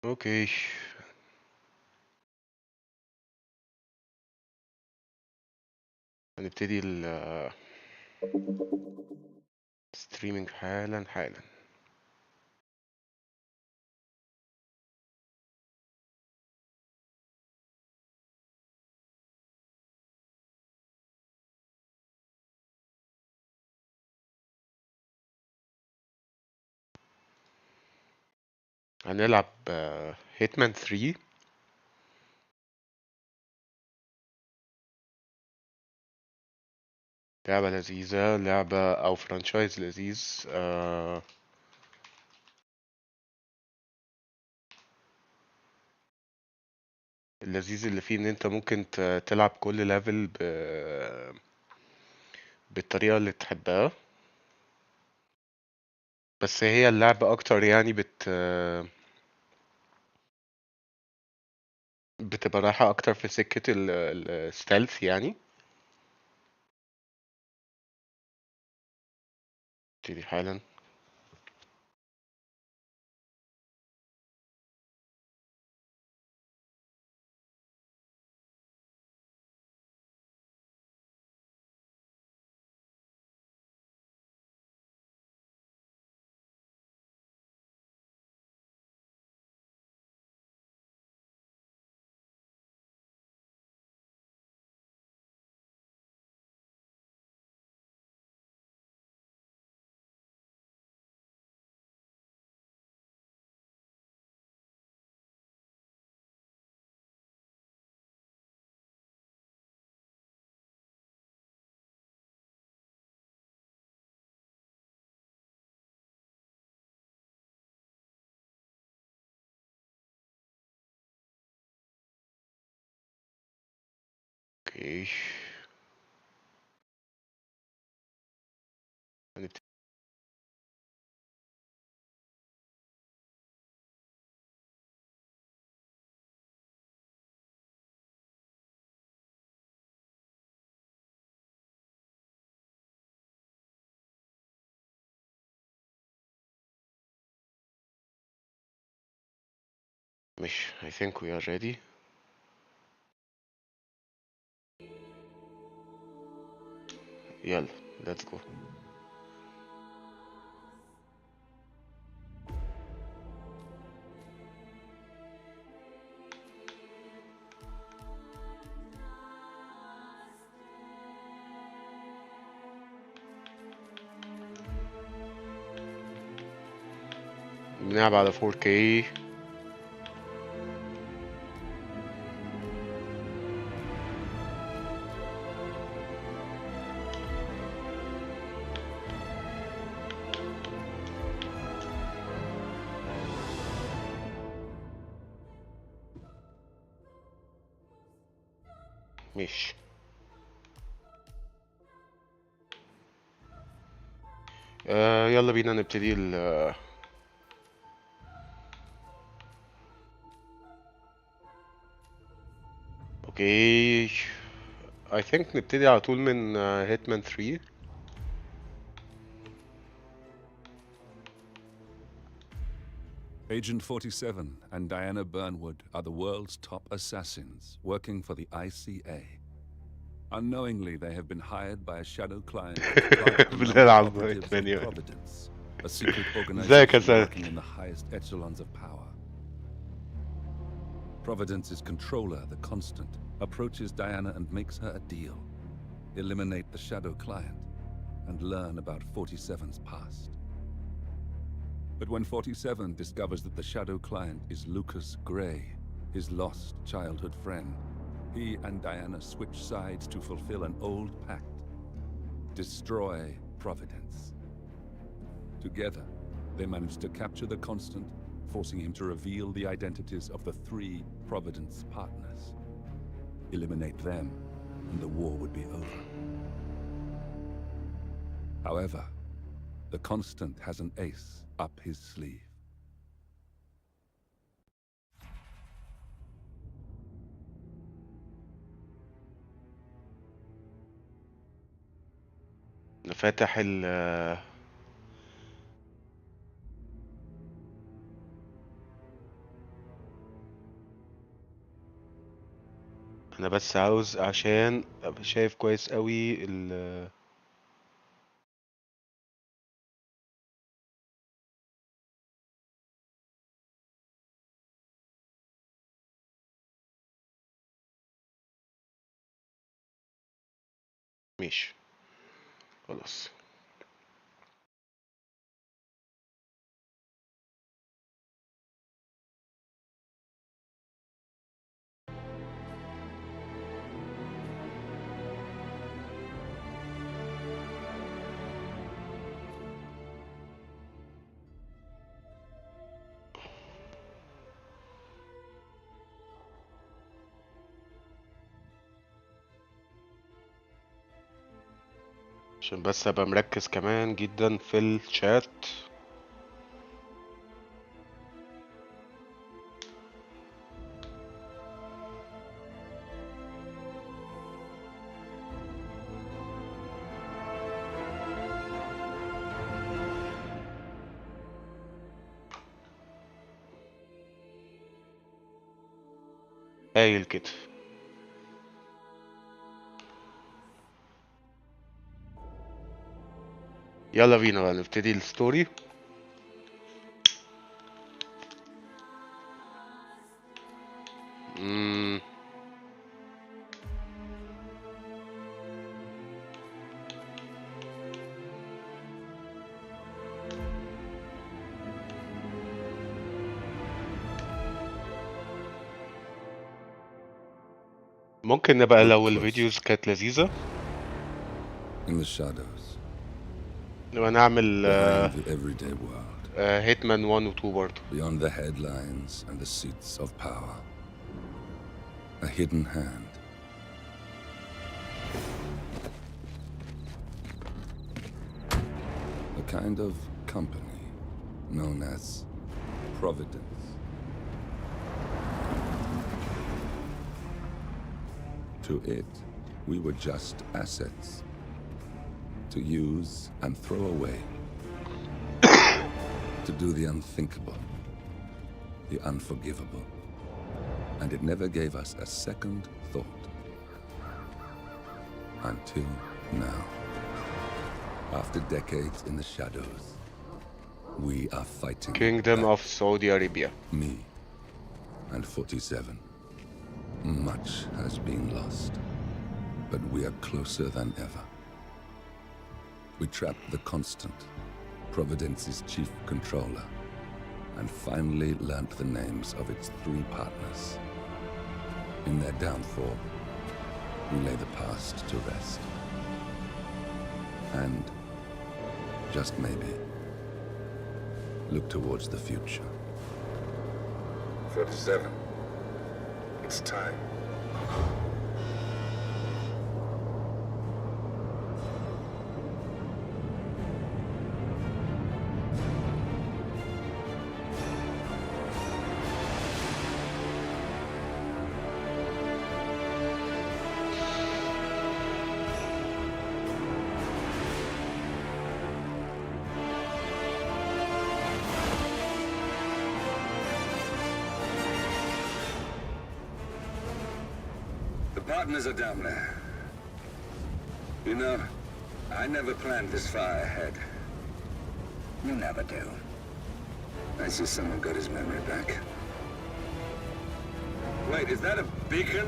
اوكي، هنبتدي الستريمينج حالا حالا. هنلعب هيتمان 3. لعبة لذيذة، لعبة أو فرانشايز لذيذ. اللذيذ اللي فيه إن أنت ممكن تلعب كل ليفل بالطريقة اللي تحبها. بس هي اللعبة أكتر يعني بتبقى رايحة أكتر في سكة الستيلث يعني. ابتدي حالا. اوكي، هنبتدي. مش I think we are ready. يلا let's go. بنلعب على 4K. مش يلا بينا نبتدي اوكي. I think نبتدي على طول من هيتمان 3. Agent 47 and Diana Burnwood are the world's top assassins working for the ICA. Unknowingly, they have been hired by a shadow client to target a number of بنلعب operatives هيتمان of يعني. Providence, a secret ازيك يا organization سيد؟ working in the highest echelons of power. Providence's controller, the Constant, approaches Diana and makes her a deal. Eliminate the shadow client and learn about 47's past. But when 47 discovers that the shadow client is Lucas Gray, his lost childhood friend, he and Diana switch sides to fulfill an old pact: destroy Providence. Together, they manage to capture the Constant, forcing him to reveal the identities of the 3 Providence partners. Eliminate them, and the war would be over. However, the Constant has an ace up his sleeve. فاتح انا بس عاوز عشان ابقى شايف كويس قوي ماشي خلاص. عشان بس ابقى مركز كمان جدا في الشات. قايل كده. يلا بينا بقى نبتدي الستوري. مم. ممكن نبقى Look لو close. الفيديوز كانت لذيذة In the shadows, نبقى نعمل behind the everyday world, هيتمان 1 و 2 برضه. beyond the headlines and the seats of power. A hidden hand. A kind of company known as Providence. To it, we were just assets to use and throw away. To do the unthinkable, the unforgivable. And it never gave us a second thought. Until now. After decades in the shadows, we are fighting Kingdom back. of Saudi Arabia. Me and 47. Much has been lost, but we are closer than ever. We trapped the Constant, Providence's chief controller, and finally learnt the names of its 3 partners. In their downfall, we lay the past to rest. And, just maybe, look towards the future. 47. It's time. The partners are down there. You know, I never planned this far ahead. You never do. I see someone got his memory back. Wait, is that a beacon?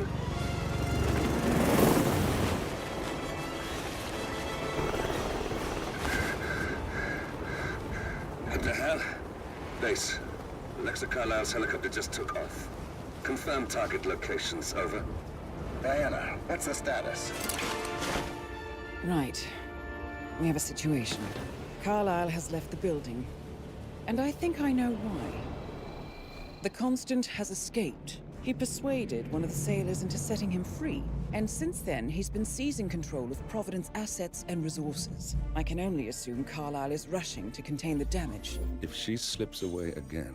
What the hell? Base. Alexa Carlisle's helicopter just took off. Confirm target locations, over. Diana, what's the status? Right. We have a situation. Carlisle has left the building. And I think I know why. The Constant has escaped. He persuaded one of the sailors into setting him free. And since then, he's been seizing control of Providence assets and resources. I can only assume Carlisle is rushing to contain the damage. If she slips away again,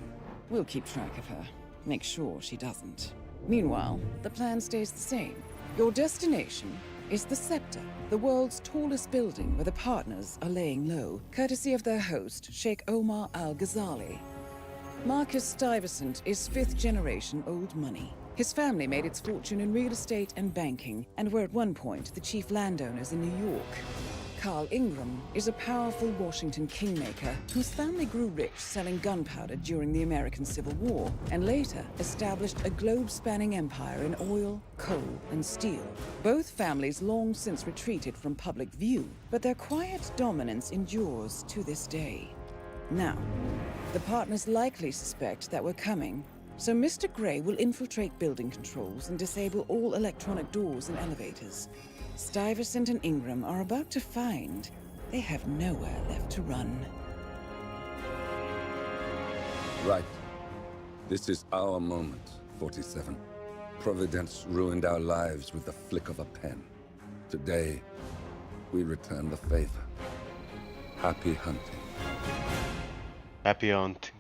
We'll keep track of her. Make sure she doesn't. Meanwhile, the plan stays the same. Your destination is the Scepter, the world's tallest building where the partners are laying low, courtesy of their host, Sheikh Omar Al-Ghazali. Marcus Stuyvesant is 5th-generation old money. His family made its fortune in real estate and banking, and were at one point the chief landowners in New York. Carl Ingram is a powerful Washington kingmaker whose family grew rich selling gunpowder during the American Civil War, and later established a globe-spanning empire in oil, coal, and steel. Both families long since retreated from public view, but their quiet dominance endures to this day. Now, the partners likely suspect that we're coming, so Mr. Grey will infiltrate building controls and disable all electronic doors and elevators. Stuyvesant and Ingram are about to find they have nowhere left to run. Right. This is our moment, 47. Providence ruined our lives with the flick of a pen. Today, we return the favor. Happy hunting. Happy hunting.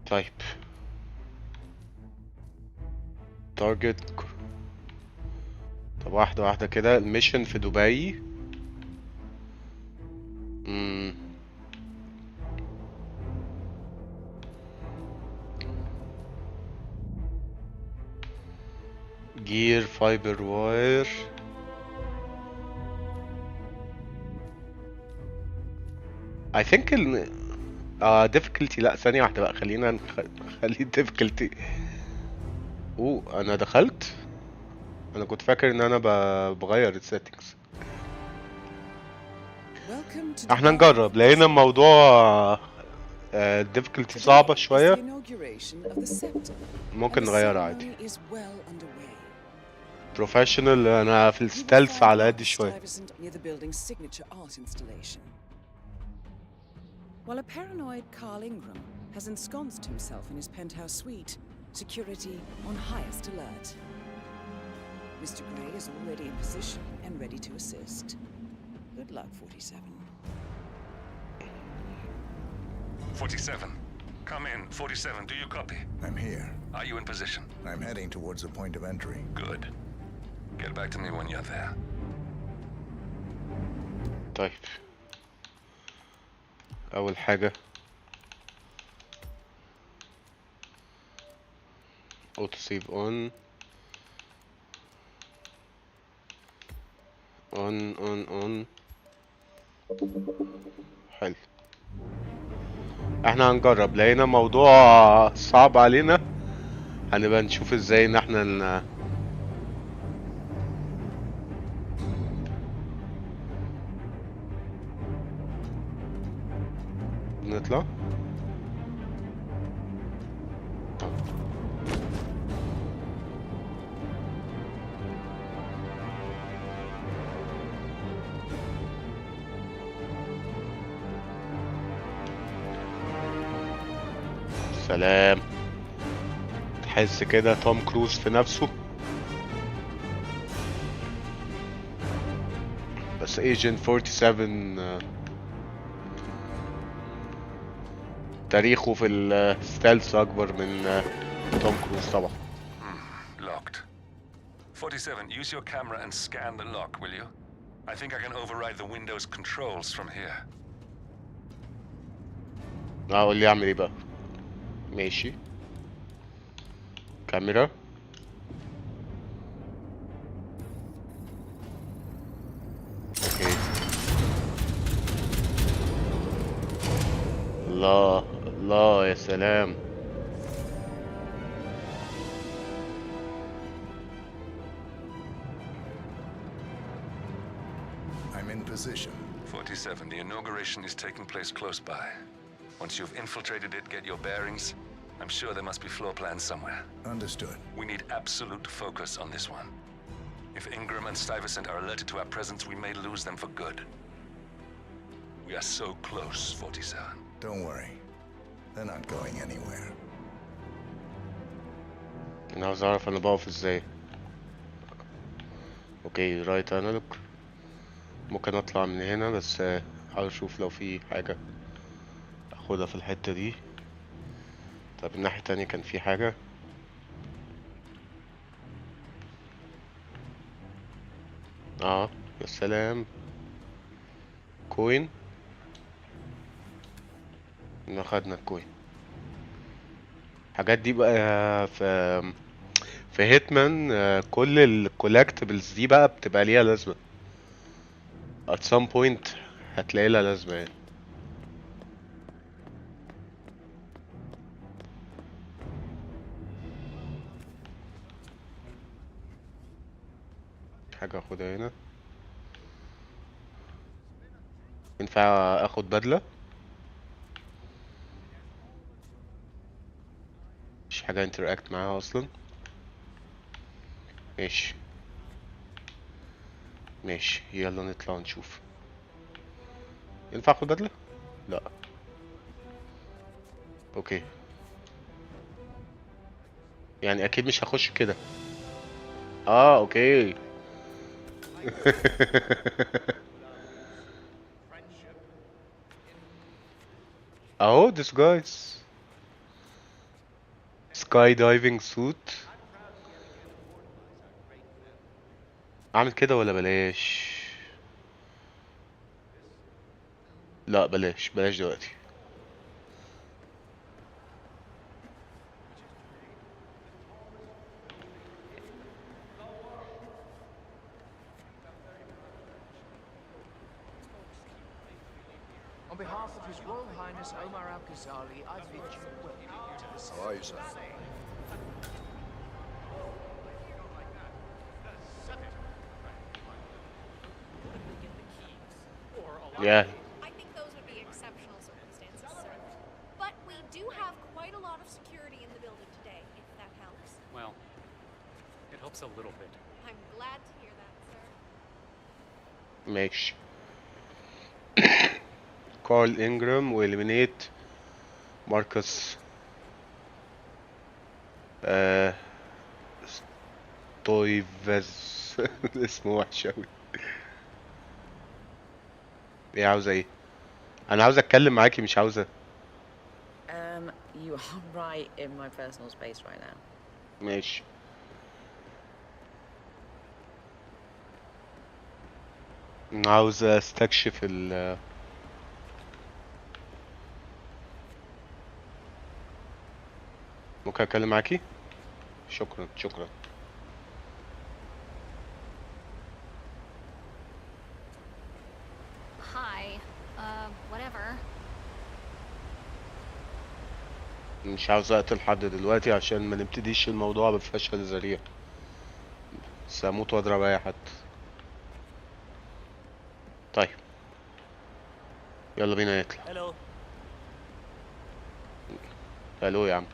طيب. تارجت. طب واحدة واحدة كده. الميشن في دبي. جير فايبر واير. I think difficulty. لا ثانية واحدة بقى، خلينا نخلي difficulty. انا دخلت. انا كنت فاكر ان انا بغير السيتنجز. احنا نجرب. لقينا الموضوع difficulty صعبة شوية، ممكن نغيرها عادي. بروفيشنال. انا في الستيلث على قد شوية. While a paranoid Carl Ingram has ensconced himself in his penthouse suite, security on highest alert. Mr. Grey is already in position and ready to assist. Good luck, 47. 47. Come in. 47, do you copy? I'm here. Are you in position? I'm heading towards the point of entry. Good. Get back to me when you're there. طيب، اول حاجة auto save on. حلو. احنا هنجرب. لقينا موضوع صعب علينا، هنبقى نشوف ازاي ان احنا نطلع. سلام. تحس كده توم كروز في نفسه، بس ايجنت 47 تاريخه في الستيلث اكبر من توم كروز طبعا. Locked. 47, use your camera and scan the lock, will you? I think I can override the Windows controls from here. اقول لي اعمل ايه بقى؟ ماشي. كاميرا. اوكي. الله الله يا سلام. I'm in position. 47, the inauguration is taking place close by. Once you've infiltrated it, get your bearings. I'm sure there must be floor plans somewhere. Understood. We need absolute focus on this one. If Ingram and Stuyvesant are alerted to our presence, we may lose them for good. We are so close, 47. Don't worry. They're not going anywhere. انا عاوز اعرف انا بقف ازاي. اوكي رايت انالوج. ممكن اطلع من هنا، بس حاول اشوف لو في حاجة اخدها في الحتة دي. طب الناحية التانية كان في حاجة. يا سلام. كوين. خدنا الكوين. الحاجات دي بقى في هيتمان، كل الكولكتبلز دي بقى بتبقى ليها لازمة at some point، هتلاقي لها لازمة يعني. حاجة اخدها هنا. ينفع اخد بدلة؟ مش حاجة interact معاها اصلا. ماشي ماشي، يلا نطلع نشوف. ينفع اخد بدلة؟ لا. اوكي، يعني اكيد مش هخش كده. اه اوكي. اهو disguise sky diving suit. اعمل كده ولا بلاش؟ لا بلاش، بلاش دلوقتي. On behalf of His Royal Highness Omar Al-Ghazali, I bid you welcome to the city. How are you, sir? Yeah. I think those would be exceptional circumstances, sir. But we do have quite a lot of security in the building today, if that helps. Well, it helps a little bit. I'm glad to hear that, sir. ماشي. كارل انجرام واليمينيت ماركوس ستويفز. اسمه وحش اوي. ايه عاوزة ايه؟ انا عاوز اتكلم معاكي، مش عاوزة. You are right in my personal space right now. ماشي. أنا عاوز استكشف ممكن اتكلم معاكي؟ شكرا شكرا. Hi. Whatever. مش عاوز اقتل حد دلوقتي عشان ما نبتديش الموضوع بفشل ذريع. بس هموت واضرب اي حد. طيب يلا بينا نطلع. Hello. الو يا عم.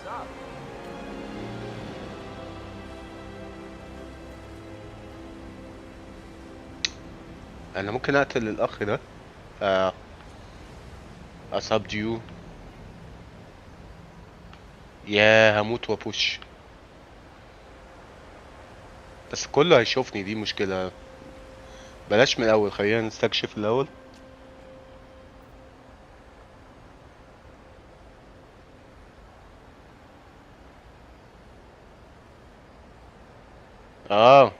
Sup? انا ممكن اقتل الاخ ده. اسابديو. يا هموت وابوش، بس كله هيشوفني، دي مشكلة. بلاش من الاول، خلينا نستكشف الاول. اه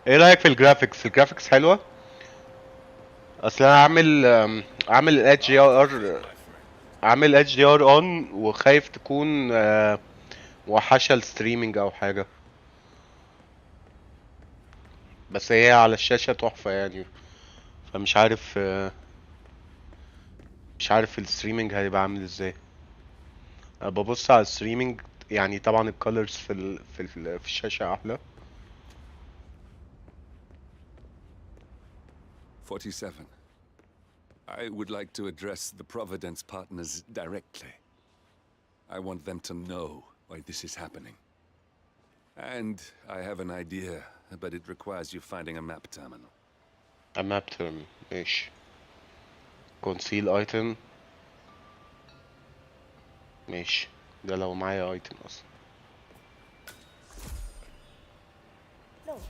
ايه رايك في الجرافيكس؟ الجرافيكس حلوه. اصل انا عامل الاتش دي ار، عامل اتش دي ار اون، وخايف تكون موحشه الستريمينج او حاجه. بس هي على الشاشه تحفه يعني. فمش عارف مش عارف الستريمينج هيبقى عامل ازاي. أنا ببص على الستريمينج، يعني طبعا الكالرز في الشاشه احلى. 47. I would like to address the Providence partners directly. I want them to know why this is happening. And I have an idea, but it requires you finding a map terminal. A map term ماشي. conceal item ماشي. ده لو معايا ايتم اصلا. Look,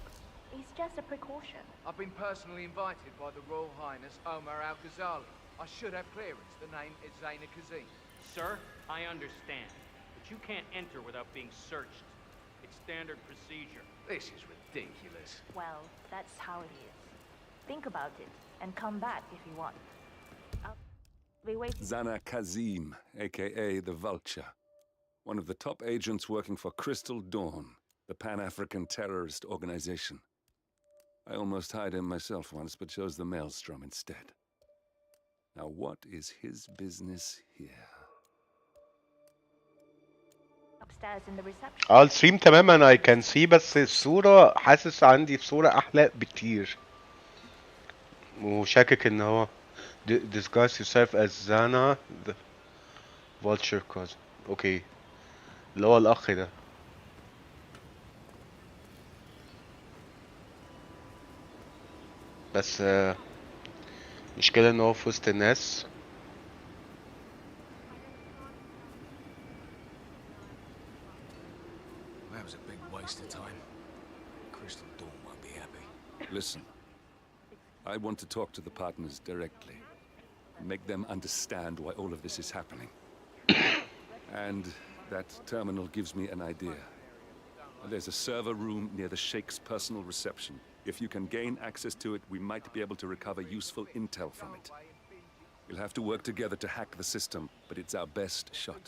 it's just a precaution. I've been personally invited by the Royal Highness Omar Al-Ghazali. I should have clearance. The name is Zaina Kazim. Sir, I understand, but you can't enter without being searched. It's standard procedure. This is ridiculous. Well, that's how it is. Think about it and come back if you want. I'll be waiting. Zana Kazim, aka the Vulture. One of the top agents working for Crystal Dawn, the Pan-African terrorist organization. I almost hired him myself once, but chose the Maelstrom instead. Now what is his business here? Upstairs in the reception. الستريم تماما I can see، بس الصورة حاسس عندي الصورة أحلى بكتير، وشاكك إن هو disguise yourself as Zana the Vulture cousin. اوكي، اللي هو الأخ ده. بس مشكلة إن هو في وسط الناس. That was a big waste of time. Crystal Dawn won't be happy. Listen, I want to talk to the partners directly. Make them understand why all of this is happening. And that terminal gives me an idea. There's a server room near the Sheikh's personal reception. If you can gain access to it, we might be able to recover useful intel from it. We'll have to work together to hack the system, but it's our best shot.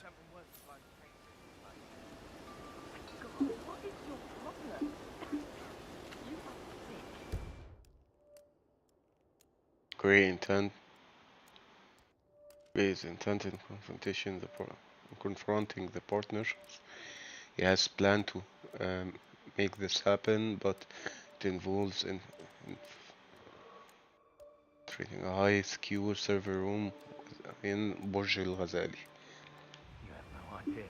What is your problem? You are sick. Great intent. Great intent in confronting the partners. He has planned to make this happen, but it involves creating a high secure server room in برج الغزالي. You have no idea.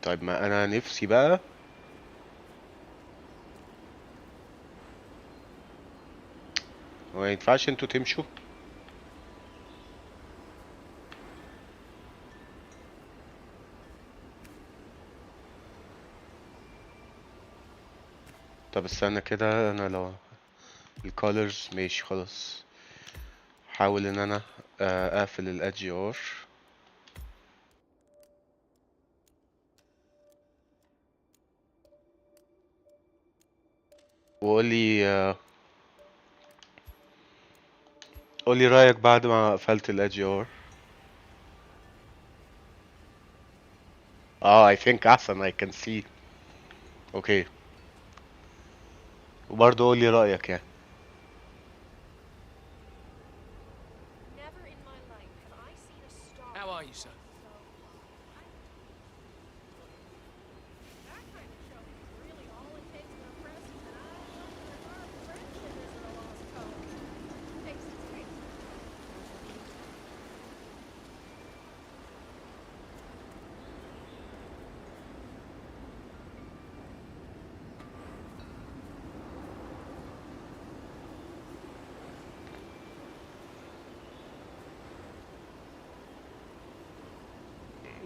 طيب ما انا نفسي بقى ما ينفعش انتوا تمشوا. طب استنى كده، انا لو الكولرز ماشي خلاص، حاول ان انا اقفل الادج ار. وقولي قولي رايك بعد ما قفلت الادج ار. I think احسن I can see. اوكي، وبرضه قولي رايك يعني. Never in my life have I seen a star. How are you, sir? That kind of show is really all it takes to impress you, and I wonder if our friendship is at a lost cause. Takes its face.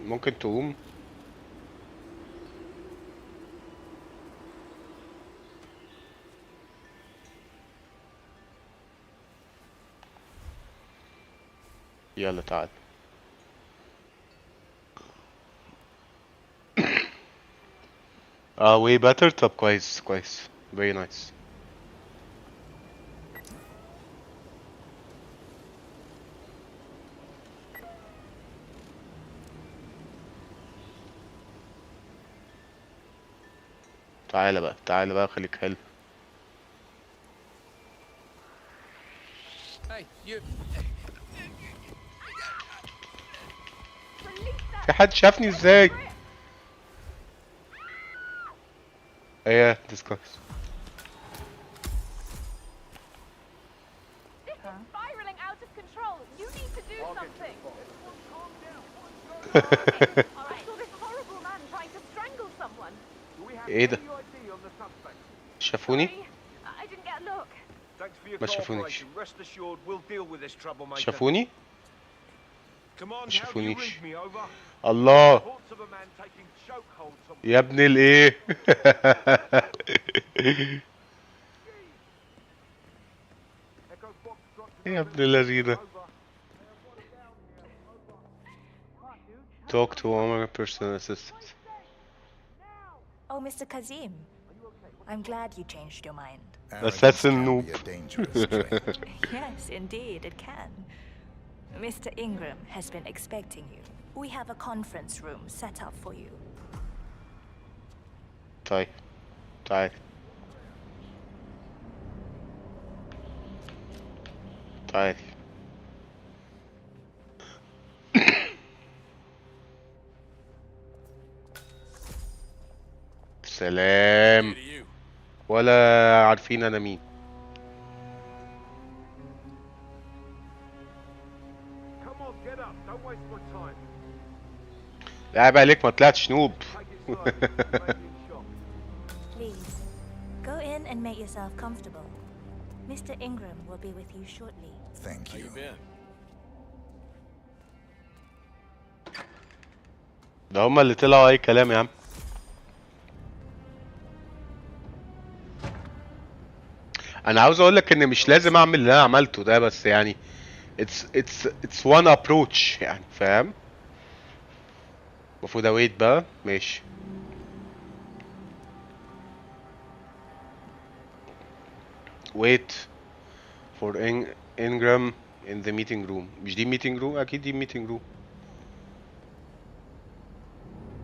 ممكن تقوم. يلا تعال. way better. طب كويس كويس. very nice. تعالى بقى خليك حلو. Hey, you. في حد شافني ازاي؟ ايه discuss. This is spiraling out of control. You need to do something. I saw this horrible man trying to strangle someone. ايه ده؟ شافوني؟ Sorry, I didn't get a look. Thanks for your ما شافونيش. cooperation. Rest assured, we'll deal with this troublemaker. شافوني؟ Come on, ما how do you شافونيش. read me over? الله Reports of a man taking chokeholds on يا ابن الايه. Echo Foxtrot يا ابن اللذينة. Talk to Omar personal assistant. Oh, Mr. Kazim. I'm glad you changed your mind. Assassin Arrogance can noob. be a dangerous trait. Yes, indeed, it can. Mr. Ingram has been expecting you. We have a conference room set up for you. طيب تعال تعال. سلام. ولا عارفين انا مين. Come on, get up. Don't waste my time. عيب عليك ما طلعتش نوب. Take it slowly. You may be in shock. Please, go in and make yourself comfortable. Mr. Ingram will be with you shortly. Thank you. ده هما اللي طلعوا اي كلام يا عم. انا عاوز اقول لك ان مش لازم اعمل اللي انا عملته ده، بس يعني it's one approach يعني، فاهم؟ المفروض اويت بقى. ماشي. wait for Ingram in the meeting room. مش دي meeting room؟ اكيد دي meeting room.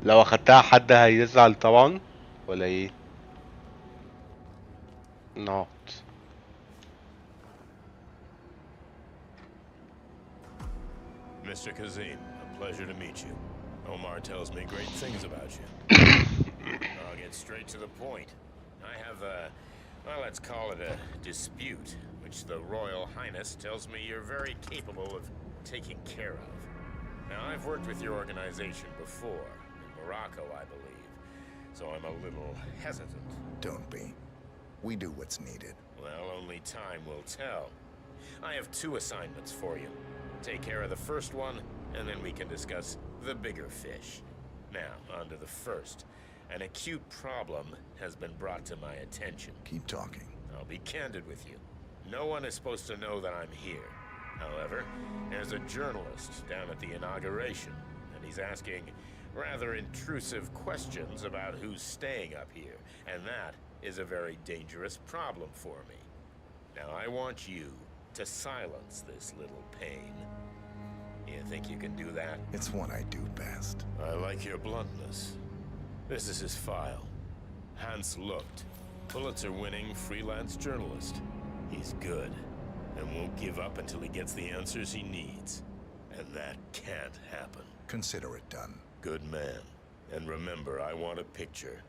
لو اخدتها حد هيزعل طبعا ولا ايه؟ not. Mr. Kazim, a pleasure to meet you. Omar tells me great things about you. I'll get straight to the point. I have well, let's call it a dispute, which the Royal Highness tells me you're very capable of taking care of. Now, I've worked with your organization before, in Morocco, I believe, so I'm a little hesitant. Don't be. We do what's needed. Well, only time will tell. I have 2 assignments for you. Take care of the first one, and then we can discuss the bigger fish. Now, on to the first. An acute problem has been brought to my attention. Keep talking. I'll be candid with you. No one is supposed to know that I'm here. However, there's a journalist down at the inauguration, and he's asking rather intrusive questions about who's staying up here, and that is a very dangerous problem for me. Now, I want you to silence this little pain. You think you can do that? It's what I do best. I like your bluntness. This is his file. Hans Lucht, Pulitzer-winning freelance journalist. He's good, and won't give up until he gets the answers he needs. And that can't happen. Consider it done. Good man. And remember, I want a picture.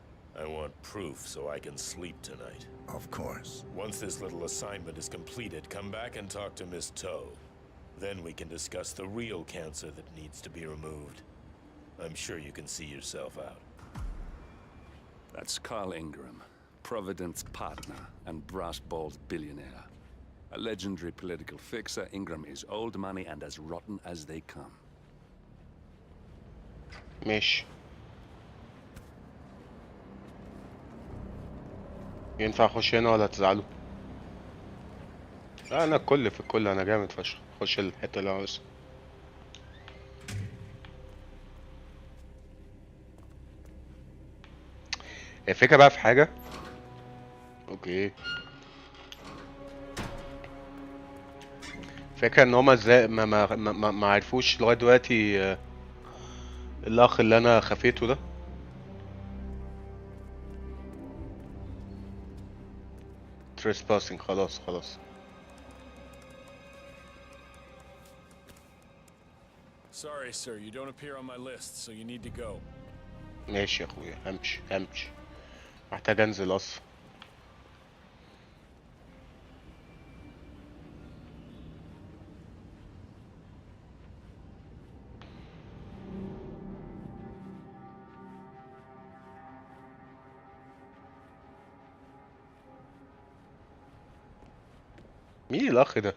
I want proof so I can sleep tonight. Of course. Once this little assignment is completed, come back and talk to Miss Toe. Then we can discuss the real cancer that needs to be removed. I'm sure you can see yourself out. That's Carl Ingram, Providence partner and brass balls billionaire. A legendary political fixer, Ingram is old money and as rotten as they come. ماشي. ينفع اخش هنا ولا تزعلوا؟ لا انا الكل في الكل، انا جامد فشخ. اخش الحته اللي انا عاوزها. الفكره بقى في حاجه. اوكي. فكرة ان هما ازاي ما عرفوش لغايه دلوقتي الاخ اللي انا خفيته ده. trespassing. خلاص خلاص. Sorry, sir. You don't appear on my list, so you need to go. ماشي يا اخويا. همشي. محتاج انزل اصلا. مين الاخ ده؟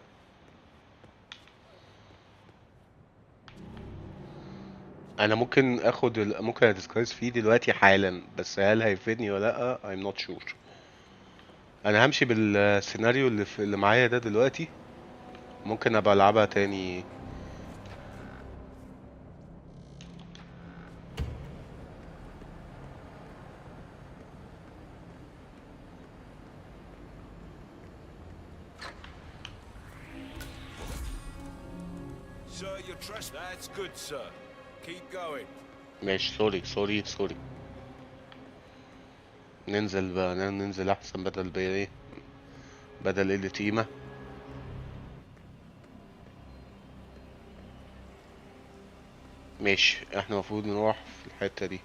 انا ممكن اخد ممكن ادسكايز فيه دلوقتي حالا، بس هل هيفيدني ولا لا؟ I'm not sure. انا همشي بالسيناريو اللي معايا ده دلوقتي، ممكن ابقى العبها تاني. Sir, your trust. That's good, sir. Keep going. ماشي. سوري. ننزل بقى، ننزل احسن بدل بقى ايه، بدل قلة قيمة. ماشي، احنا المفروض نروح في الحتة دي.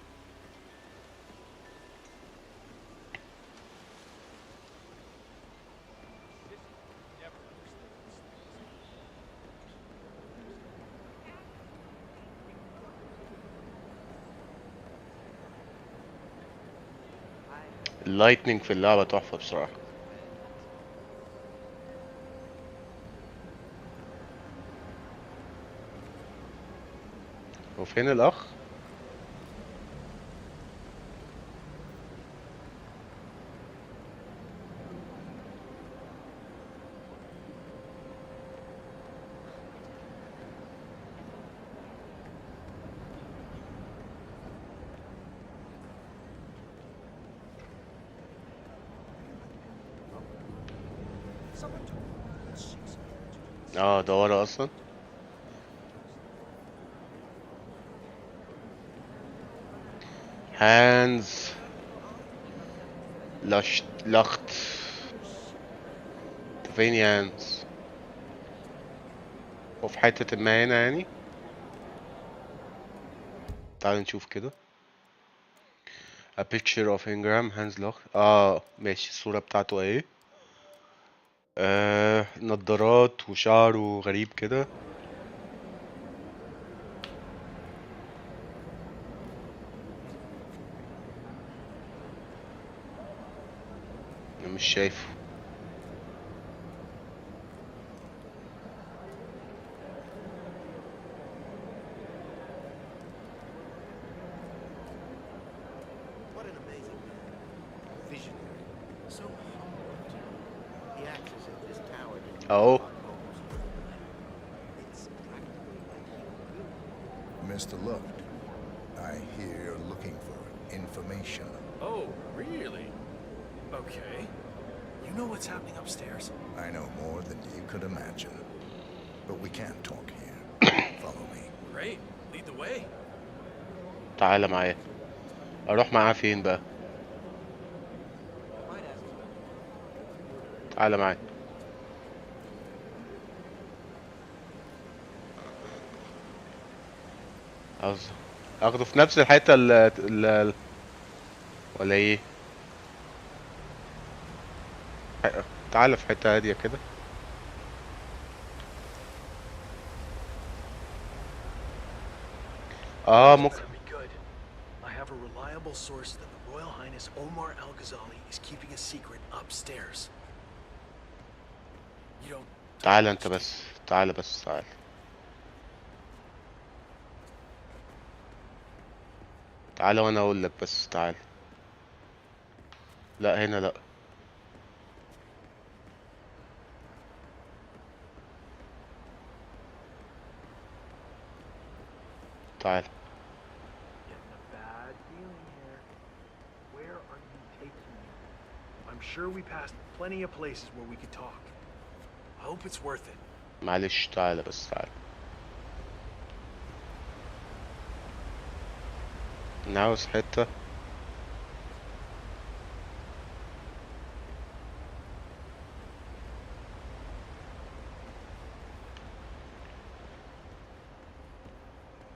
اللايتنينج في اللعبة تحفة بصراحة. وفين الأخ؟ اه ده ورا أصلا. هانز لخت. انت فين يا هانز؟ وفي حتة ما هنا يعني. تعال نشوف كده. A picture of Ingram هانز لخت. ماشي، الصورة بتاعته اهي. نضارات وشعره غريب كده. انا مش شايفه. What an amazing man. Visionary. So humble, too. He acts as if this tower didn't اهو. It's practically like he built. Mr. Luft, I hear you're looking for information. Oh, really? Okay. You know what's happening upstairs? I know more than you could imagine. But we can't talk here. Follow me. Great. Lead the way. تعالى معايا. اروح معاه فين بقى؟ تعالى معايا. اخده في نفس الحتة ولا ايه؟ تعالى في حتة هادية كده. ممكن. I have a reliable source that the Royal Highness Omar Al-Ghazali is keeping a secret upstairs. You don't. تعالى انت بس. تعالى. تعالى وانا اقول لك بس. تعالى. لا هنا لا. تعالى. Getting a bad feeling here. Where are you taking me? I'm sure we passed plenty of places where we could talk. I hope it's worth it. معلش تعالى بس. تعالى. انا عاوز حتة.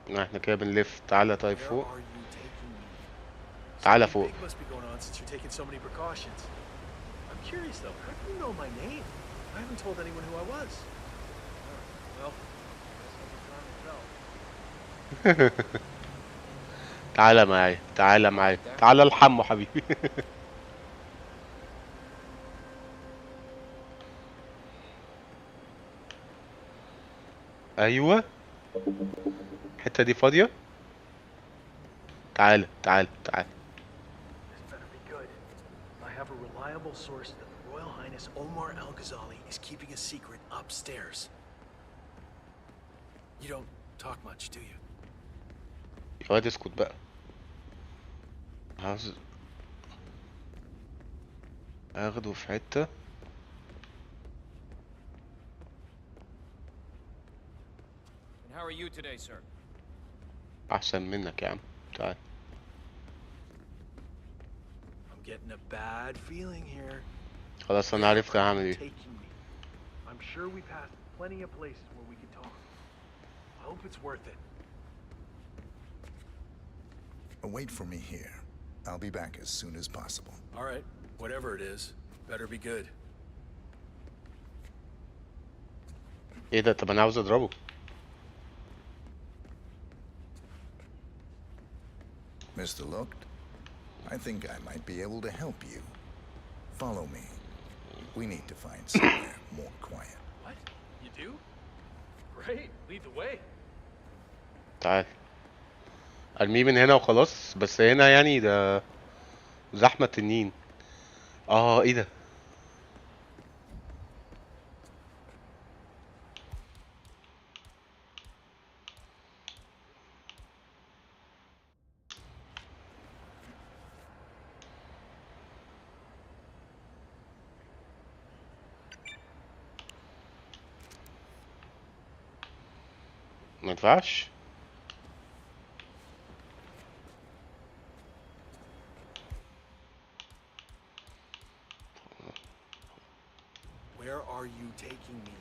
احنا كده بنلف. تعالى طيب فوق. تعالى فوق. Something big must be going on since you're taking so many precautions. I'm curious though, how do you know my name? I haven't told anyone who I was. Well, تعالى معايا. تعالى الحمو حبيبي. ايوه، الحتة دي فاضية. تعالى. This better be good. I have a reliable source that the Royal Highness Omar Al-Ghazali is keeping a secret upstairs. You don't talk much, do you? يا واد اسكت بقى. عاوز اخده في حتة. And how are you today, sir? احسن منك يا عم. تعال. I'm getting a bad feeling here. خلاص انا عرفت هعمل ايه. Taking me. I'm sure we passed plenty of places where we could talk. I hope it's worth it. Wait for me here. I'll be back as soon as possible. All right, whatever it is, better be good. ايه ده؟ طب انا عاوز اضربه. Mr. Lucht, I think I might be able to help you. Follow me. We need to find somewhere more quiet. What? You do? Great, lead the way. تعال. ارميه من هنا وخلاص. بس هنا يعني ده زحمة تنين. ايه ده؟ ما ينفعش. Where are you taking me?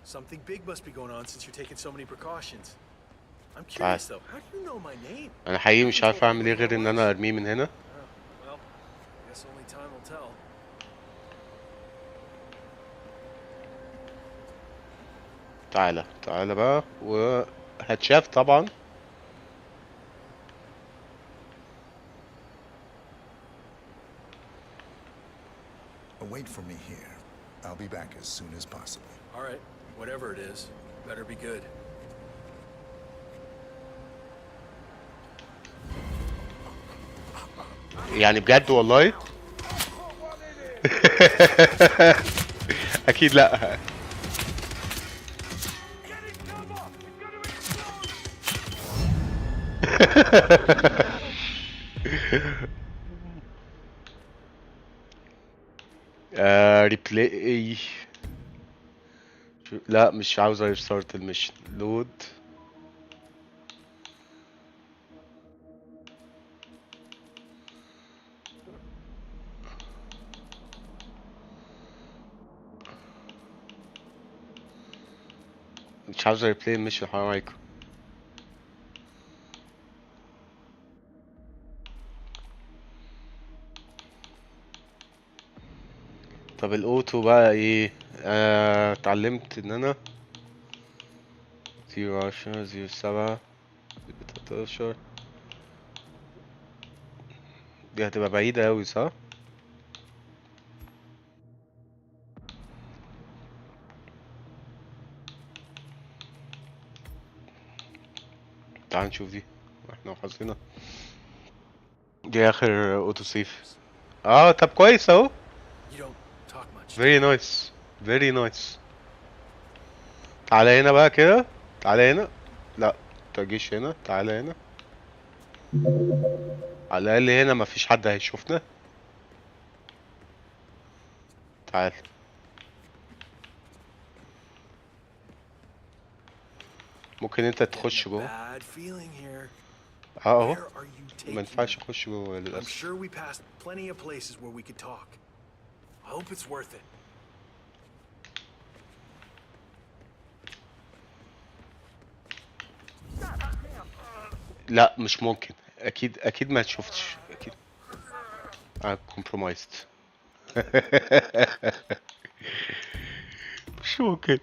Something big must be going on since you're taking so many precautions. I'm curious though, how do you know my name? انا حقيقي مش عارف اعمل ايه غير ان انا ارميه من هنا. Well, I guess only time will tell. تعالى تعالى بقى وهتشاف طبعا. Wait for me here. I'll be back as soon as possible. All right, whatever it is, better be good. يعني بجد والله. اكيد لا. ريبلاي. لا مش عاوز ريستارت الميشن. لود. مش عاوز ريبلاي الميشن حرام عليكم. طب الاوتو بقى ايه؟ اتعلمت ان انا 010 07 13. دي هتبقى بعيدة اوي صح؟ تعال نشوف دي احنا وحظنا. دي اخر اوتو سيف. طب كويس اهو. very nice very nice. تعالى هنا بقى كده. تعالى هنا. لا متجيش هنا. تعالى هنا. على الاقل هنا مفيش حد هيشوفنا. تعال. ممكن انت تخش جوه. اهو. ما ينفعش اخش جوه I'm للاسف. sure we passed plenty of places where we could talk. I hope it's worth it. لا مش ممكن. اكيد ما شفتش اكيد. compromised. مش ممكن.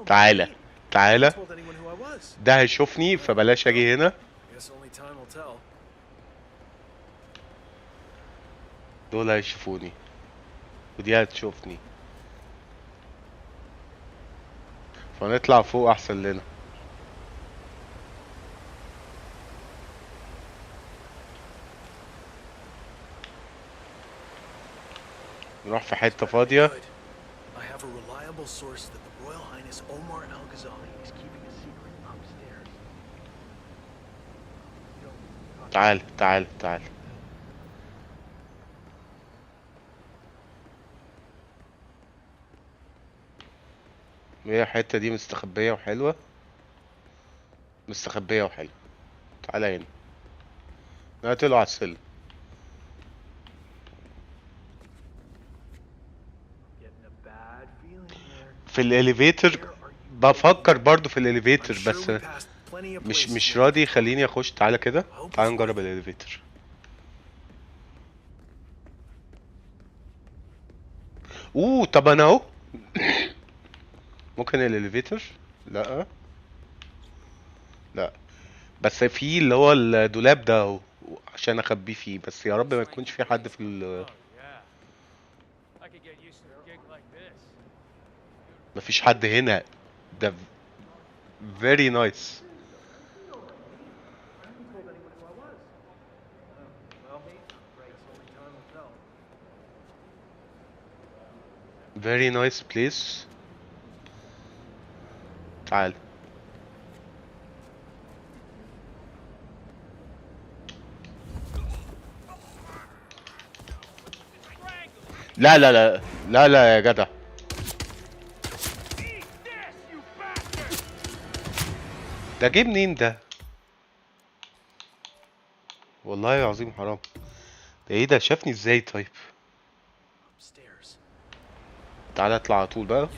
تعالى تعالى. ده هيشوفني فبلاش اجي هنا. دول هيشوفوني ودي هتشوفني فنطلع فوق احسن لنا. نروح في حتة فاضية. reliable source that the Royal Highness Omar Al-Ghazali is keeping a secret upstairs. تعال تعال تعال. هي الحتة دي مستخبية وحلوة، مستخبية وحلوة. تعالى هنا، نقتله على السلم. في الاليفيتر بفكر برضو في الاليفيتر، بس مش راضي يخليني اخش. تعالى كده، تعالى نجرب الاليفيتر. طب انا اهو. ممكن الاليفيتر؟ لا لا، بس في اللي هو الدولاب ده اهو عشان اخبيه فيه، بس يا رب ما يكونش في حد في مفيش حد هنا. ده very nice. very nice place. تعال. لا لا لا لا لا يا جدع. ده جه منين ده؟ والله العظيم حرام. ده ايه ده؟ شافني ازاي طيب؟ تعالى اطلع على طول بقى.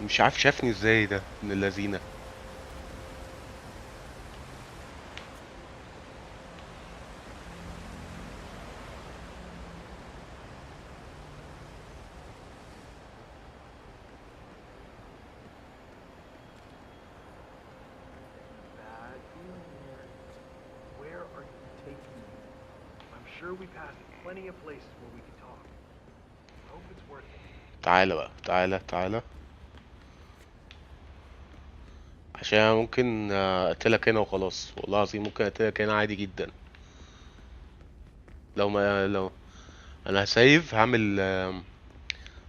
مش عارف شافني ازاي ده من اللذينه. تعالى بقى، تعالى تعالى، عشان أنا ممكن اقتلك هنا وخلاص. والله العظيم ممكن اقتلك هنا عادي جدا. لو انا هسيف، هعمل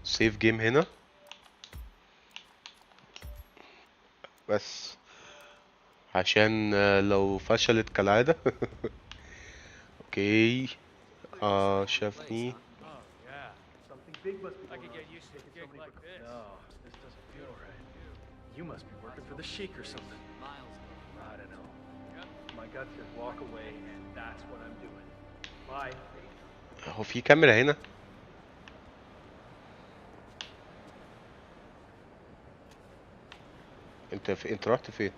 سيف جيم هنا بس عشان لو فشلت كالعادة. اوكي. شافني. You must be working for the Sheik or something. I don't know. My gut says walk away, and that's what I'm doing. Bye. هو في كاميرا هنا؟ انت رحت فين؟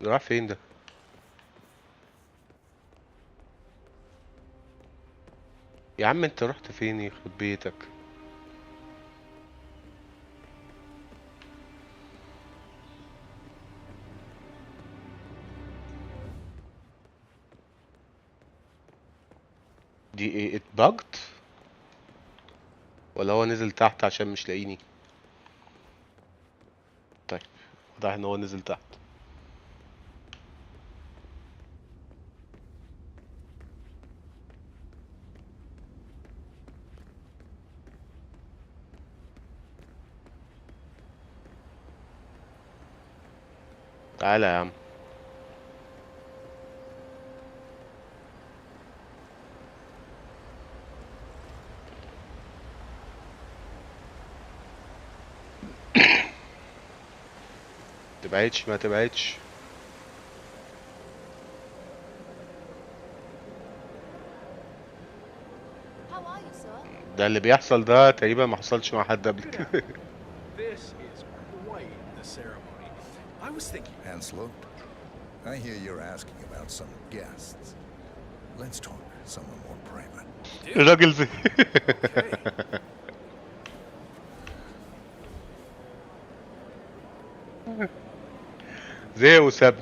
راح فين ده؟ يا عم انت رحت فين يخرب بيتك؟ دي ايه؟ اتبجت ولا هو نزل تحت عشان مش لاقيني؟ طيب واضح ان هو نزل تحت. تعالى يا عم. تبعدش، ما تبعدش. ده اللي بيحصل ده تقريبا ما حصلش مع حد قبل كده. This is quite the ceremony. I was thinking. Hans looked. I hear you're asking about some guests. Let's talk somewhere more private. الراجل زي زي وساب.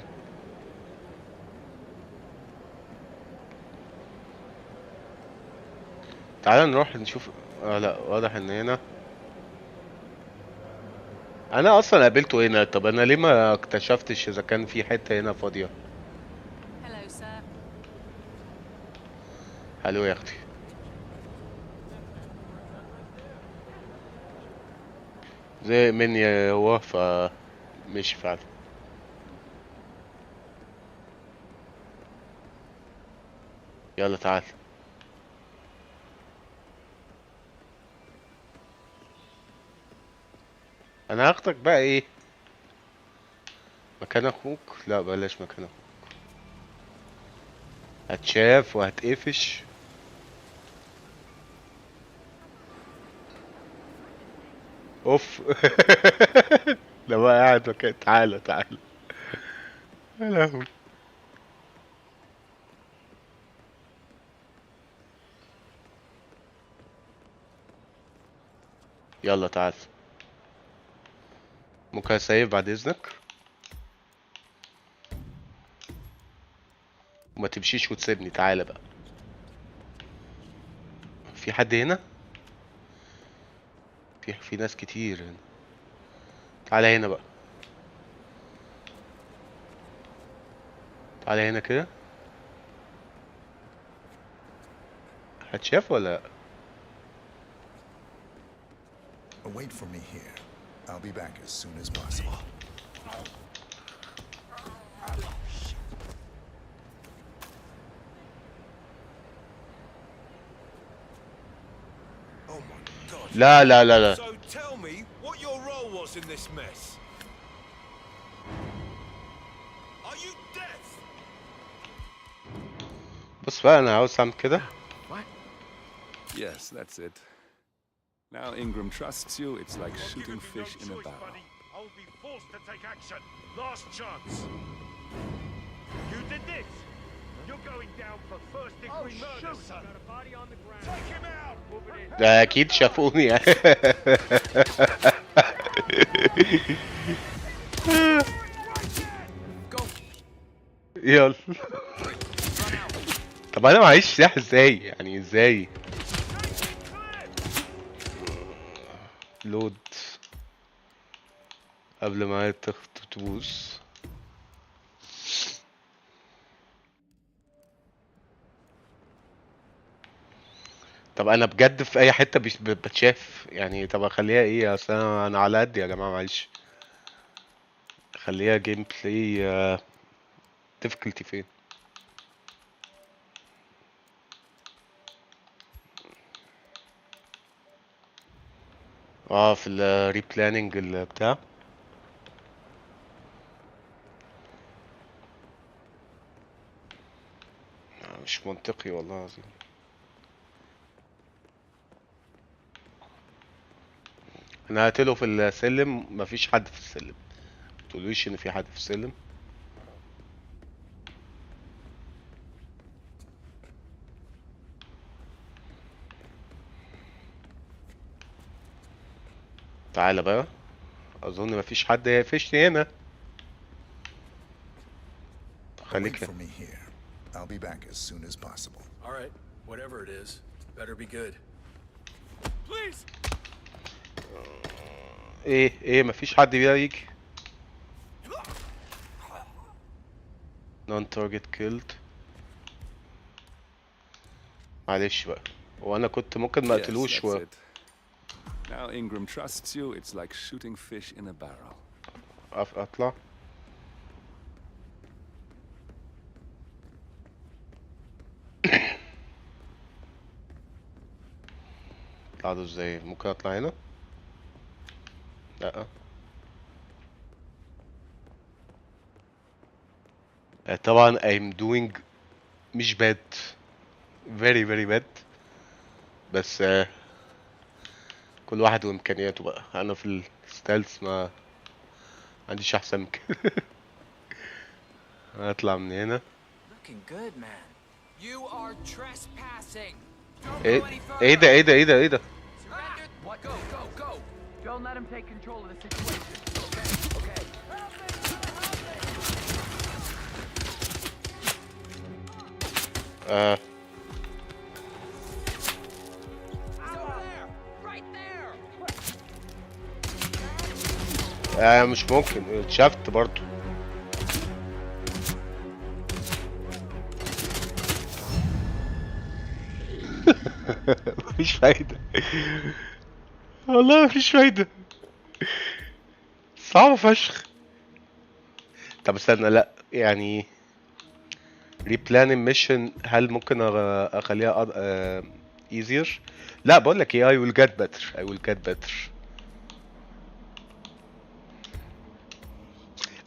تعال نروح نشوف. لا واضح ان هنا. انا اصلا قابلته هنا. طب انا ليه ما اكتشفتش اذا كان في حتة هنا فاضية؟ حلو يا اختي. زي مني هو مش فعلا. يلا تعال. انا هاخدك بقى ايه مكان اخوك. لا بلاش مكان اخوك، هتشاف وهتقفش. اوف. ده بقى قاعد مكان. تعالى تعالى. يا لهوي. يلا تعال. ممكن اسيف بعد اذنك وما تمشيش وتسيبني. تعالى بقى. في حد هنا؟ في ناس كتير هنا. تعالى هنا بقى. تعالى هنا كده. هتشاف ولا لا؟ Wait for me here. I'll be back as soon as possible. Oh my god. لا لا لا لا. So tell me what your role was in this mess. Are you deaf? بص بقى انا عاوز اعمل كده. Yes, that's it. Now Ingram trusts you, it's like shooting fish in a barrel. I'll be forced to take action. Last chance. You did this. You're going down for first degree murder, son. Got a body on the ground. Take him out. Move it in. ده اكيد شافوني. يلا. طب انا معيش سلاح ازاي يعني؟ ازاي لود قبل ما تبوظ؟ طب انا بجد في اي حته بتشاف يعني. طب اخليها ايه؟ اصل انا على قد يا جماعه معلش. خليها جيم بلاي. difficulty فين؟ في الريبلاننج بتاع. مش منطقي والله العظيم. انا هقتله في السلم. مفيش حد في السلم. متقوليش ان في حد في السلم. تعالى بقى. اظن مفيش حد هيقفشني هنا. خليك Wait for me here. I'll be back as soon as possible. All right, whatever it is, better be good. Please. ايه مفيش حد بيجي. non target killed. معلش بقى. وانا كنت ممكن ما اقتلوش. Yes, that's it. Now Ingram trusts you, it's like shooting fish in a barrel. اطلع. اطلع له ازاي؟ ممكن اطلع هنا؟ لا. طبعا I'm doing مش bad. very very bad. بس كل واحد وامكانياته بقى. انا في الستايلز ما عنديش احسن من كده. هطلع من هنا. Looking good, man. You are trespassing. ايه ده؟ Surrender. What? Go. Don't let him take control of the situation. Okay. مش ممكن. اتشافت برضو. مفيش فايدة. والله مفيش فايدة. صعبة فشخ. طب استنى، لا يعني ريبلان الميشن، هل ممكن اخليها easier؟ لا بقول لك ايه، I will get better. I will get better.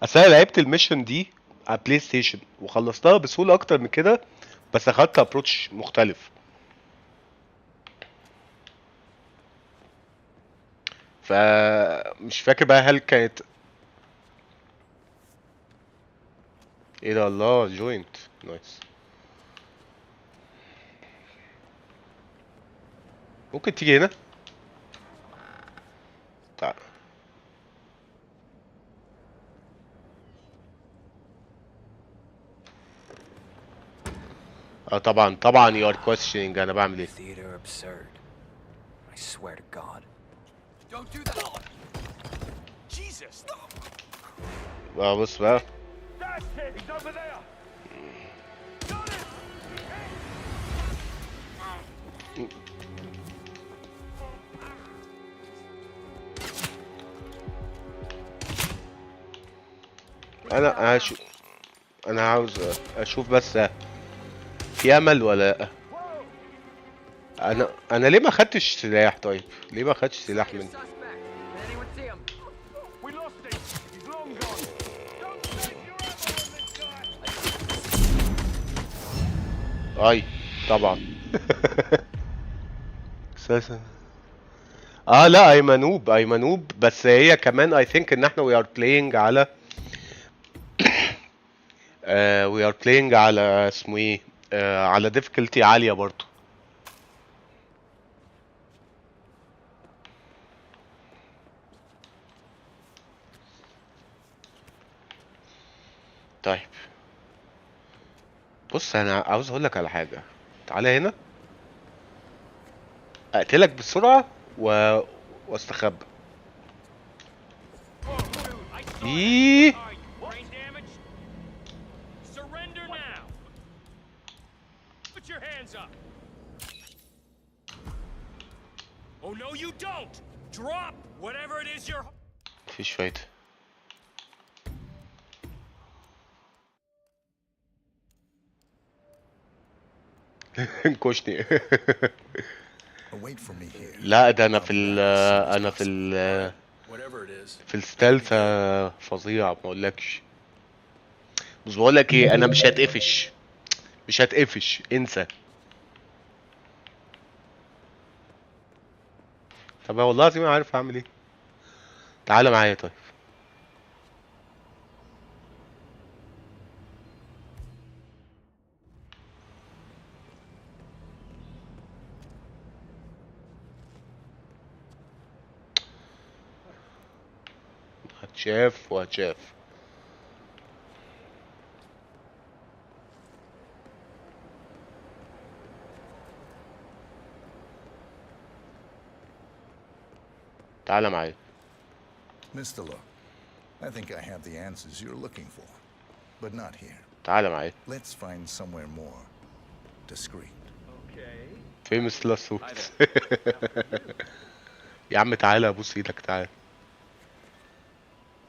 اصل انا لعبت الميشن دي على بلاي ستيشن وخلصتها بسهولة اكتر من كده، بس اخدت ابروتش مختلف. فمش فاكر بقى هل كانت ايه ده. الله، جوينت نايس. ممكن تيجي هنا. تعال. اه طبعا طبعا you are questioning انا بعمل ايه. Theater absurd. I swear to God. Don't do that! Jesus! بقى بص بقى. That's it! He's over there! انا انا عاوز اشوف بس في امل ولا لأ. انا ليه ما خدتش سلاح؟ طيب ليه ما خدتش سلاح مني؟ Did anyone see him? We lost him! He's long gone! Don't save your ammo on this guy! اي طبعا. اساسا لا ايمانوب ايمانوب، بس هي كمان اي ثينك ان احنا وي ار بلاينج على وي ار بلاينج على اسمه ايه، على difficulty عالية برضو. طيب بص، انا عاوز اقول لك على حاجة. تعالى هنا اقتلك بسرعة واستخبى. ايه Brain damaged? Surrender now! Put your hands up! Oh no you don't! Drop whatever it is you're... مفيش فايدة. انكشني. Wait for me here. لا ده انا في ال انا في ال Whatever it is. في الستالث فظيع ما اقولكش. بس بقول لك ايه، انا مش هتقفش. مش هتقفش، انسى. طب والله العظيم ما عارف اعمل ايه. تعالى معايا طيب. هتشاف وهتشاف. تعالى معايا. Mr. Look, I think I have the answers you're looking for, but not here. تعالى معايا. Let's find somewhere more discreet. Okay. فيمس لاسوت. يا عم تعالى ابوس ايدك، تعالى.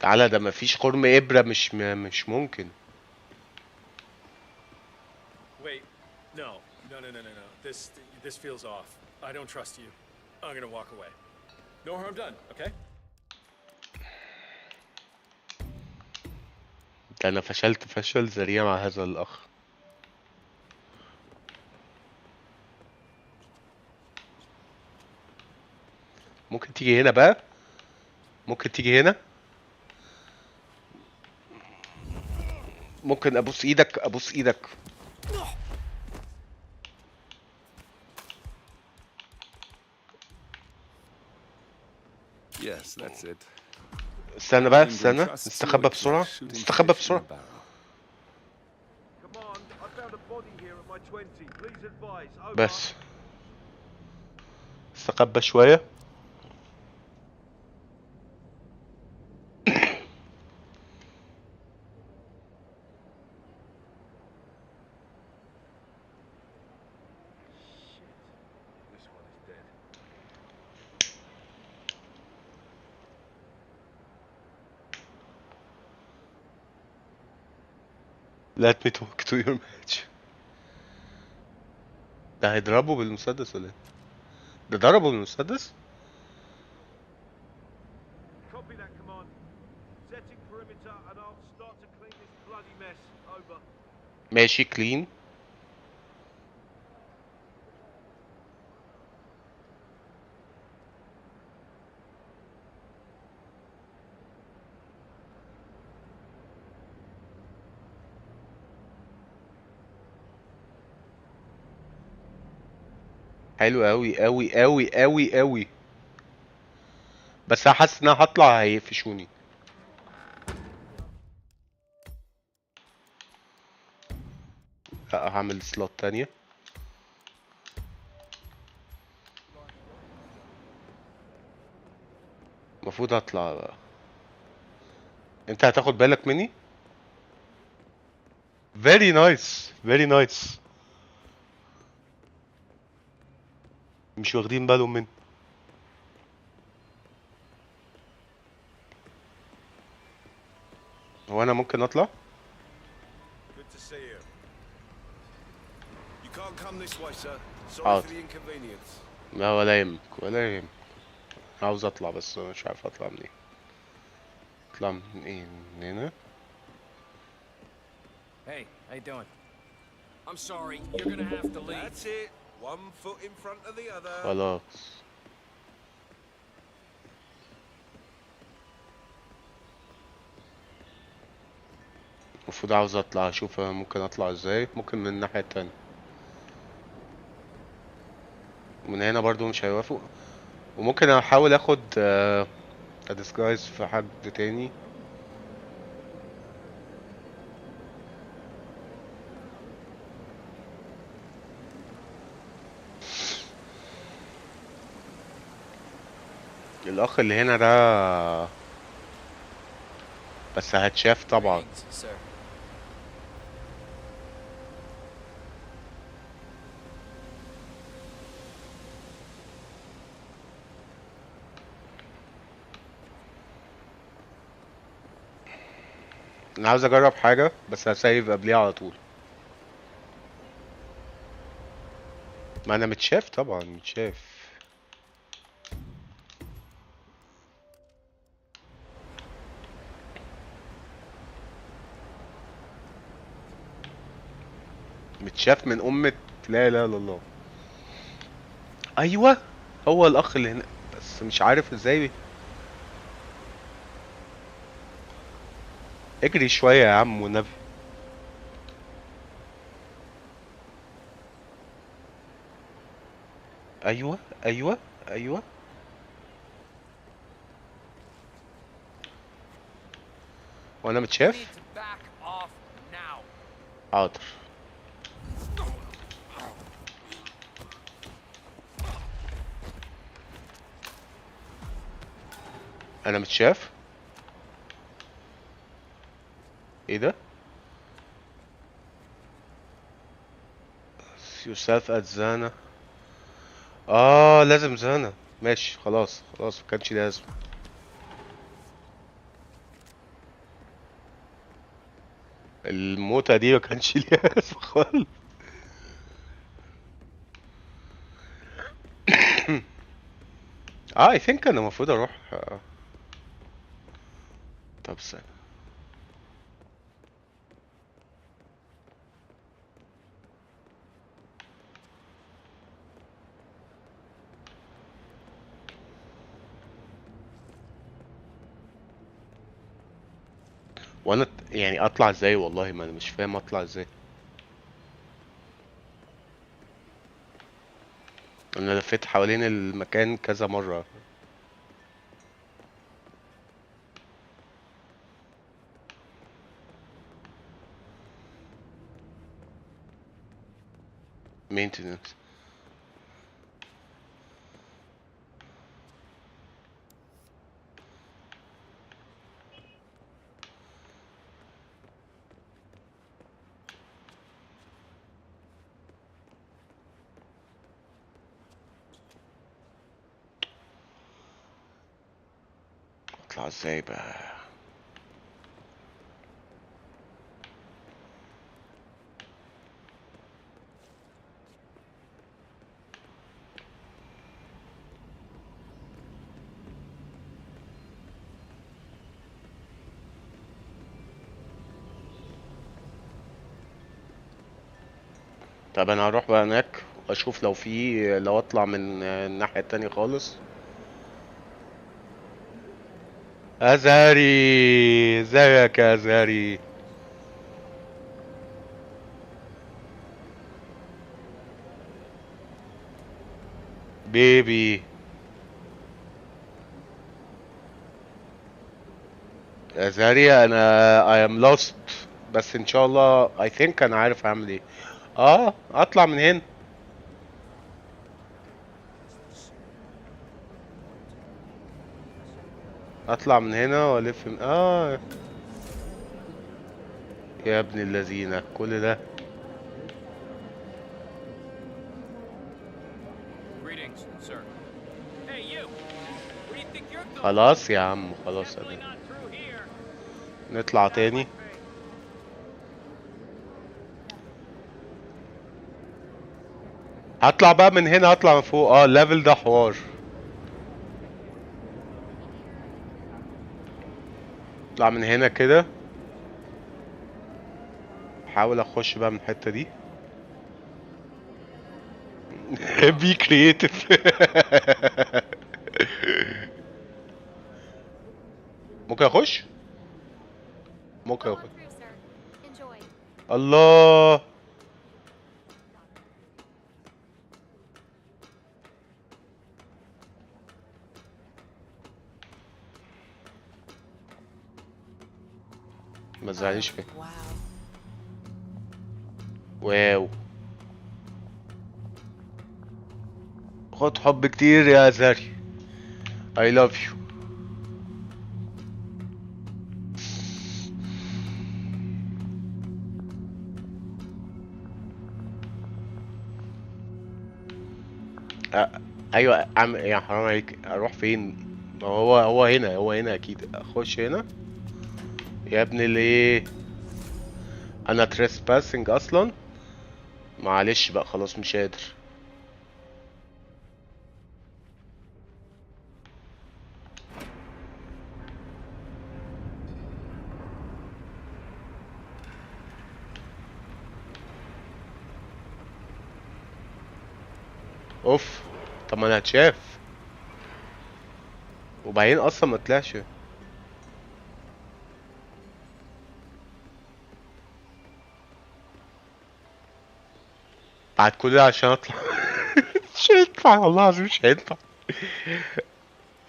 تعالى، ده مفيش خرم ابره، مش ممكن. Wait. No. No. This feels off. I don't trust you. I'm gonna walk away. No harm done, okay? ده انا فشلت فشل ذريع مع هذا الاخ. ممكن تيجي هنا بقى. ممكن تيجي هنا. ممكن ابوس ايدك، ابوس ايدك. Yes, that's it. استنى بقى، استنى نستخبى بسرعة، نستخبى بسرعة. Command, I found a body here at my 20. Please advise. Over. بس استخبى شوية. This let me talk to your match. ده هيضربه بالمسدس ولا ايه؟ ده ضربه بالمسدس؟ Copy that command. Setting perimeter and I'll start to clean this bloody mess. Over. ماشي كلين. حلو قوي قوي قوي قوي قوي. بس انا حاسس ان انا هطلع هيقفشوني. لا هعمل سلوت تانية. المفروض اطلع بقى. انت هتاخد بالك مني؟ very nice very nice. مش واخدين بالهم مني. هو انا ممكن اطلع؟ Good to see you. You can't come this way, sir. Sorry حاضر. for the inconvenience. لا ولا يهمك ولا يهمك. عاوز اطلع بس أنا مش عارف اطلع منين. اطلع من ايه؟ من هنا؟ Hey, how you doing? I'm sorry, you're gonna have to leave. That's it. One foot in front of the other. خلاص. المفروض عاوز اطلع اشوف أنا ممكن اطلع ازاي. ممكن من الناحية التانية. ومن هنا برضو مش هيوافق. وممكن احاول اخد اديسجايز في حد تاني. الاخ اللي هنا ده بس هتشاف طبعا. Greetings, sir. انا عاوز اجرب حاجة بس هسيف قبليها على طول. ما انا متشاف طبعا متشاف. متشاف من أمة. لا لا لا الله. أيوة. هو الأخ اللي هنا بس مش عارف ازاي. اجري شوية يا عم والنبي. أيوة أيوة أيوة. وأنا You متشاف. need to back off now. حاضر. أنا متشاف. ايه ده؟ yourself at زانا. لازم زانا. ماشي خلاص خلاص مكانش لازم. الموتة دي مكانش ليها لازمة خالص. I think انا المفروض اروح طب ثانية. وانا يعني اطلع ازاي والله ما انا مش فاهم اطلع ازاي. انا لفيت حوالين المكان كذا مرة. maintenance. اطلع ازاي بقى؟ طب انا هروح بقى هناك واشوف لو اطلع من الناحية التانية خالص. ازهري، ازيك يا ازهري؟ بيبي ازهري، انا I am lost، بس ان شاء الله I think انا عارف اعمل ايه. اطلع من هنا. اطلع من هنا والف من يا ابن اللذينة كل ده. Greetings, sir. Hey, you! Where do you think you're going? خلاص يا عم، خلاص Definitely انا not through here. نطلع تاني. هطلع بقى من هنا، هطلع من فوق. الليفل ده حوار. اطلع من هنا كده، احاول اخش بقى من الحتة دي. بي كرييتيف. ممكن اخش، ممكن اخش. الله، ما تزعليش فيه. واو، خد حب كتير يا زاري. I love you. أ... ايوه يا حرام عليك، اروح فين؟ هو هنا، هو هنا اكيد. اخش هنا يا ابن الايه. انا تريسباسنج اصلا. معلش بقى، خلاص مش قادر. اوف، طب ما انا هتشاف، وبعدين اصلا ما طلعش بعد كل ده عشان اطلع. مش هينفع والله العظيم، مش هينفع.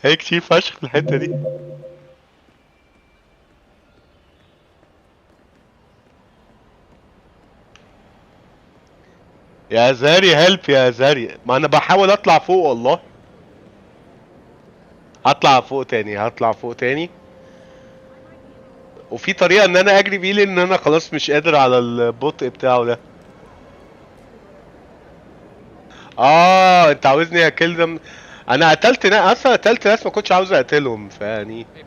هي كتير فشخ في الحتة دي. يا زاري هيلب يا زاري، ما انا بحاول اطلع فوق والله. هطلع فوق تاني، هطلع فوق تاني. وفي طريقة ان انا اجري بيه، لان انا خلاص مش قادر على البطء بتاعه ده. انت عاوزني اكلهم؟ انا قتلت ناس اصلا، قتلت ناس ما كنتش عاوز اقتلهم، فيعني. Hey,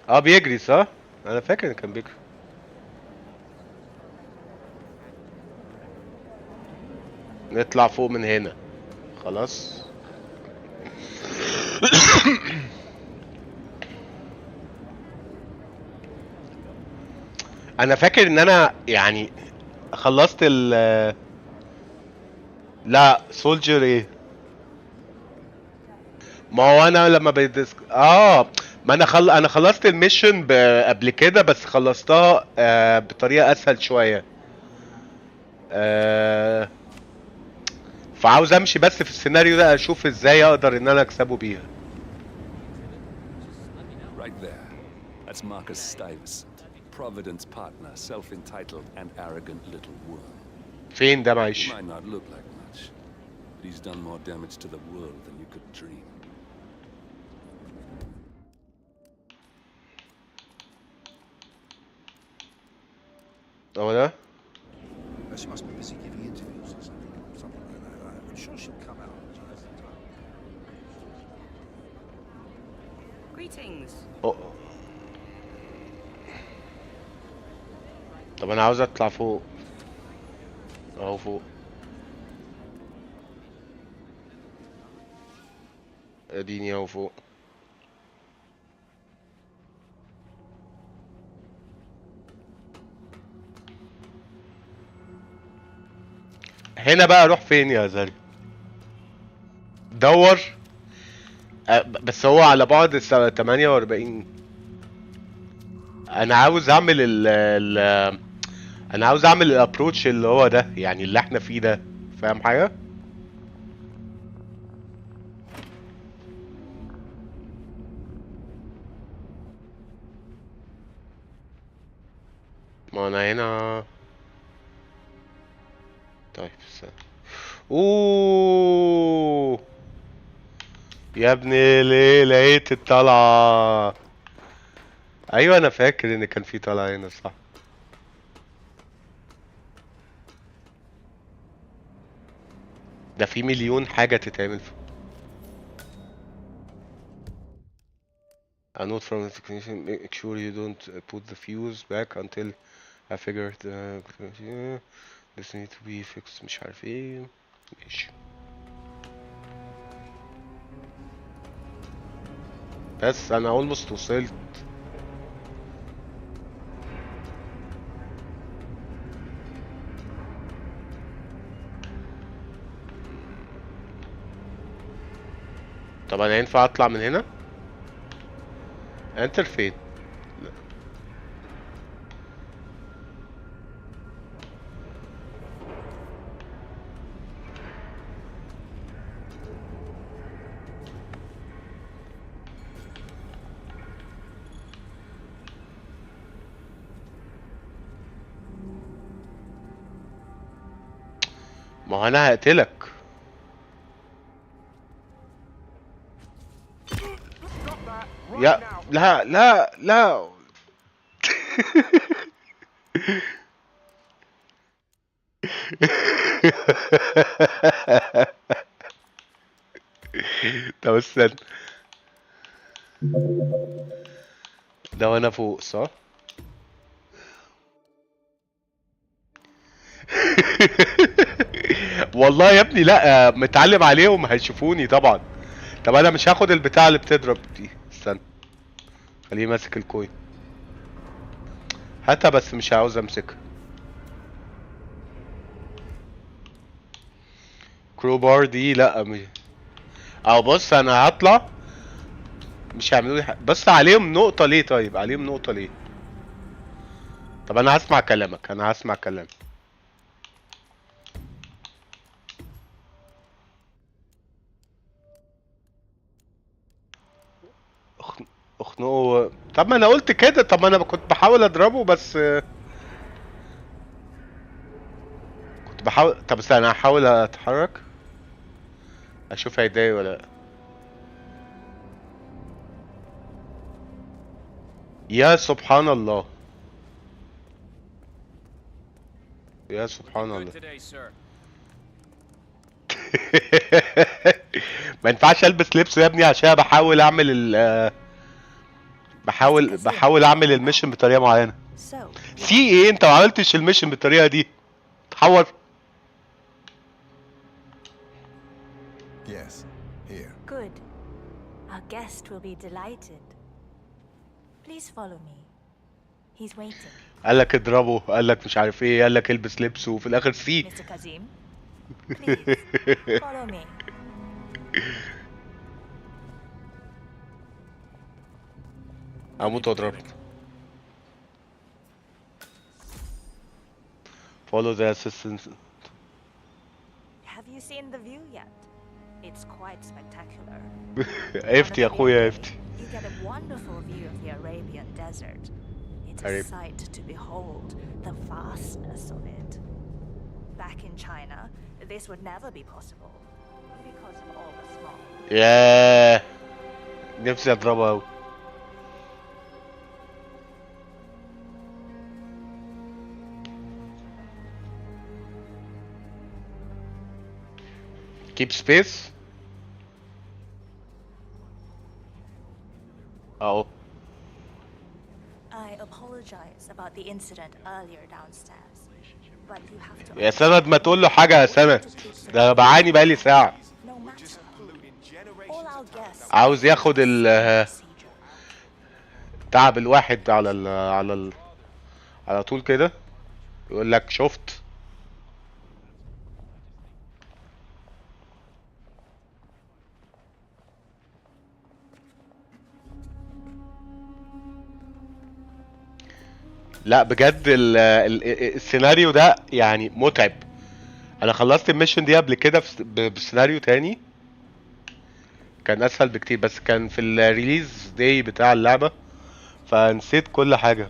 bud. بيجري صح؟ انا فاكر ان كان بيجري. نطلع فوق من هنا. خلاص. انا فاكر ان انا يعني خلصت لا سولجر ايه. ما هو انا لما ما انا خلصت الميشن قبل كده، بس خلصتها بطريقة اسهل شوية. فعاوز امشي بس في السيناريو ده، اشوف ازاي اقدر ان انا اكسبه بيها. Right there. That's Marcus Stuyvesant, Providence partner, self-entitled and arrogant little worm. فين ده He معيش؟ might not look like much, but he's done more damage to the world than you could dream. هو ده؟ She must be busy giving interviews or something like that. I'm sure she'll come out. Greetings. طب انا عاوز اطلع فوق. اهو فوق. اديني اهو فوق. هنا بقى اروح فين يا زري؟ دور. بس هو على بعد 48. انا عاوز اعمل انا عاوز اعمل الابروتش اللي هو ده، يعني اللي احنا فيه ده. فاهم حاجة؟ ما انا هنا. طيب استنى. اوه يا ابني، ليه لقيت الطلعة؟ ايوه انا فاكر ان كان في طلعة هنا، صح. ده في مليون حاجة تتعمل في. A note from the technician: make sure you don't put the fuse back until I figure this need to be fixed. مش عارف ايه. ماشي. بس انا almost وصلت. طب انا ينفع اطلع من هنا؟ انتر فين؟ لا. ما هو انا هقتلك. يا لا لا لا. طب استنى. ده وانا فوق صح؟ والله يا ابني لا، متعلم عليهم هيشوفوني طبعا. طب انا مش هاخد البتاع اللي بتضرب دي، استنى. خليه ماسك الكوين. هاتها بس مش عاوز امسكها. كروبار دي لا مش. او بص انا هطلع. مش هيعملوا لي حاجه، بس عليهم نقطه ليه؟ طيب عليهم نقطه ليه؟ طب انا هسمع كلامك، انا هسمع كلامك. اخنقه. طب ما انا قلت كده، طب ما انا كنت بحاول اضربه بس. كنت بحاول. طب استنى انا هحاول اتحرك اشوف هيضايق ولا لا. يا سبحان الله. يا سبحان الله. ما ينفعش البس لبسه يا ابني عشان بحاول اعمل بحاول اعمل الميشن بطريقه معينه. سي ايه؟ انت ما عملتش الميشن بالطريقه دي. تحور. Yes, here. Good. Our guest will be delighted. Please follow me. He's waiting. قال لك اضربه، قال لك مش عارف ايه، قال لك البس لبسه، وفي الاخر سي. Mr. Kazim, please follow me. اموت واضربك. Follow the assistant. Have you seen the view yet? It's quite spectacular. افتي يا اخويا افتي. You get a wonderful view of the Arabian desert. It's a sight to behold, the vastness of it. Back in China, this would never be possible because of all the smog. ياه نفسي اضربها اوي. keep space. اهو. I apologize about the incident earlier downstairs, but you have to. يا سند ما تقول له حاجه يا سند، ده بعاني بقالي ساعه. All our guests عاوز ياخد تعب الواحد على طول كده. يقول لك شفت. لا بجد السيناريو ده يعني متعب. انا خلصت الميشن دي قبل كده بسيناريو تاني كان اسهل بكتير، بس كان في الريليز داي بتاع اللعبة فنسيت كل حاجة.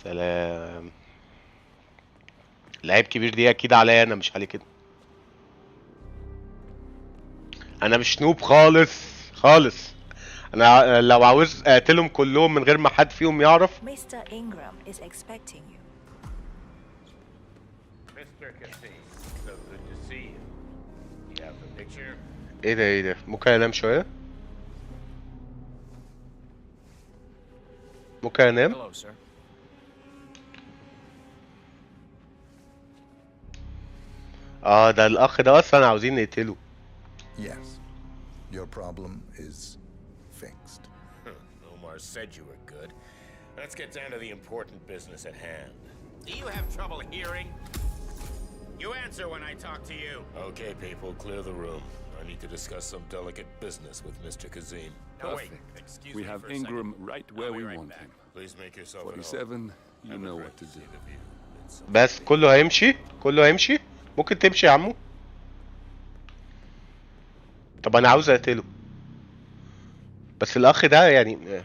سلام. لعيب كبير دي اكيد عليا انا مش عليك كده. انا مش نوب خالص خالص. انا لو عاوز اقتلهم كلهم من غير ما حد فيهم يعرف. Mr. Ingram is expecting you. Mr. Casey, so good to see you. You have the picture? ايه ده ايه ده، ممكن انام شوية؟ ممكن انام؟ Hello, sir. اه ده الاخ ده اصلا عاوزين نقتله. Yes. Your problem is fixed. Omar said you were good. Let's get down to the important business at hand. Do you have trouble hearing? You answer when I talk to you. Okay, people, clear the room. I need to discuss some delicate business with Mr. Kazim. No, wait. Excuse We me have for a Ingram second. right where I'll be we right want back. him. Please make yourself at home. 47, you I've know been what to great do. see the view. It's so بس كله هيمشي، كله هيمشي. ممكن تمشي يا عمو. طب انا عاوز اقتله بس الاخ ده يعني.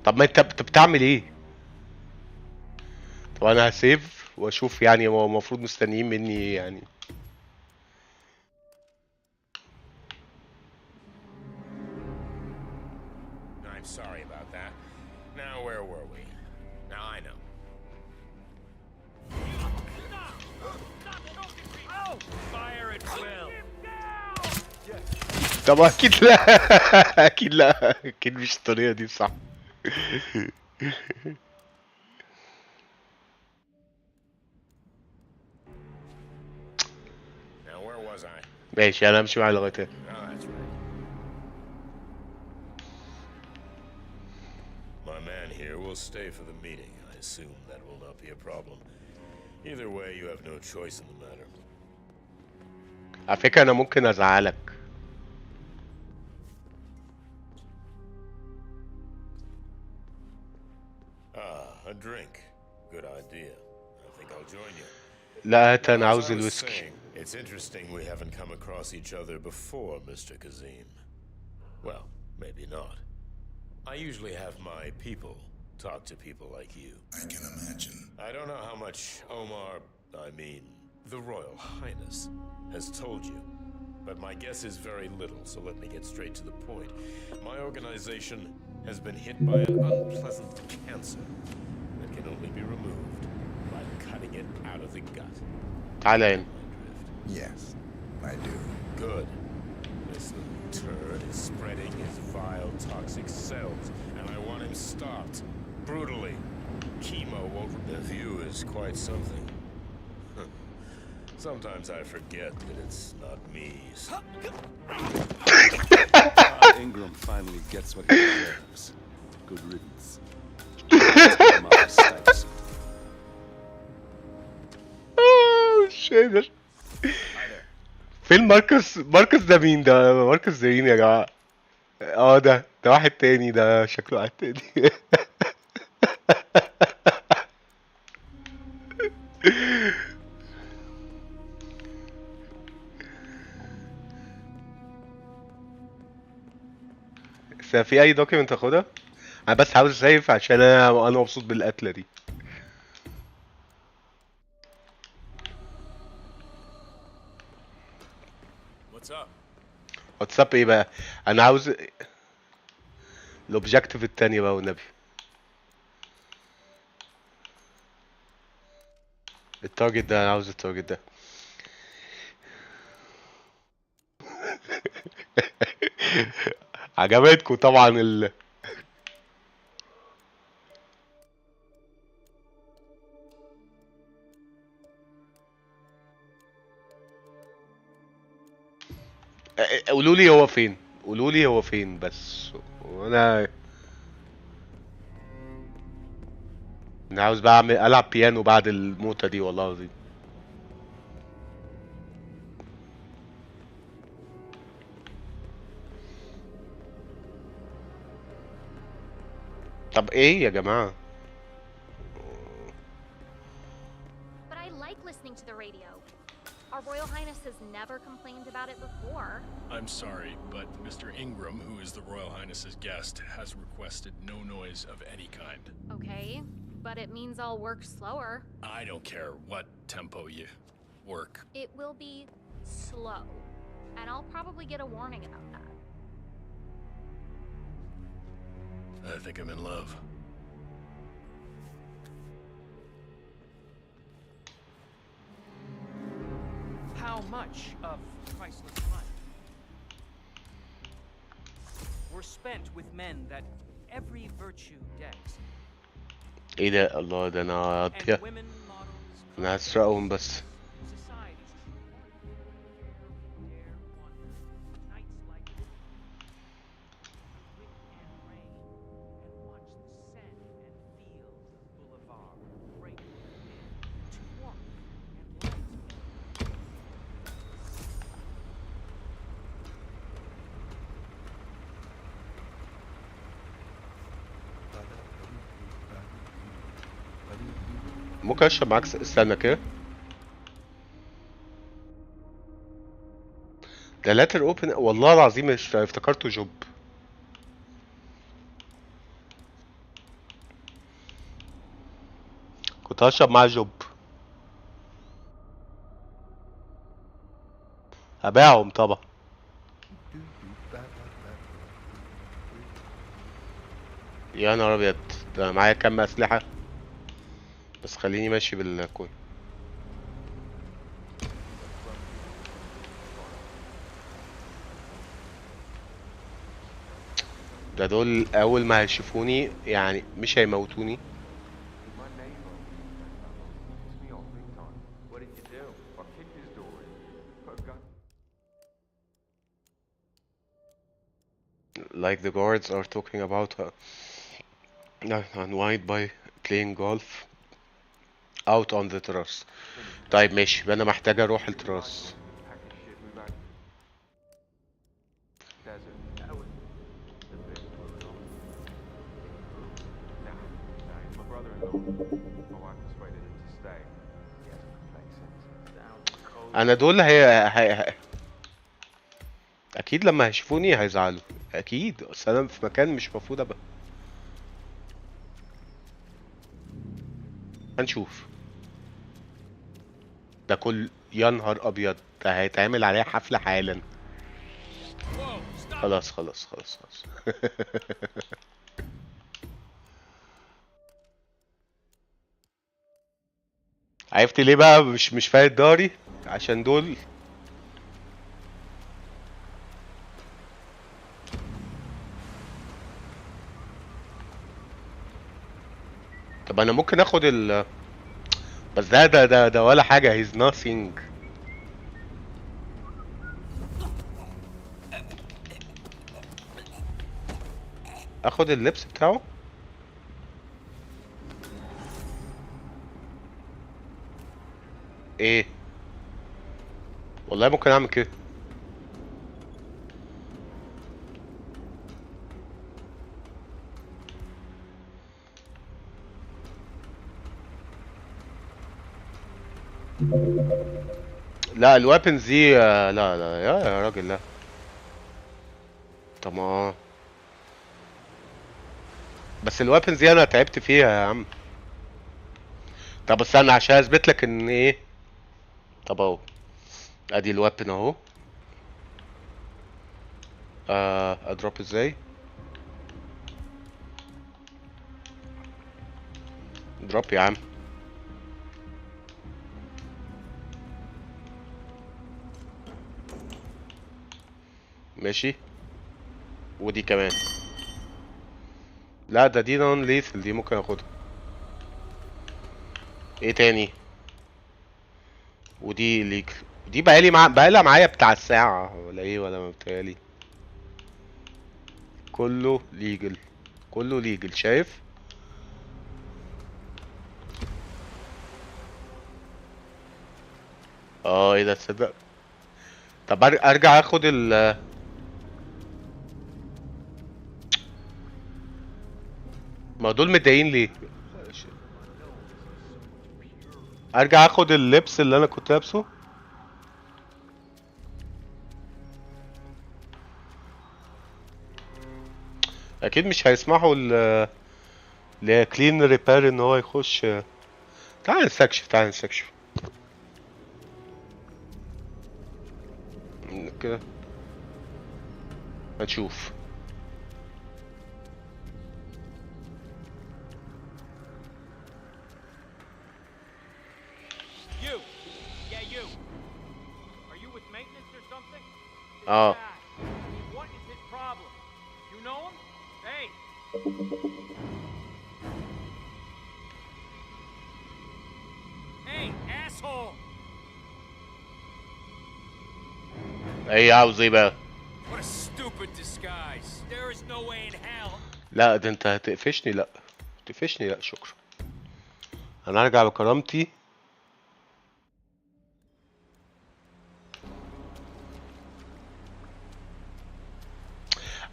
طب ما انت بتعمل ايه؟ طب انا هسيف واشوف يعني هو المفروض مستنيين مني ايه يعني. I'm sorry about that. Now, where were we? Now I know. Fire at will. طب اكيد لا. اكيد لا، اكيد مش الطريقة دي صح. Now, where was I? ماشي انا امشي معاه لغاية هنا. Oh, that's right. My man here will stay for the meeting. I assume that will not be a problem. Either way, you have no choice in the matter. على فكرة انا ممكن ازعلك. Ah, a drink. Good idea. I think I'll join you. لا هات انا As عاوز I was الويسكي. saying, it's interesting we haven't come across each other before, Mr. Kazim. Well, maybe not. I usually have my people talk to people like you. I can imagine. I don't know how much Omar, I mean, the Royal Highness, has told you. But my guess is very little, so let me get straight to the point. My organization has been hit by an unpleasant cancer that can only be removed by cutting it out of the gut. تعالى هنا. Yes, I do. Good. This little turd is spreading his vile, toxic cells, and I want him stopped. Brutally. Chemo won't... The view is quite something. Sometimes I forget that it's not me. Ingram finally gets what he deserves. Good riddance. مش قادر. فين ماركس ده مين ده؟ ماركس ده مين يا جماعة؟ اه ده واحد تاني، ده شكله واحد تاني. بس في اي دوكيمنت اخدها؟ انا بس عاوز سيف عشان انا مبسوط بالقتلة دي. What's up? واتساب ايه بقى؟ انا عاوز الاوبجكتيف التاني بقى والنبي. التارجت ده انا عاوز التارجت ده. عجبتكم طبعا قولوا لي هو فين، قولوا لي هو فين بس. وانا عاوز بقى العب بيانو بعد الموتة دي والله العظيم. طب ايه يا جماعة؟ But I like listening to the radio. Our Royal Highness has never complained about it before. I'm sorry, but Mr. Ingram, who is the Royal Highness's guest, has requested no noise of any kind. Okay, but it means I'll work slower. I don't care what tempo you work. It will be slow, and I'll probably get a warning about that. I think I'm in love. How much of priceless life were spent with men that every virtue decks, ايه ده؟ الله، ده انا هقضيها. and women models انا هسرقهم بس. society's dare wonder nights like this, wind and rain, and watch the sand and fields of Boulevard break into warmth and light. ممكن اشرب معاك استنى كده. ده لاتر اوبن، والله العظيم مش افتكرته جوب. كنت هشرب معاه جوب. هبيعهم طبعا. يا نهار ابيض، ده معايا كام اسلحه، بس خليني ماشي بالكوين. ده دول اول ما هيشوفوني يعني مش هيموتوني. Like the guards are talking about unwind by playing golf out on the terrace. طيب ماشي، انا محتاج اروح التراس. انا دول هي اكيد لما هيشوفوني هيزعلوا اكيد، بس انا في مكان مش المفروض ابقى. هنشوف. ده كل، يا نهار ابيض، ده هيتعمل عليه حفلة حالا. خلاص خلاص خلاص خلاص. عرفت ليه بقى مش فايت داري؟ عشان دول. طب انا ممكن اخد بس ده ولا حاجة. he's nothing. اخد اللبس بتاعه. ايه والله ممكن اعمل كده. لا الويبنز دي لا لا يا راجل لا. طب ما بس الويبنز دي انا تعبت فيها يا عم. طب استنى عشان اثبت لك ان ايه. طب اهو، ادي الويبن اهو. اضرب ازاي؟ دروب يا عم. ماشي، ودي كمان. لا ده دي نون ليثل، دي ممكن اخدها. ايه تاني؟ ودي ليك، دي بقالها معايا بتاع الساعة ولا ايه، ولا ما بتهيألي. كله ليجل، كله ليجل، شايف؟ ايه ده تصدق؟ طب ارجع اخد ما دول متضايقين ليه؟ ارجع اخد اللبس اللي انا كنت لابسه. اكيد مش هيسمحوا لكلين ريبير ان هو يخش. تعال نستكشف تعال نستكشف كده هنشوف. You! Yeah, you! Are you with maintenance or something? اه What is his problem? You know him? Hey! Hey, asshole! ايه عاوز ايه بقى؟ What a stupid disguise. There is no way in hell. لا ده انت هتقفشني. لا تقفشني لا شكرا. انا هرجع بكرامتي.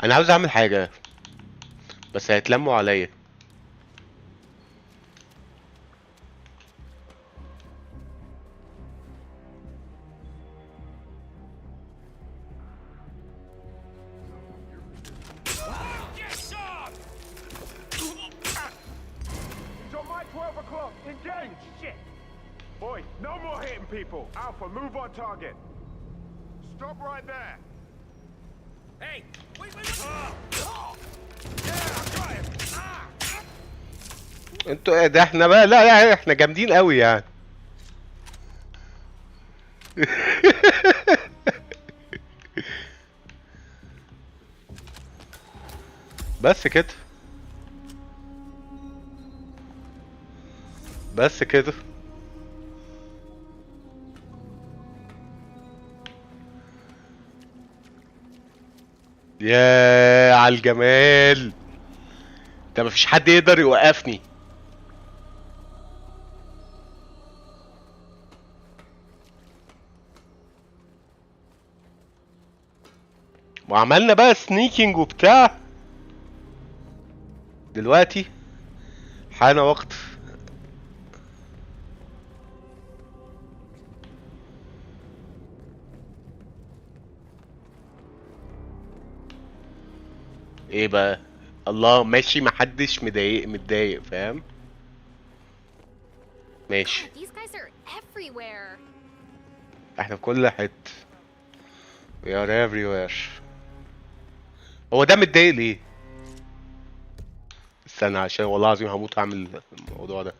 انا عاوز اعمل حاجة بس هيتلموا عليا. It's on my 12 o'clock. Engage! Shit! Boy, no more hitting people. Alpha, move on target. Stop right there. Hey! Wait, wait, wait! Yeah, I got him. انتوا ايه ده؟ احنا بقى لا احنا جامدين قوي يعني. بس كده بس كده. يا على الجمال ده، مفيش حد يقدر يوقفني. وعملنا بقى سنيكينج وبتاع. دلوقتي حان وقت ايه بقى؟ الله ماشي، محدش متضايق فاهم؟ ماشي. These guys are everywhere. احنا في كل حتة. We are everywhere. هو ده متضايق ليه؟ استنى عشان والله العظيم هموت اعمل الموضوع ده.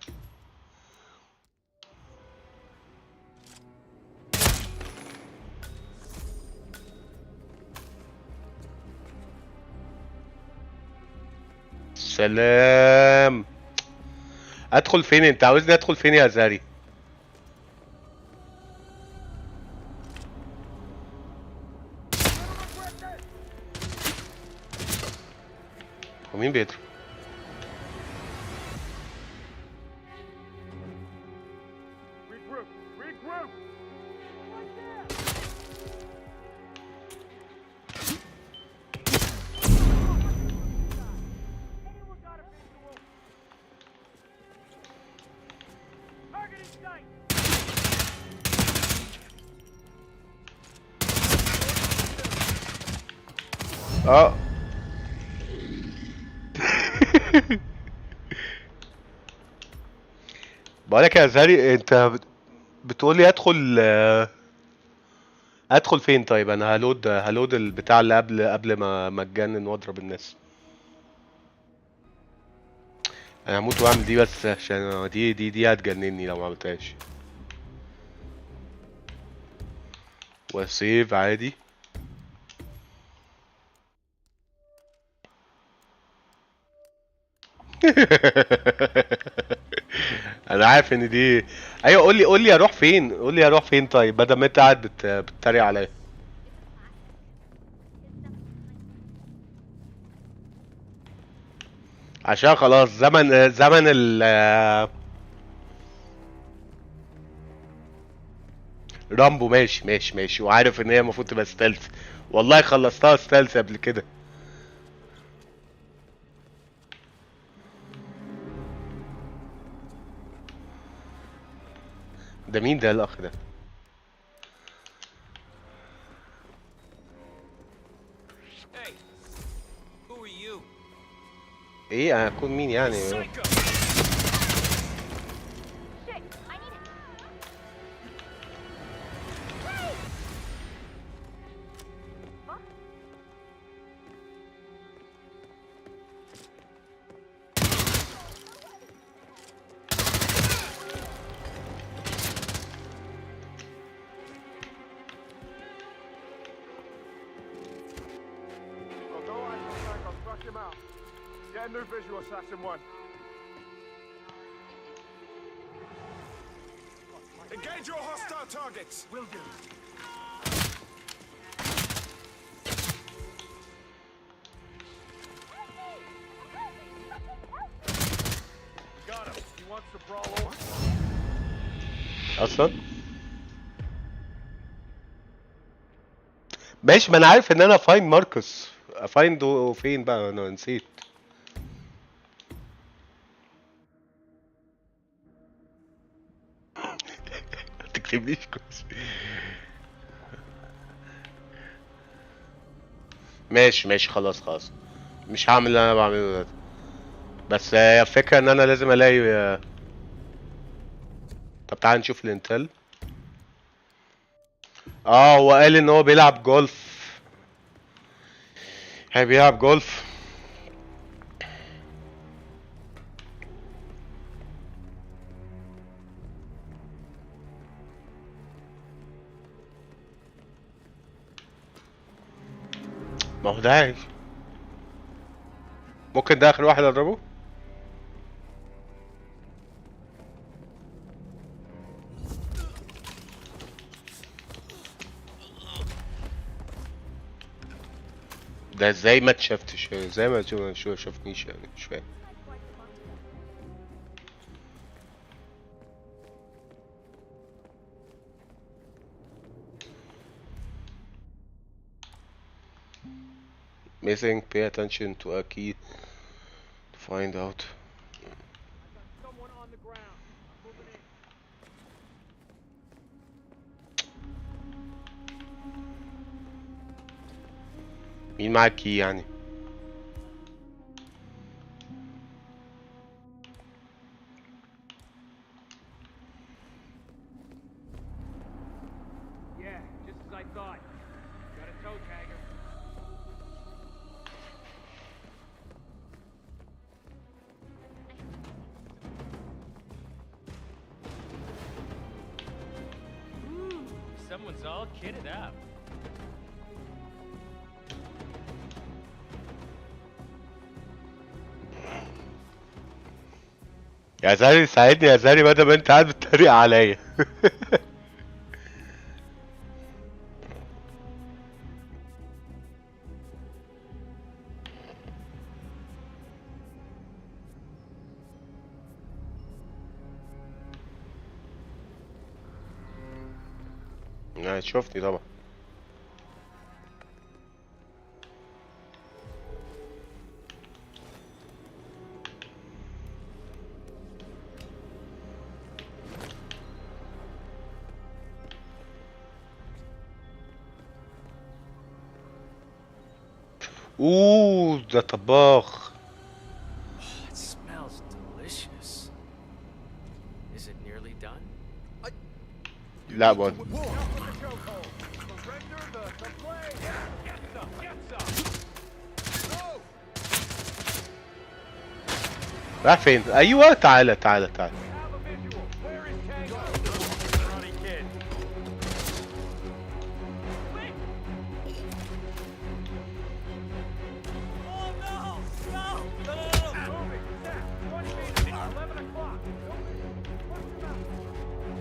سلام. ادخل فين؟ انت عاوزني ادخل فين يا زاري؟ ومين بيضرب؟ Regroup. Regroup. اه بقولك يا زاري، انت بتقولي ادخل ادخل فين؟ طيب انا هلود البتاع اللي قبل ما اتجنن واضرب الناس. انا هموت واعمل دي بس عشان دي هتجنني لو ما عملتهاش. وسيف عادي. انا عارف ان دي. ايوه قول لي اروح فين، قول لي اروح فين طيب بدل ما انت قاعد بتتريق عليا. عشان خلاص زمن ال رامبو. ماشي وعارف ان هي المفروض تبقى ستيلث. والله خلصتها ستيلث قبل كده. ده مين ده الاخ ده؟ Hey, who are you? ايه انا اكون مين يعني؟ Get a new visual, Assassin 1. Engage your hostile targets. Will do. Got him. He wants to brawl over. اصلا ماشي، ما انا عارف ان انا افايند ماركوس. افاينده فين بقى؟ انا نسيت. ما تكتبليش كويس. ماشي ماشي، خلاص خلاص، مش هعمل اللي انا بعمله ده. بس هي الفكرة ان انا لازم الاقي. طب تعال نشوف الانتل. هو قال ان هو بيلعب جولف. بيلعب جولف. ما هو ده عايش. ممكن ده اخر واحد اضربه. ده ازاي ما اتشفتش؟ ازاي ما شافنيش يعني؟ مش فاهم. Missing, pay attention to a key to find out. Someone on the ground. I'm moving in. مين معاه الكي يعني؟ Yeah, just as I thought. Got a toe tagger. Ooh, someone's all kitted up. يا زاري ساعدني يا زاري، بدل ما انت قاعد بتتريق عليا. شفتني طبعا. ده طباخ. It smells delicious. Is it nearly done? لا بقول. راح فين؟ ايوه، تعالى تعالى تعالى.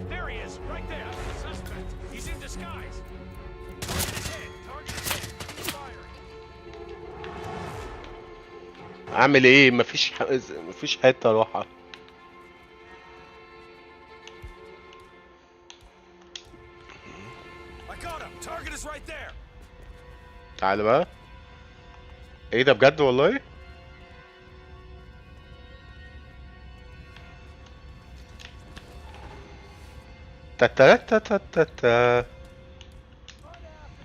There he is, right there. The suspect. He's in disguise. اعمل ايه؟ مفيش حته اروحها. تعالى بقى. ايه ده بجد والله؟ تا تا تا تا تا تا.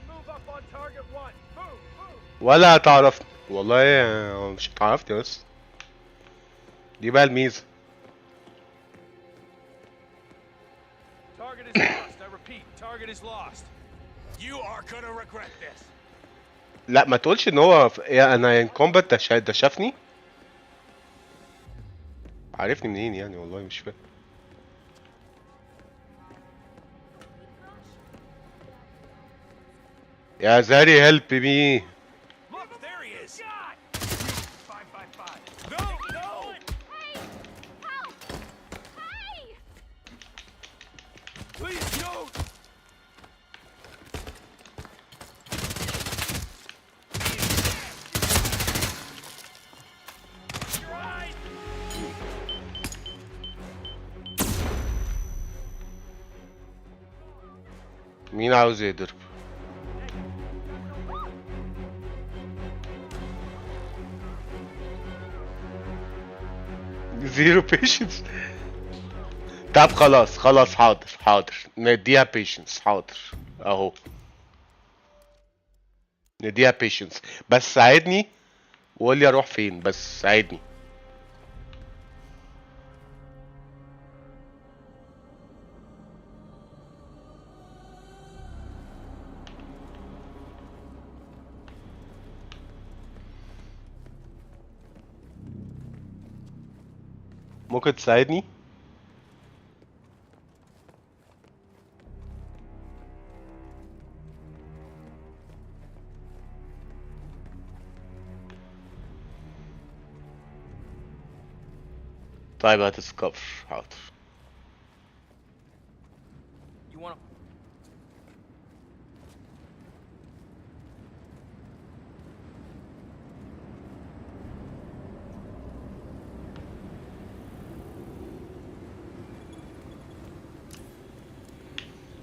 Move up on target one. Move, move. ولا هتعرفني والله، مش هتعرفني بس دي بقى الميزة. Target is lost. I repeat, target is lost. You are gonna regret this. لا ما تقولش ان هو انا ان كومبات ده شافني. عارفني منين يعني؟ والله مش فاهم. يا زاري هيلب مي. Look, there he is. 555. No, no. Hey! Help! Hey! Please don't. مين عاوز يضرب؟ زيرو بيشنس. طب خلاص خلاص، حاضر حاضر، نديها بيشنس. حاضر اهو، نديها بيشنس، بس ساعدني وقول لي اروح فين، بس ساعدني. ممكن تساعدني؟ طيب هتسكفر. حاضر. You wanna...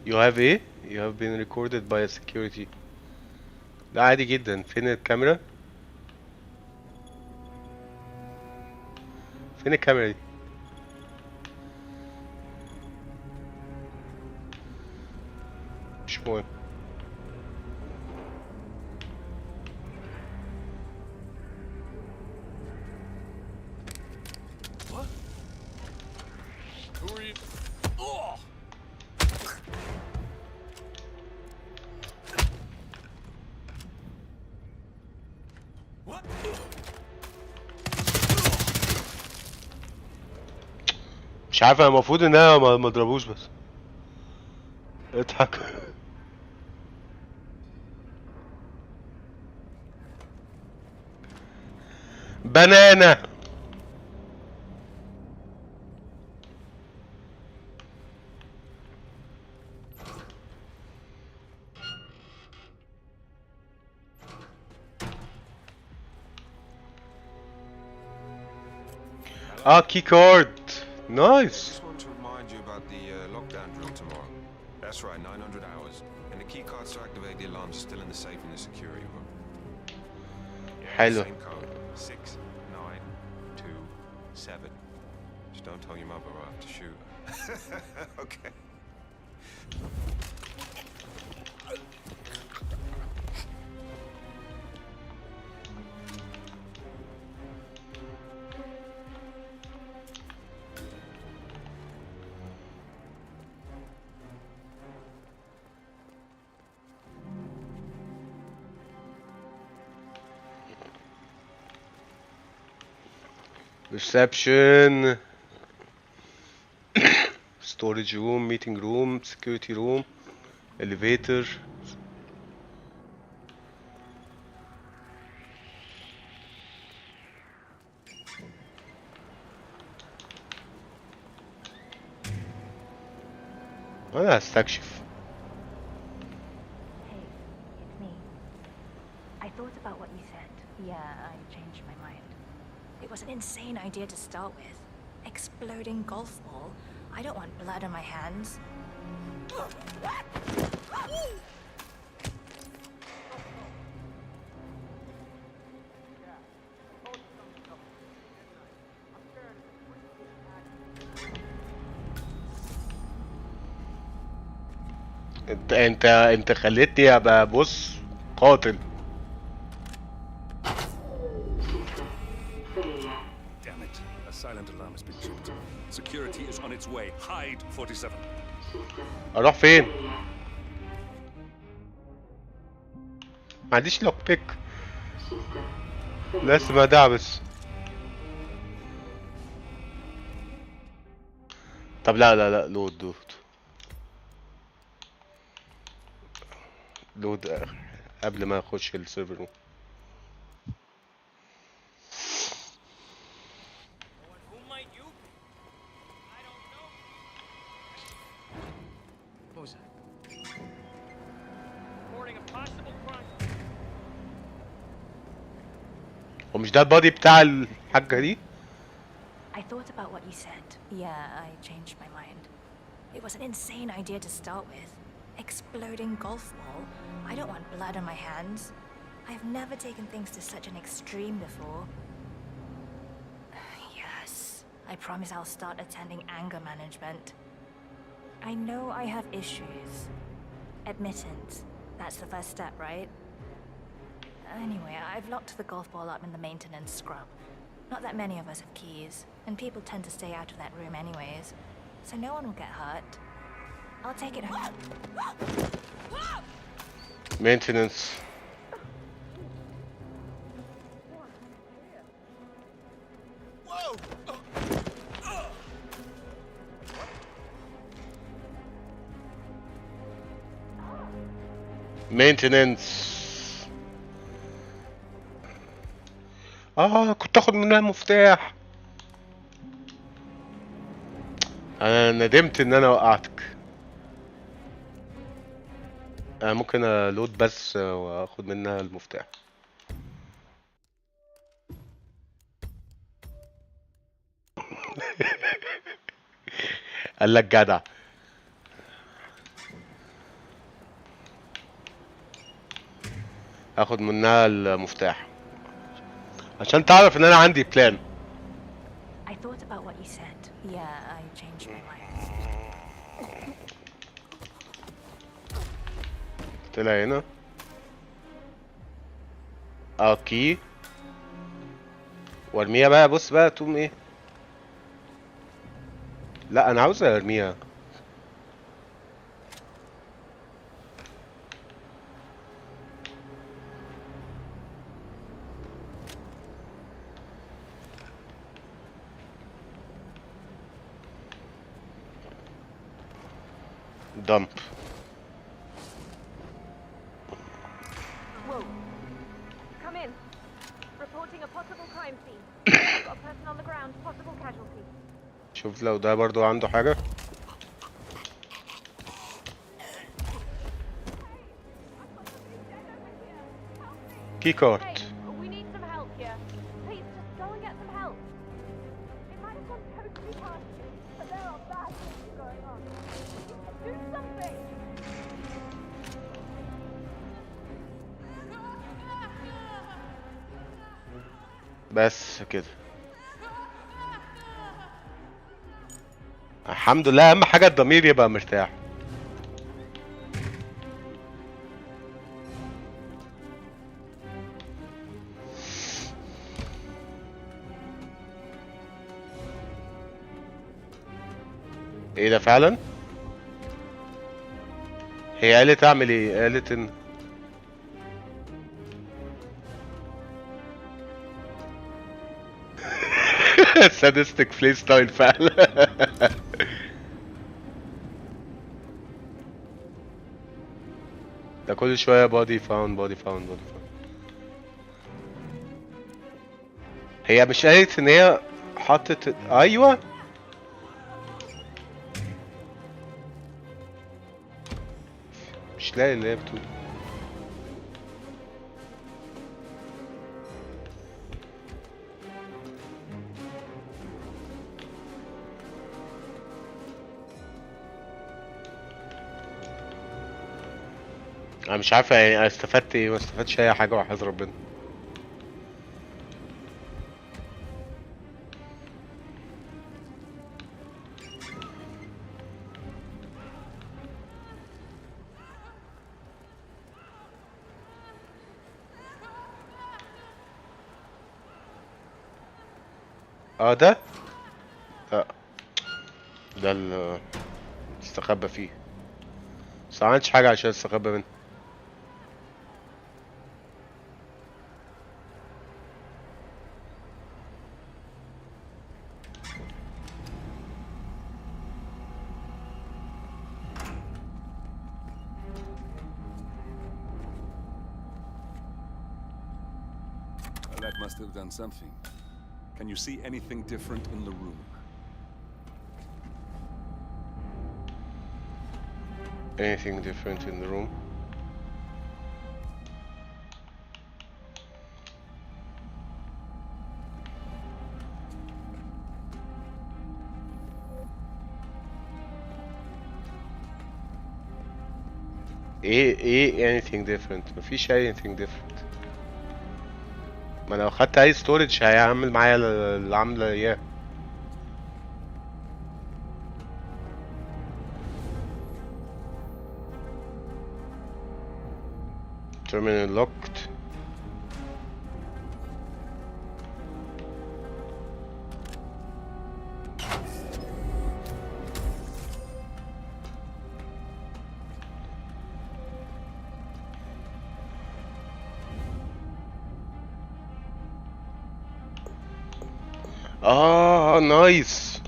You have ايه؟ You have been recorded by a security. ده عادي جدا. فين الكاميرا؟ فين الكاميرا دي؟ مش مهم. What? Who are you? Oh! What? مش عارف، انا المفروض ان انا ما اضربوش بس. اضحك. بنانا. Ah, key card. Nice. Just want to remind you about the lockdown drill tomorrow. That's right, 900 hours. And the key cards to activate the alarms are still in the safe in the security room. Yeah, Hello. same code. 6927. Just don't tell your mother or I'll have to shoot her. Okay. Reception. Storage room, meeting room, security room, elevator. أنا هستكشف. Hey, it's me. I thought about what you said. Yeah, I changed my mind. It was an insane idea to start with. Exploding golf ball. I don't want blood on my hands. انت خليتني ابقى بص قاتل. Damn it. A silent alarm has been tripped. Security is on its way. Hide, 47. اروح فين؟ ما عنديش لوك بيك. لازم ادعبس. طب لا لود قبل ما اخش السيرفر روم. What was that? Reporting a possible crime. ومش ده البادي بتاع الحاجة دي؟ I thought about what you said. Yeah, I changed my mind. It was an insane idea to start with. Exploding golf ball. I don't want blood on my hands. I've never taken things to such an extreme before. Yes, I promise I'll start attending anger management. I know I have issues. Admittance. That's the first step, right? Anyway, I've locked the golf ball up in the maintenance scrub. Not that many of us have keys, and people tend to stay out of that room anyways, so no one will get hurt. I'll take it home. Maintenance. Maintenance. كنت اخد منها مفتاح. انا ندمت ان انا وقعتك. انا ممكن الود بس واخد منها المفتاح. قال لك جدع. اخد منها المفتاح عشان تعرف ان انا عندي بلان. I thought about what you said. Yeah, I changed my mind. طلع هنا. اوكي. وارميها بقى. بص بقى تقوم ايه. لا انا عاوز ارميها. dump. Whoa. Come in. Reporting a possible crime scene. Got a person on the ground, possible casualty. شوف لو ده برضو عنده حاجة. key card. Hey, we need some help here. Please, just go and get some help. It might have gone totally past you, but there are bad things going on. Do something! بس كده. الحمد لله. اهم حاجة الضمير يبقى مرتاح. ايه ده فعلا؟ هي قالت اعمل ايه؟ قالت ان سادستك فلي ستايل فعلا. ده كل شوية بودي فاوند بودي فاوند بودي فاوند. هي مش قالت ان هي حطت ايوه. مش لاقي اللي هي بتقول. انا مش عارفه يعني انا استفدت ايه. ما استفدتش اي حاجه وحياة ربنا. ده لا، ده اللي استخبى فيه، بس ما عملتش حاجة عشان استخبى منه. That must have done something. Can you see anything different in the room? Anything different in the room? ايه anything different؟ مفيش anything different. ما لو خدت اي storage هيعمل معايا اللي عامله اياه. terminal locked. Nice.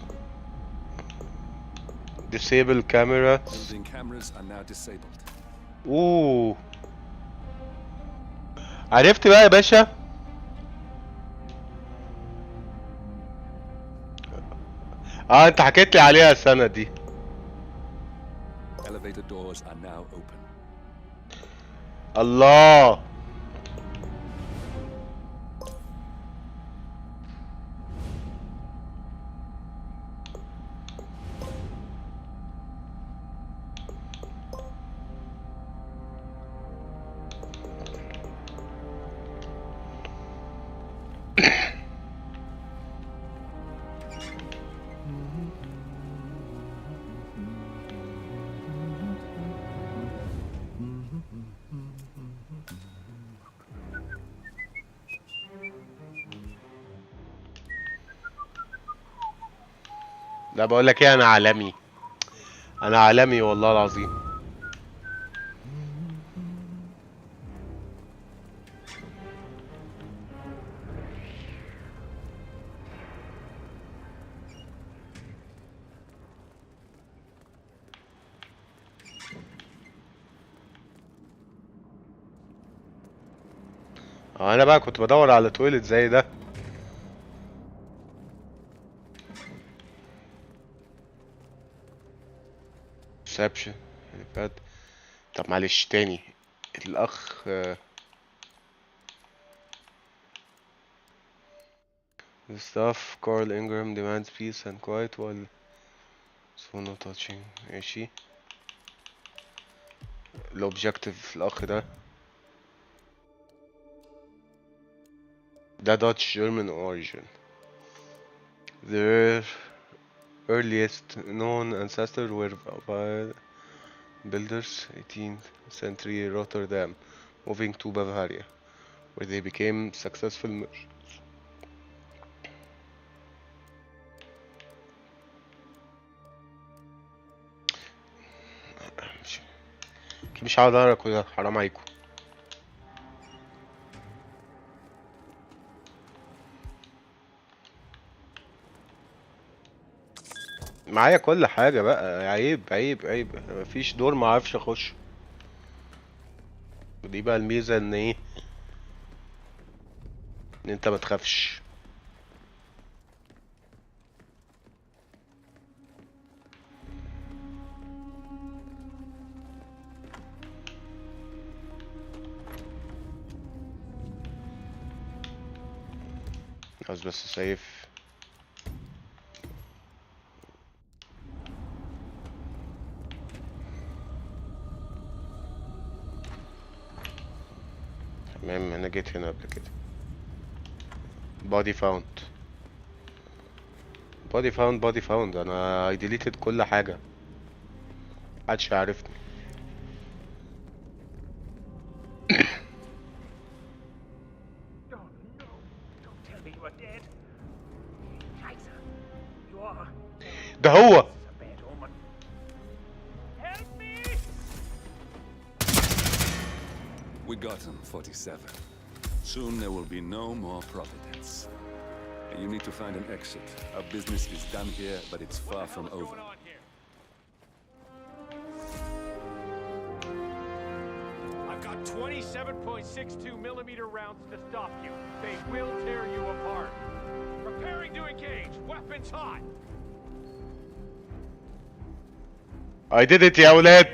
Disable camera. Building cameras are now disabled. اوه، عرفت بقى يا باشا. انت حكيت لي عليها السنة دي. Elevator doors are now open. الله. لا بقول لك ايه، انا عالمي، انا عالمي والله العظيم. انا بقى كنت بدور على تويلت زي ده. ريسبشن اللي فات. طب معلش تاني الاخ the staff Carl Ingram demands peace and quiet while so no touching. ماشي. الاوبجكتيف الاخ ده Dutch German origin. Their earliest known ancestors were builders 18th century Rotterdam, moving to Bavaria, where they became successful merchants. مش هقعد اقرا كده، حرام عليكم. معايا كل حاجة بقى، عيب عيب عيب، مفيش دور ما اعرفش اخش. ودي بقى الميزة ان ايه، ان انت ما تخافش. عاوز بس سيف. تمام، انا جيت هنا قبل كده. body found body found body found. انا I deleted كل حاجة، محدش يعرفني. Oh no! Don't tell me you are dead. I ده هو. We got him, 47. Soon there will be no more Providence. You need to find an exit. Our business is done here, but it's far from over. I've got 27.62 millimeter rounds to stop you. They will tear you apart. Preparing to engage. Weapons hot. I did it يا ولاد.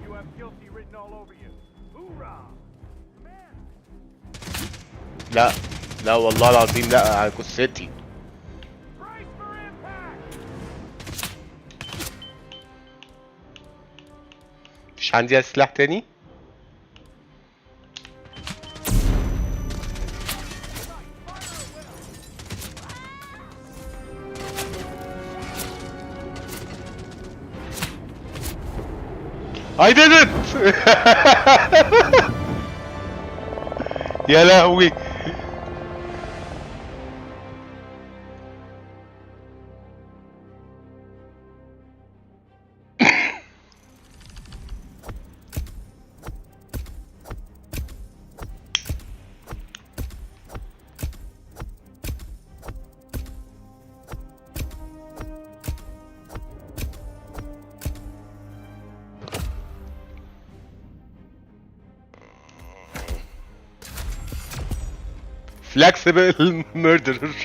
You have guilty written all over you. Hoorah! لا لا والله العظيم لا على جثتي. مش عندي سلاح تاني. I did it! يا لهوي. فلكسبل ميردرر.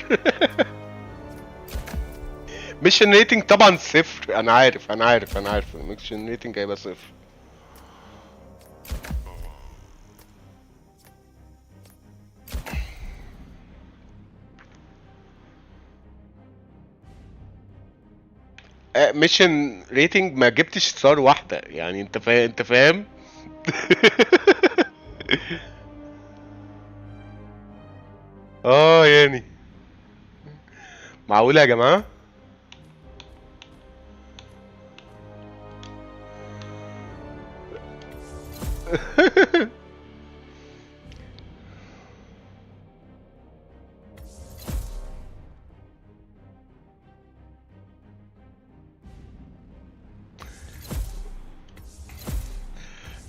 ميشن ريتنج طبعا صفر. انا عارف الميشن ريتنج هيبقى صفر. ميشن ريتنج ما جبتش ستار واحدة يعني. انت فاهم. يعني معقولة يا جماعة.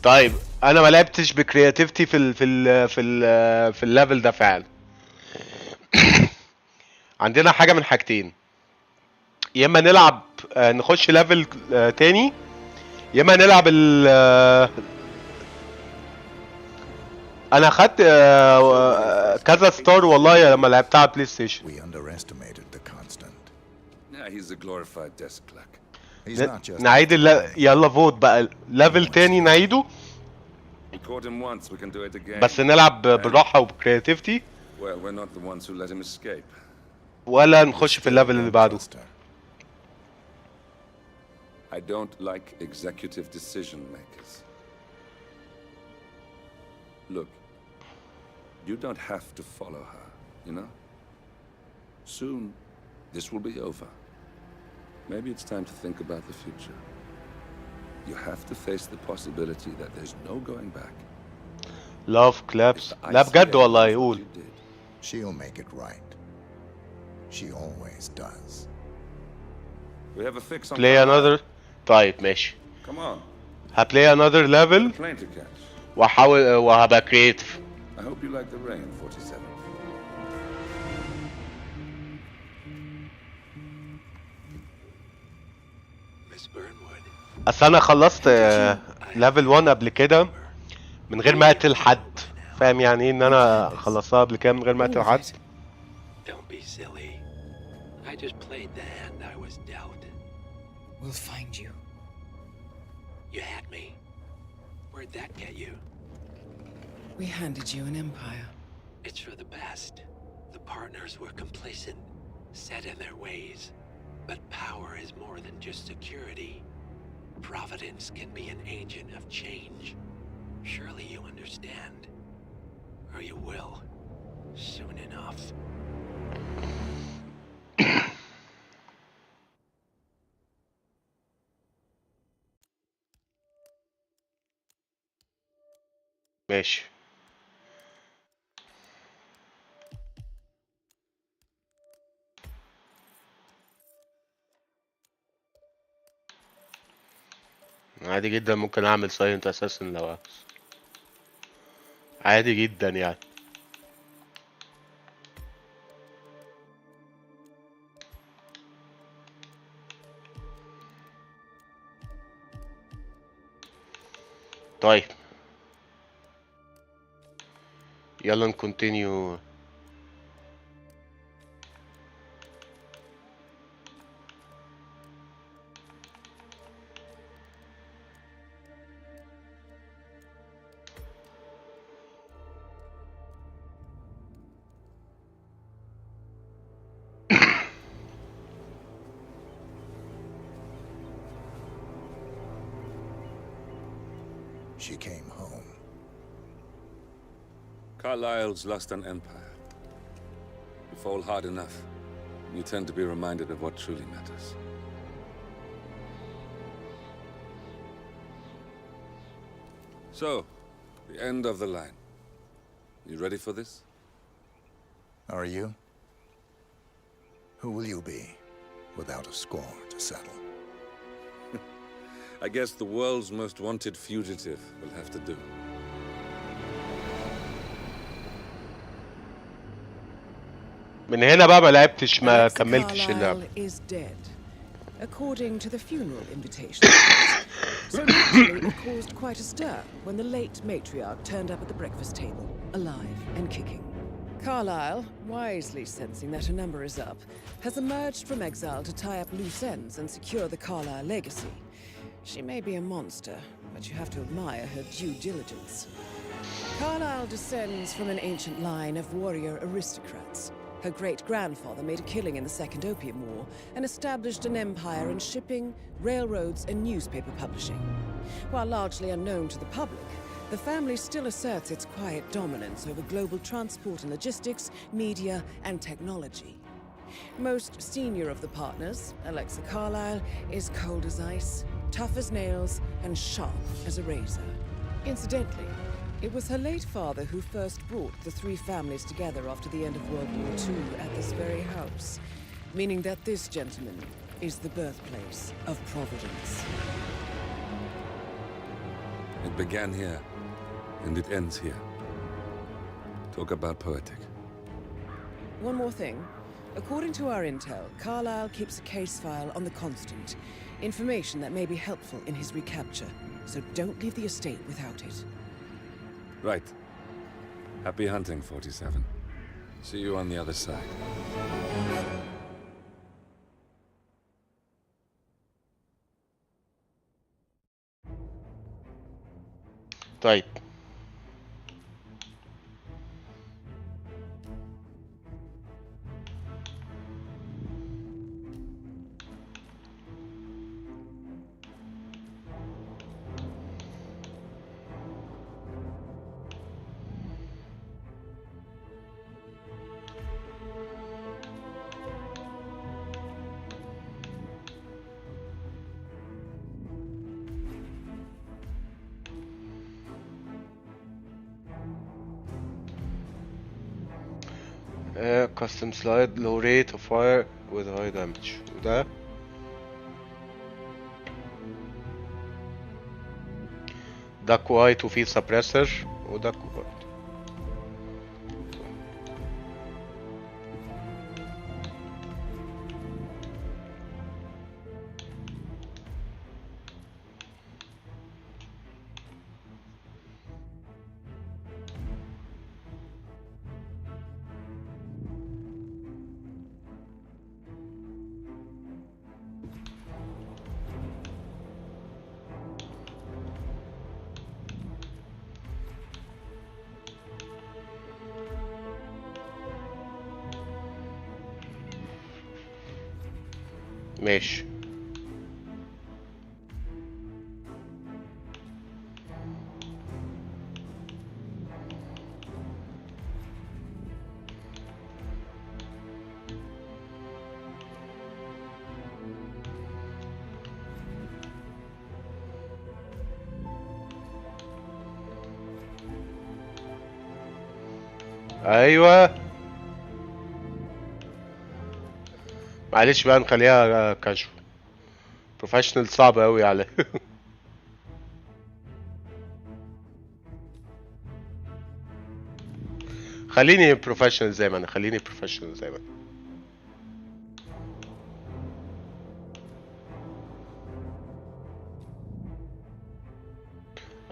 طيب انا ما لعبتش بكرياتيفيتي في الليفل ده فعلا. عندنا حاجه من حاجتين. يا اما نلعب نخش ليفل تاني، يا اما نلعب انا خدت كذا ستار والله لما لعبتها على بلاي ستيشن. We underestimated the constant. Yeah, he's a glorified desk clerk. He's not just نعيد يلا فوت بقى ليفل تاني نعيده. We caught him once, we can do it again. بس نلعب بالراحه وبكرياتيفيتي. Well, we're not the ones who let him escape. ولا نخش في الليفل اللي بعده. I don't like executive decision makers. Look, you don't have to follow her, you know? Soon, this will be over. Maybe it's time to think about the future. You have to face the possibility that there's no going back. Love claps. لا بجد والله يقول. She'll make it right. She always does. We have a fix on Play another. طيب ماشي. Come on. هبلاي another level. Plane to catch. وهحاول وهبقى creative. I hope you like the rain, 47. اصل انا خلصت ليفل 1 قبل كده من غير ما اقتل حد. فاهم يعني ايه ان انا خلصتها قبل كده من غير ما اقتل حد. Don't be silly. I just played the hand I was dealt. We'll find you. You had me. Where'd that get you? We handed you an empire. It's for the best. The partners were complacent, set in their ways. But power is more than just security. Providence can be an agent of change. Surely you understand. Or you will. Soon enough. ماشي. عادي جدا ممكن اعمل سايلنت اساسن لو عاوز. عادي جدا يعني. طيب يلا نكونتينيو. She came home. Carlyle's lost an empire. You fall hard enough, you tend to be reminded of what truly matters. So, the end of the line. You ready for this? Are you? Who will you be, without a score to settle? I guess the world's most wanted fugitive will have to do. من هنا بقى ما لعبتش ما Alexa كملتش اللعبة. Carlyle is dead, according to the funeral invitation. So naturally, it caused quite a stir when the late matriarch turned up at the breakfast table, alive and kicking. Carlyle, wisely sensing that her number is up, has emerged from exile to tie up loose ends and secure the Carlyle legacy. She may be a monster, but you have to admire her due diligence. Carlyle descends from an ancient line of warrior aristocrats. Her great-grandfather made a killing in the Second Opium War and established an empire in shipping, railroads, and newspaper publishing. While largely unknown to the public, the family still asserts its quiet dominance over global transport and logistics, media, and technology. Most senior of the partners, Alexa Carlyle, is cold as ice, tough as nails, and sharp as a razor. Incidentally, it was her late father who first brought the three families together after the end of World War II at this very house, meaning that this gentleman is the birthplace of Providence. It began here, and it ends here. Talk about poetic. One more thing. According to our intel, Carlyle keeps a case file on the Constant. Information that may be helpful in his recapture, so don't leave the estate without it. Right. Happy hunting, 47. See you on the other side. طيب custom slide low rate of fire with high damage. وده ده كوايت وفيه سبريسر وده كوايت. ماشي. ايوه معلش بقى نخليها كاجوال. بروفيشنال صعب قوي على خليني بروفيشنال زي ما انا، خليني بروفيشنال زي ما انا.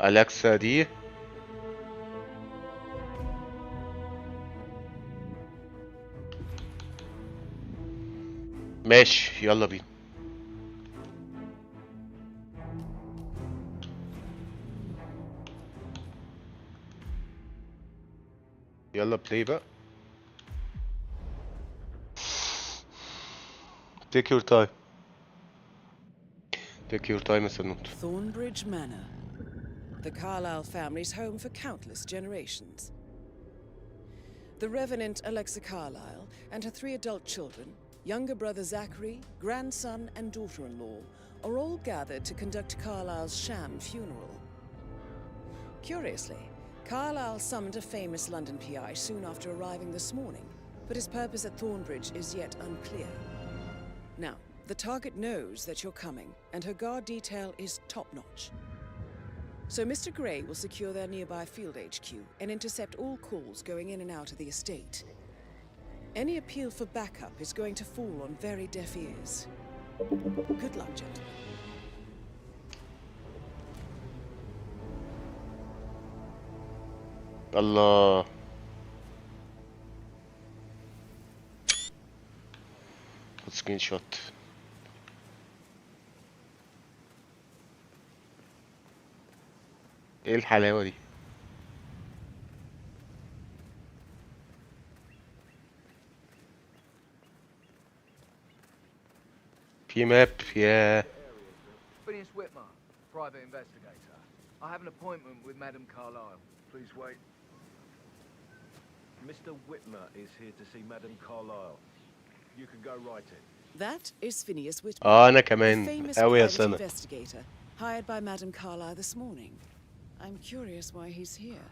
أليكسا دي ماشي، يلا بينا. يلا بلاي بقى. Take your time. Take your time يا سنوت. Thornbridge Manor. The Carlyle family's home for countless generations. The Revenant Alexa Carlyle and her 3 adult children, younger brother Zachary, grandson, and daughter-in-law, are all gathered to conduct Carlyle's sham funeral. Curiously, Carlyle summoned a famous London PI soon after arriving this morning, but his purpose at Thornbridge is yet unclear. Now, the target knows that you're coming, and her guard detail is top-notch. So Mr. Gray will secure their nearby field HQ and intercept all calls going in and out of the estate. Any appeal for backup is going to fall on very deaf ears. Good luck, gentlemen. الله. خد سكرين شوت. ايه الحلاوة دي؟ في ماب يا Phineas Whitmer, private investigator. I have an appointment with Madame Carlyle. Please wait. Mr. Whitmer is here to see Madame Carlyle. You can go right in. That is Phineas Whitmer, أنا the كمان famous أوي يا private سنة. investigator hired by Madame Carlyle this morning. I'm curious why he's here.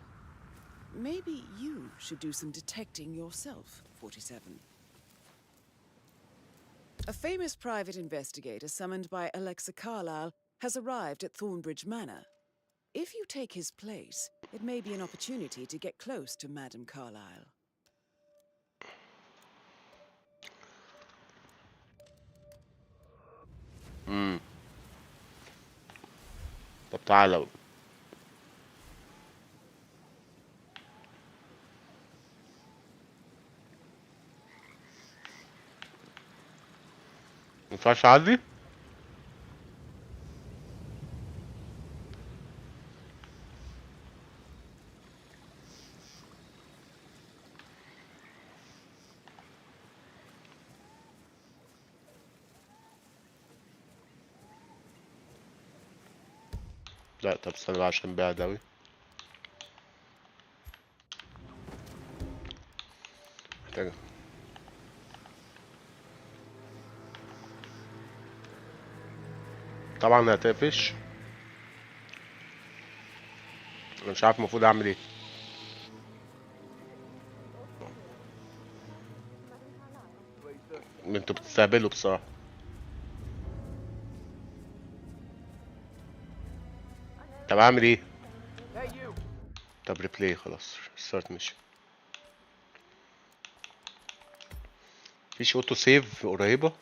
Maybe you should do some detecting yourself, 47. A famous private investigator summoned by Alexa Carlyle has arrived at Thornbridge Manor. If you take his place, it may be an opportunity to get close to Madame Carlyle. طب تعالى. مينفعش اعدي؟ لا طب استنى بقى عشان بعد اوي. محتاج طبعا هتقفش. انا مش عارف المفروض اعمل ايه. انتوا بتستهبلوا بصراحة. طب اعمل ايه؟ طب ريبلاي خلاص. ستارت ميشن. مفيش اوتو سيف قريبة؟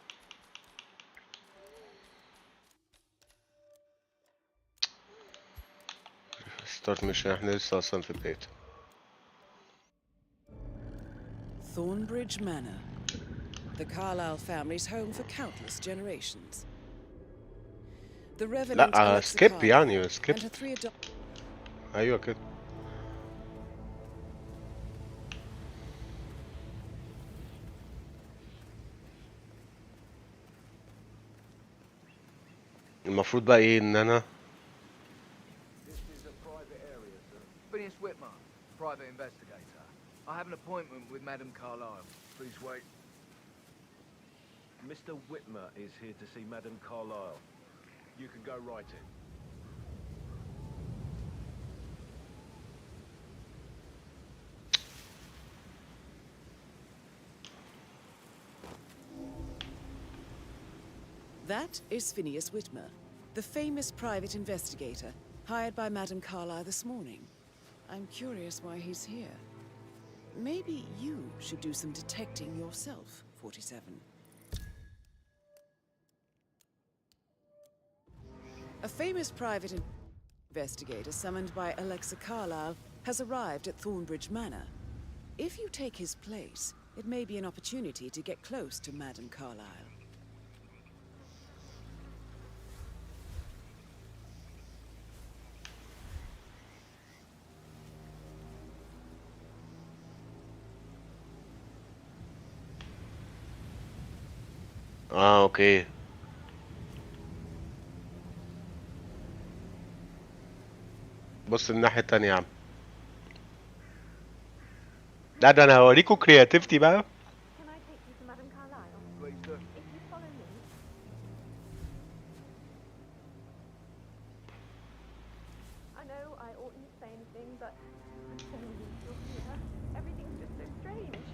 ستارت ميشن، احنا لسه اصلا في بدايته. Thornbridge Manor. The Carlyle family's home for countless generations. The Revenant لا Alexa سكيب Carlyle يعني and سكيب. her 3 adult. ايوه كده. المفروض بقى ايه ان انا Phineas Whitmer, private investigator. I have an appointment with Madame Carlyle. Please wait. Mr. Whitmer is here to see Madame Carlyle. You can go right in. That is Phineas Whitmer, the famous private investigator hired by Madame Carlyle this morning. I'm curious why he's here. maybe you should do some detecting yourself, 47. A famous private investigator summoned by Alexa Carlyle has arrived at Thornbridge Manor. If you take his place, it may be an opportunity to get close to Madame Carlyle. اوكي. بص الناحية التانية يا عم. لا ده انا هوريكوا كرياتيفيتي بقى. Can I take you to Madame Carlyle? Please do. If you follow me. I know I oughtn't say anything, but I'm so relieved you're here. Everything's just so strange.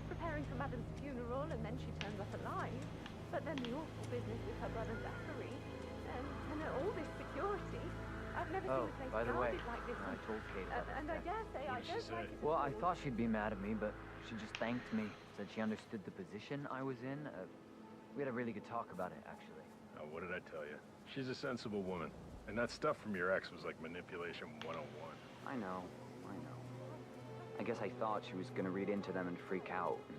Preparing for Madame's funeral, and then she turns up alive. But then the awful business with her brother Zachary, and all this security. I've never seen a place by the way, guarded like this. I told Kate about And I dare say I don't like it. Well, I thought she'd be mad at me, but she just thanked me. Said she understood the position I was in. We had a really good talk about it, actually. Oh, what did I tell you? She's a sensible woman. And that stuff from your ex was like manipulation 101. I know. I guess I thought she was gonna read into them and freak out and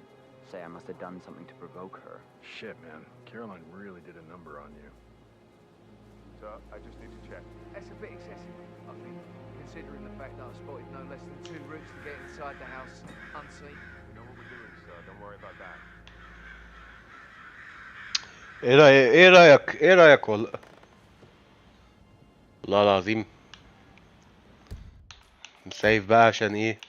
say I must have done something to provoke her. Shit, man. Caroline really did a number on you. So, I just need to check. That's a bit excessive, I think, considering the fact that I spotted no less than 2 routes to get inside the house unseen. We know what we're doing, sir. Don't worry about that. ايه رأيك والله. والله العظيم. سايف بقى عشان ايه.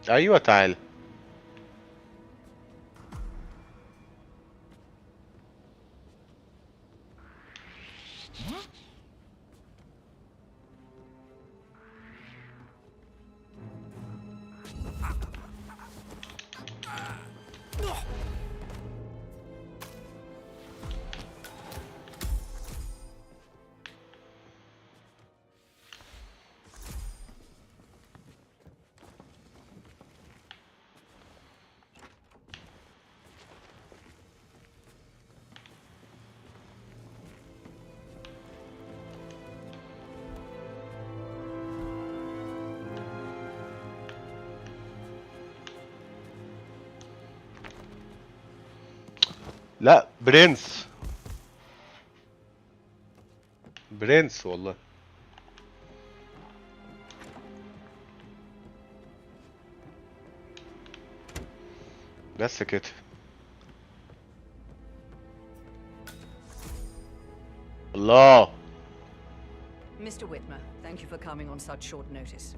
ايوه تعال. لا برنس. برنس والله. بس كده. الله. Mr. Whitmer, thank you for coming on such short notice.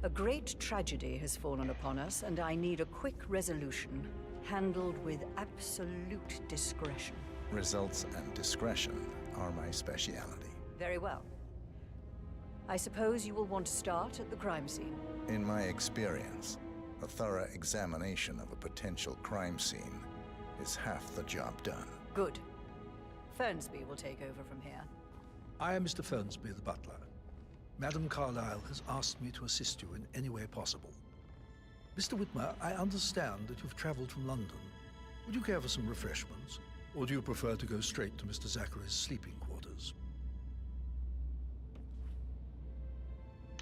A great tragedy has fallen upon us, and I need a quick resolution, handled with absolute discretion. Results and discretion are my speciality. Very well. I suppose you will want to start at the crime scene. In my experience, a thorough examination of a potential crime scene is half the job done. Good. Fernsby will take over from here. I am Mr. Fernsby, the butler. Madame Carlyle has asked me to assist you in any way possible. Mr. Whitmer, I understand that you've traveled from London. Would you care for some refreshments? Or do you prefer to go straight to Mr. Zachary's sleeping quarters?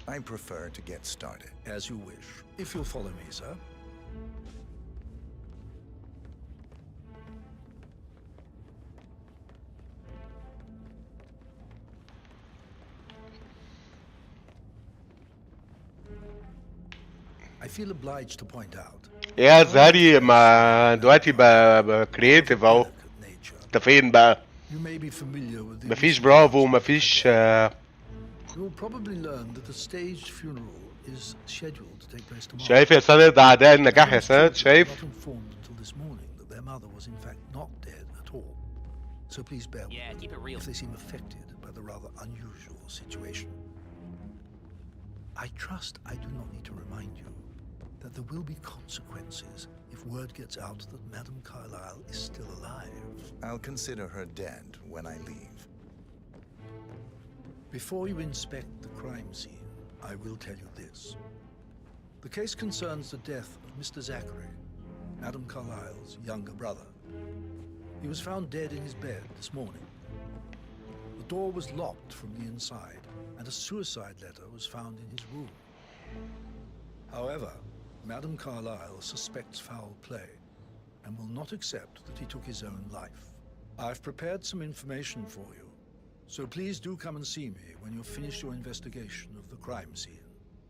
I prefer to get started. As you wish. If you'll follow me, sir. I feel obliged to point out. يا زهري ما دلوقتي بقى كرييتيف اهو. انت فين بقى؟ مفيش برافو مفيش. You'll probably learn that a staged funeral is scheduled to take place tomorrow. شايف يا سند اعداء النجاح يا سند شايف؟ Not informed until this morning that their mother was in fact not dead at all. So so please bear with Yeah, me keep it real. if they seem affected by the rather unusual situation. I trust I do not need to remind you that there will be consequences if word gets out that Madame Carlyle is still alive. I'll consider her dead when I leave. Before you inspect the crime scene, I will tell you this. The case concerns the death of Mr. Zachary, Madame Carlyle's younger brother. He was found dead in his bed this morning. The door was locked from the inside, and a suicide letter was found in his room. However, Madame Carlyle suspects foul play and will not accept that he took his own life. I've prepared some information for you, so please do come and see me when you've finished your investigation of the crime scene.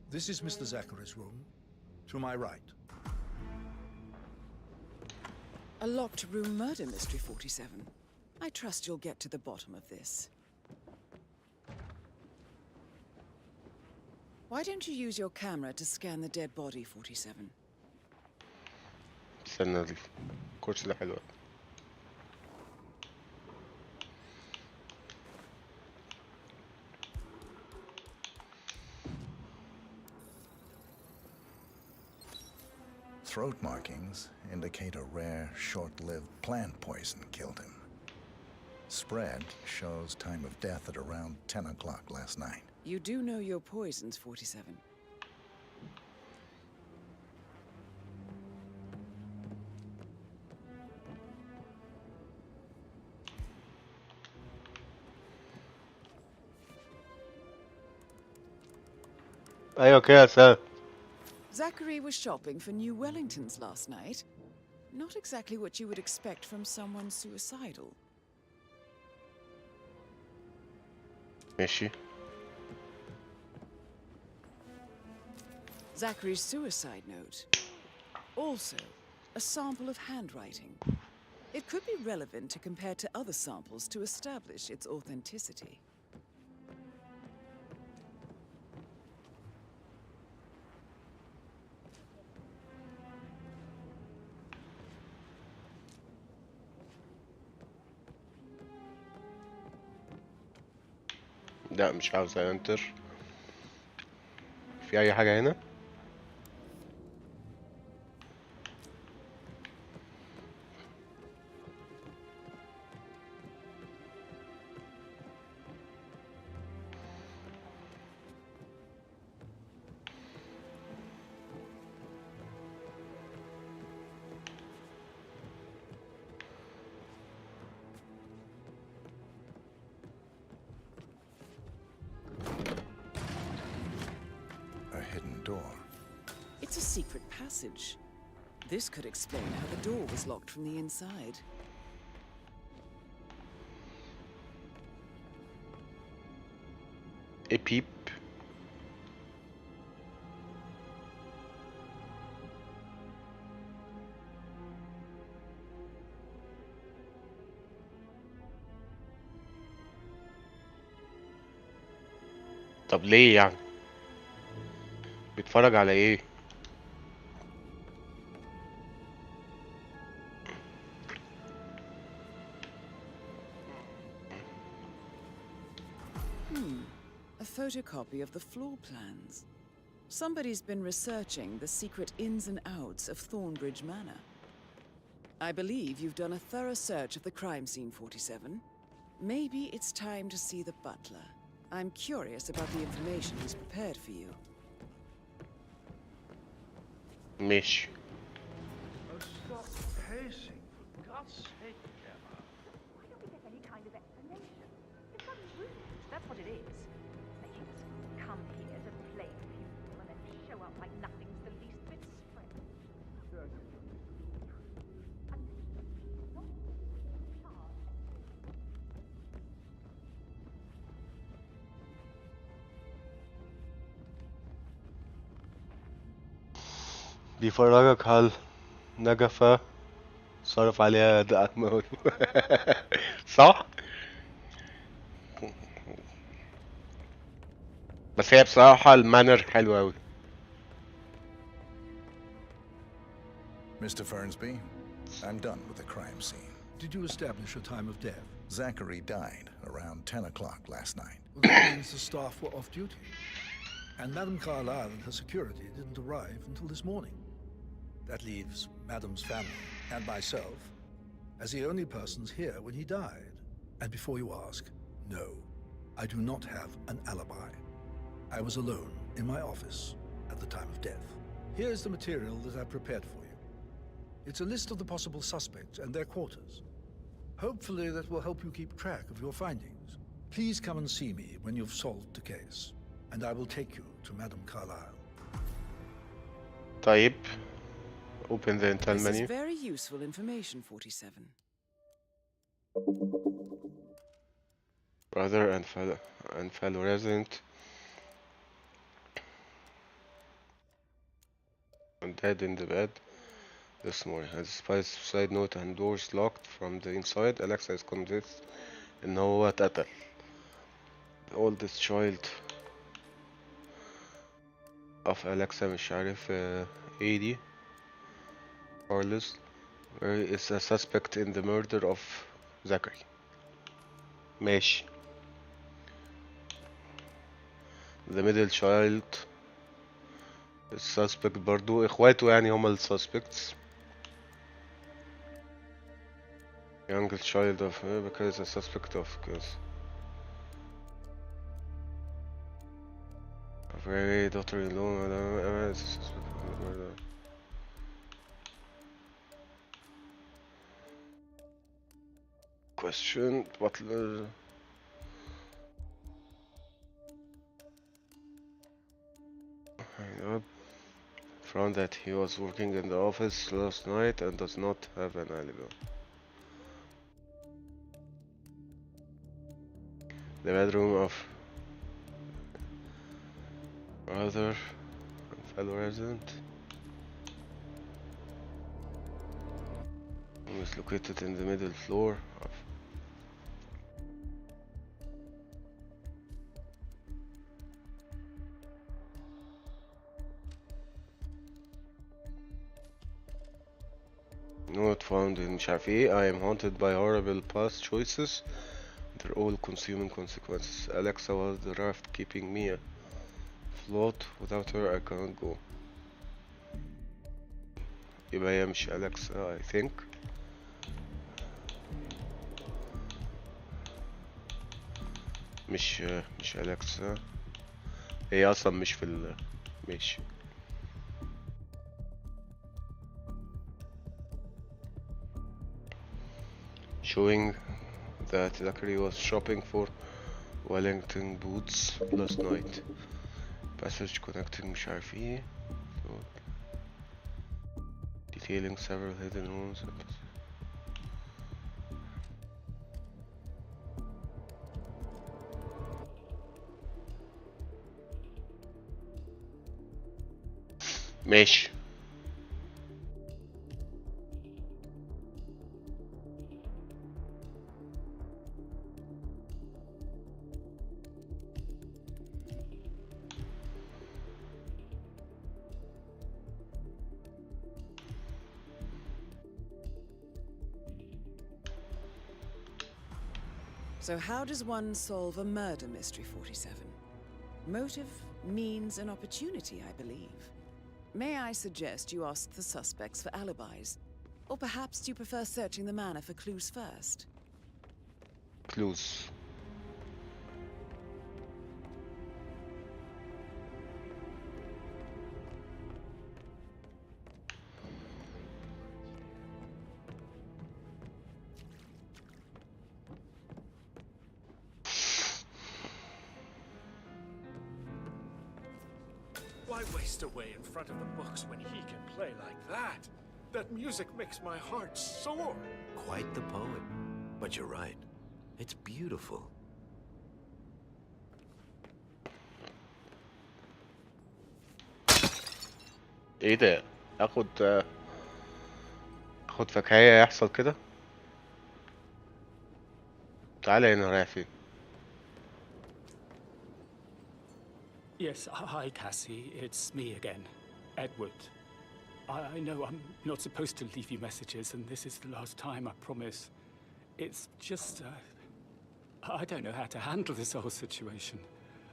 This is Mr. Zachary's room, to my right. A locked room murder mystery, 47. I trust you'll get to the bottom of this. Why don't you use your camera to scan the dead body, 47? استنى الكرسي ده حلو. Throat markings indicate a rare, short-lived plant poison killed him. Spread shows time of death at around 10 o'clock last night. You do know your poisons, 47. ايوه كده يا سام. Zachary was shopping for new Wellingtons last night. Not exactly what you would expect from someone suicidal. ماشي. Zachary's suicide note. Also, a sample of handwriting. It could be relevant to compare to other samples to establish its authenticity. لا مش عاوز انتر. في اي حاجة هنا؟ It's a secret passage. This could explain how the door was locked from the inside. A peep. طب ليه يعني؟ بيتفرج على ايه؟ A photocopy of the floor plans. Somebody's been researching the secret ins and outs of Thornbridge Manor. I believe you've done a thorough search of the crime scene, 47. Maybe it's time to see the butler. I'm curious about the information he's prepared for you. ماشي. Oh, stop pacing, for God's sake, Emma. Why don't we get any kind of explanation? It's bloody rude, that's what it is. Making us come here to play the funeral and then show up like nothing's the least bit strange. بيفرجك هل نجفة صرف عليها دقات موت. صح؟ بس هي بصراحة المانر حلوة أوي. Mr. Fernsby, I'm done with the crime scene. Did you establish a time of death? Zachary died around 10 o'clock last night. Well, that means the staff were off duty. And Madame Carlyle and her security didn't arrive until this morning. That leaves Madame's family and myself as the only persons here when he died. And before you ask, no, I do not have an alibi. I was alone in my office at the time of death. Here is the material that I prepared for you. It's a list of the possible suspects and their quarters. Hopefully that will help you keep track of your findings. Please come and see me when you've solved the case, and I will take you to Madame Carlyle. طيب. Open the intel This menu. is very useful information, 47. Brother and fellow resident. I'm dead in the bed this morning. Despite suicide note and doors locked from the inside, Alexa is convinced إن هو اتقتل. The oldest child of Alexa مش عارف ايه دي. Carlos is a suspect in the murder of Zachary. ماشي. The middle child السسبكت برضو اخواته يعني هما السسبكتس. Youngest child of because a suspect of cause a very daughter-in-law is a suspect of the murder. Question Butler. Hang up. Found that he was working in the office last night and does not have an alibi. The bedroom of brother and fellow resident is located in the middle floor of Note found in مش عارف ايه. I am haunted by horrible past choices. They're all consuming consequences. Alexa was the raft keeping me afloat. Without her I can't go. يبقى هي مش Alexa I think. مش Alexa. هي اصلا مش في ال ماشي. Showing that Zachary was shopping for Wellington boots last night. Passage connecting مش عارف ايه. Detailing several hidden rooms. ماشي. So how does one solve a murder mystery, 47? Motive, means, and opportunity, I believe. May I suggest you ask the suspects for alibis? Or perhaps you prefer searching the manor for clues first? Clues. Why waste away in front of the books when he can play like that? That music makes my heart soar. Quite the poet. But you're right. It's beautiful. ايه ده؟ اخد فكاهية يحصل كده؟ تعالى هنا رايح فين؟ Yes, hi, Cassie. It's me again, Edward. I know I'm not supposed to leave you messages, and this is the last time, I promise. It's just, I don't know how to handle this whole situation.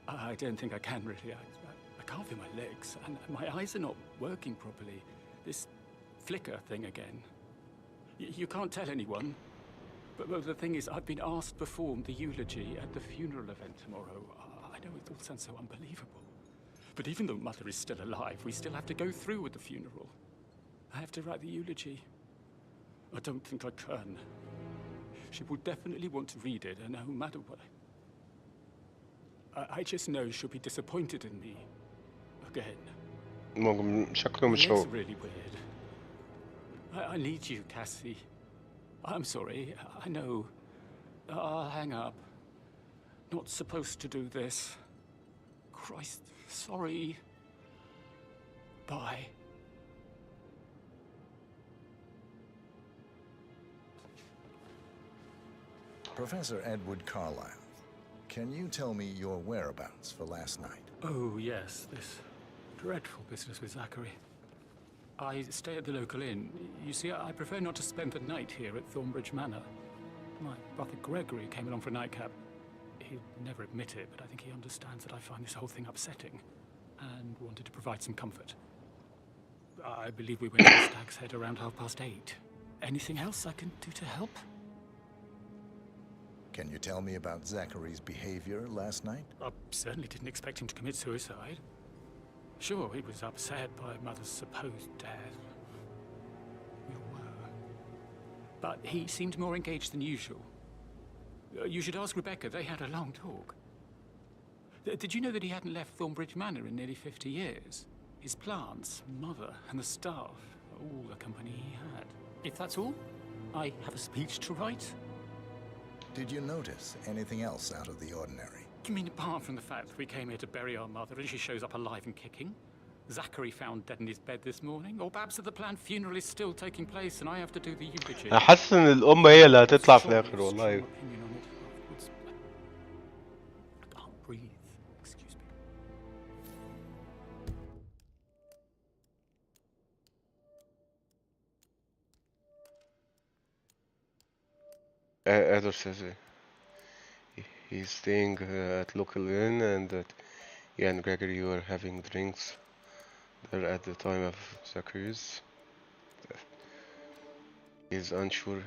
I don't think I can really. I can't feel my legs, and my eyes are not working properly. This flicker thing again. You can't tell anyone. But the thing is, I've been asked to perform the eulogy at the funeral event tomorrow. I know it all sounds so unbelievable. But even though Mother is still alive, we still have to go through with the funeral. I have to write the eulogy. I don't think I can. She will definitely want to read it, and no matter what... I just know she'll be disappointed in me. Again. شكله مش هو. It's really weird. I need you, Cassie. I'm sorry. I know. I'll hang up. Not supposed to do this. Christ, sorry. Bye. Professor Edward Carlyle, can you tell me your whereabouts for last night? Oh, yes, this dreadful business with Zachary. I stay at the local inn. You see, I prefer not to spend the night here at Thornbridge Manor. My brother Gregory came along for a nightcap. He'd never admit it, but I think he understands that I find this whole thing upsetting and wanted to provide some comfort. I believe we went to Stag's Head around 8:30. Anything else I can do to help? Can you tell me about Zachary's behavior last night? I certainly didn't expect him to commit suicide. Sure, he was upset by Mother's supposed death. We all were. But he seemed more engaged than usual. You should ask Rebecca. They had a long talk. Did you know that he hadn't left Thornbridge Manor in nearly 50 years? His plants, Mother, and the staff, all the company he had. If that's all, I have a speech to write. Did you notice anything else out of the ordinary? You mean apart from the fact that we came here to bury our mother and she shows up alive and kicking? Zachary found dead in his bed this morning? Or perhaps that the planned funeral is still taking place and I have to do the eulogy? أنا حاسس إن الأم هي اللي هتطلع في الآخر والله. I can't breathe. Excuse me. Edward says he's staying at local inn and that he and Gregory were having drinks there at the time of Zachary's. He's unsure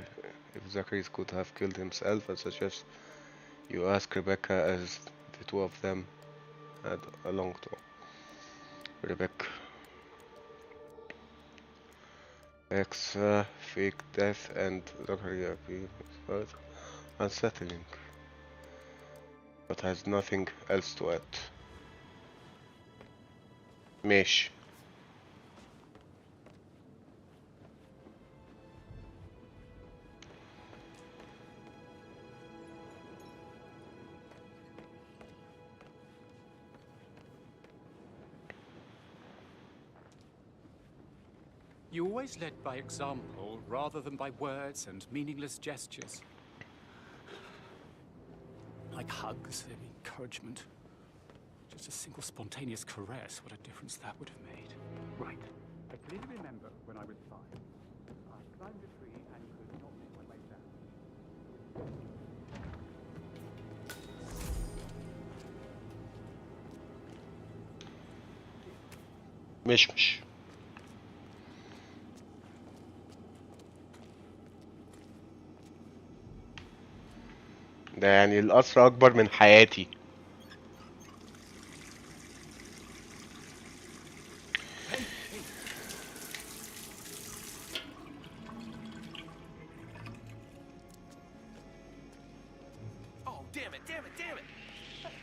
if Zachary could have killed himself and suggests you ask Rebecca as the two of them had a long talk. Rebecca. Fake death and Zachary appears unsettling, but has nothing else to add. ماشي. You always led by example rather than by words and meaningless gestures. Like hugs and encouragement. Just a single spontaneous caress, what a difference that would have made. Right. I clearly remember when I was 5. I climbed a tree and could not make my way down. مش ده يعني القصر أكبر من حياتي.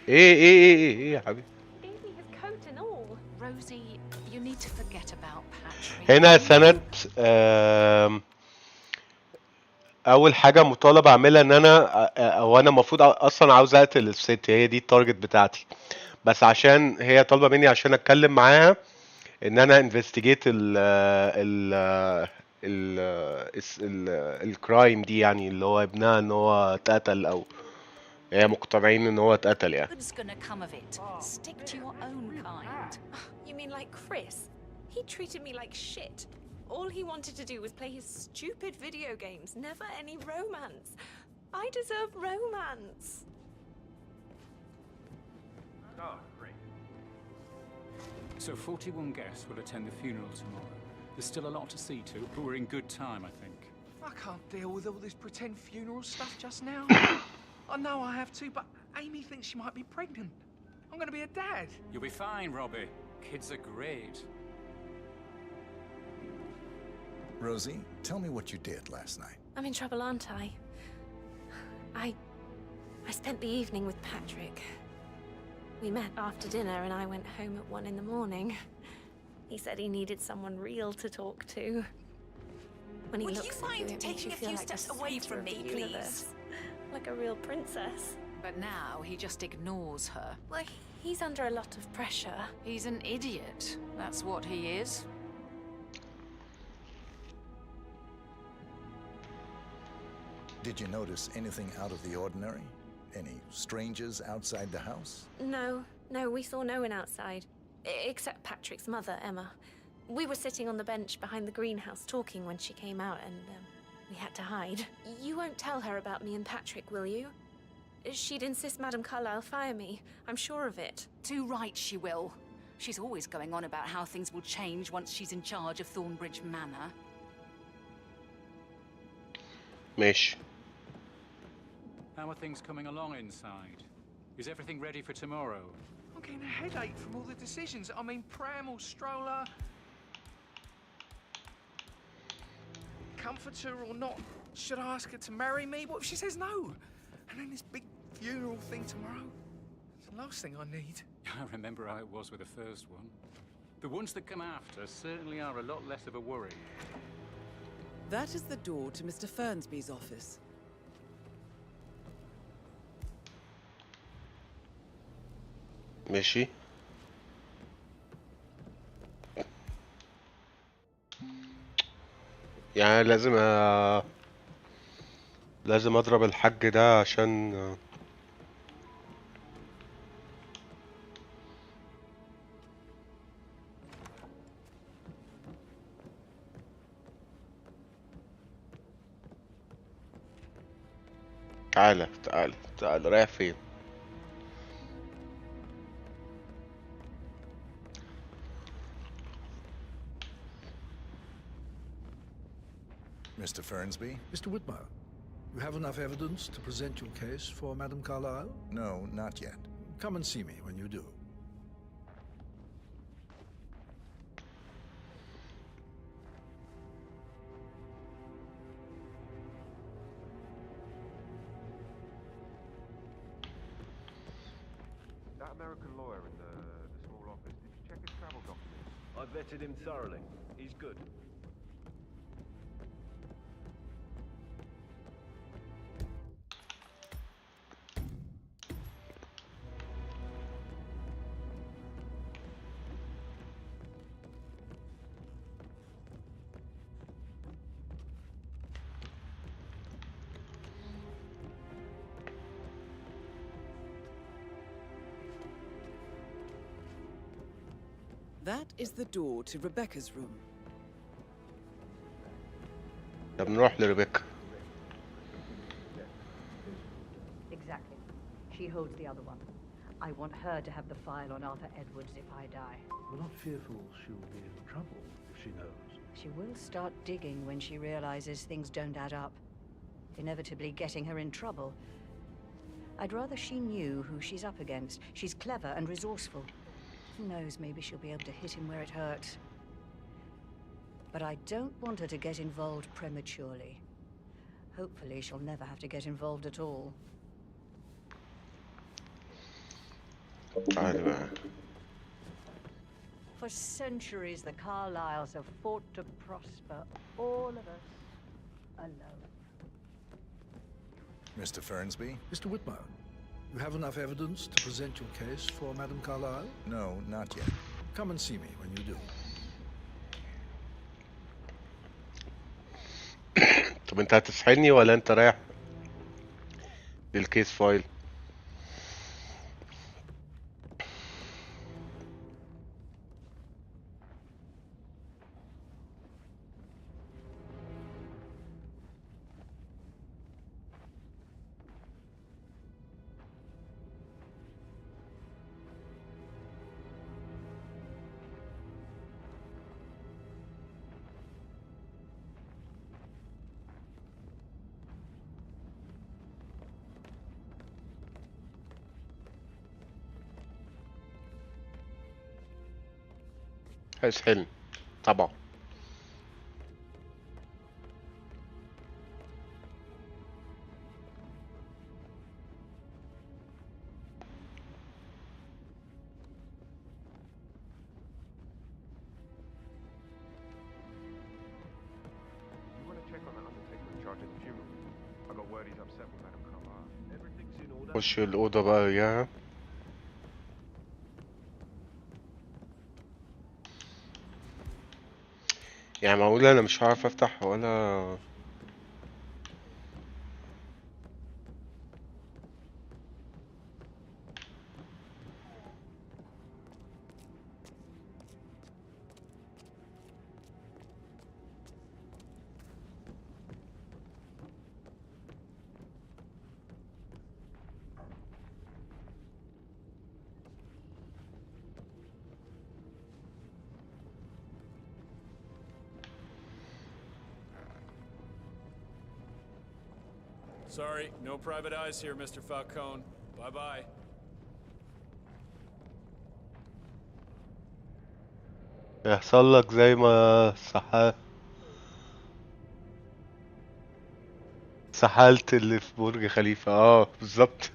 ايه يا حبيبي. Rosie, you need to forget about Patrick. هنا سنة اول حاجه مطالب اعملها ان انا المفروض اصلا عاوز اقتل الست، هي دي التارجت بتاعتي، بس عشان هي طالبه مني عشان اتكلم معاها ان انا انفستيجيت الكرايم دي، يعني اللي هو ابنها ان هو اتقتل او هي مقتنعين ان هو اتقتل يعني. What's gonna come of it? Stick to your own kind. You mean like Chris? He treated me like shit. All he wanted to do was play his stupid video games, never any romance. I deserve romance. Oh, great. So 41 guests will attend the funeral tomorrow. There's still a lot to see to, but we're in good time, I think. I can't deal with all this pretend funeral stuff just now. I know I have to, but Amy thinks she might be pregnant. I'm gonna be a dad. You'll be fine, Robbie. Kids are great. Rosie, tell me what you did last night. I'm in trouble, aren't I? I spent the evening with Patrick. We met after dinner and I went home at 1 in the morning. He said he needed someone real to talk to. When he Would looks you at you, mind it makes taking you a feel few like the steps away center from of me, the please? universe. Like a real princess. But now he just ignores her. Well, he's under a lot of pressure. He's an idiot. That's what he is. Did you notice anything out of the ordinary? Any strangers outside the house? No, we saw no one outside. Except Patrick's mother, Emma. We were sitting on the bench behind the greenhouse talking when she came out and we had to hide. You won't tell her about me and Patrick, will you? She'd insist Madame Carlyle fire me. I'm sure of it. Too right she will. She's always going on about how things will change once she's in charge of Thornbridge Manor. ماشي. How are things coming along inside? Is everything ready for tomorrow? I'm getting a headache from all the decisions. I mean, pram or stroller, comforter or not. Should I ask her to marry me? What if she says no? And then this big funeral thing tomorrow. It's the last thing I need. I remember how it was with the first one. The ones that come after certainly are a lot less of a worry. That is the door to Mr. Fernsby's office. ماشي. يعني لازم اضرب الحاج ده عشان تعالى رايح فين؟ Mr. Fernsby? Mr. Whitmer, you have enough evidence to present your case for Madame Carlyle? No, not yet. Come and see me when you do. That American lawyer in the small office, did you check his travel documents? I vetted him thoroughly. He's good. That is the door to Rebecca's room. طب نروح لريبيكا. Exactly. She holds the other one. I want her to have the file on Arthur Edwards if I die. We're not fearful she'll be in trouble if she knows. She will start digging when she realizes things don't add up, inevitably getting her in trouble. I'd rather she knew who she's up against. She's clever and resourceful. Who knows, maybe she'll be able to hit him where it hurts. But I don't want her to get involved prematurely. Hopefully she'll never have to get involved at all. تعالى بقى. For centuries, the Carlyles have fought to prosper, all of us alone. Mr. Fernsby? Mr. Whitmer, you have enough evidence to present your case for Madame Carlyle? No, not yet. Come and see me when you do. طب انت هتسحلني ولا انت رايح للكيس فايل؟ هيسحلني طبعا. You want to check on that undertaker in charge of the funeral? I got word he's upset with Madame Carlyle. Everything's in order. خش الأوضة بقى يا يعني معقول انا مش هعرف افتح ولا. Sorry, no private eyes here, Mr. Falcone. Bye-bye. يحصل لك زي ما سحلت اللي في برج خليفة. بالظبط.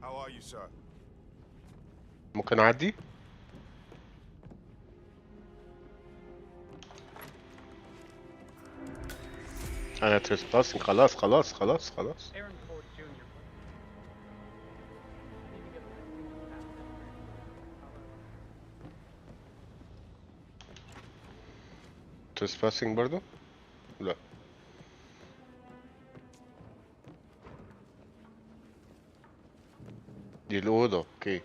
How are you, sir? ممكن اعدي. انا تريسباسنج. خلاص خلاص خلاص خلاص. تريسباسنج برضو. لا دي الأوضة. اوكي.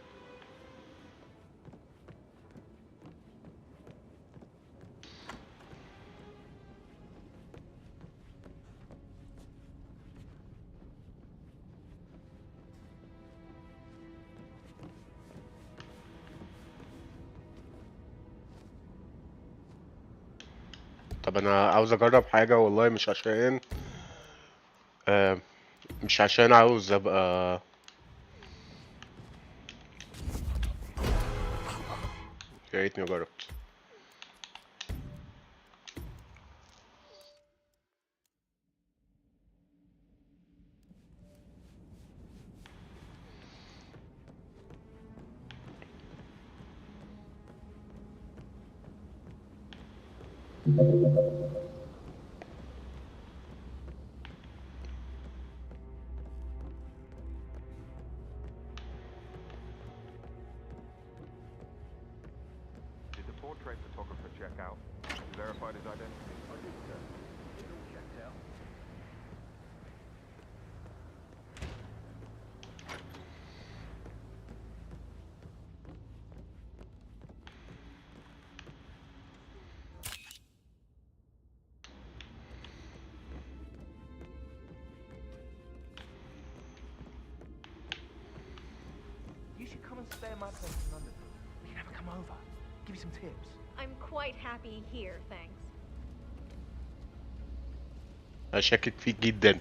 طب انا عاوز اجرب حاجة والله، مش عشان مش عشان عاوز ابقى يا ريتني جربت. Did the portrait photographer check out? You verified his identity? I did, sir. It all checked out. You should come and stay at my place in London. We can have a come over. Give you some tips. I'm quite happy here, thanks. اشكك فيك جدا.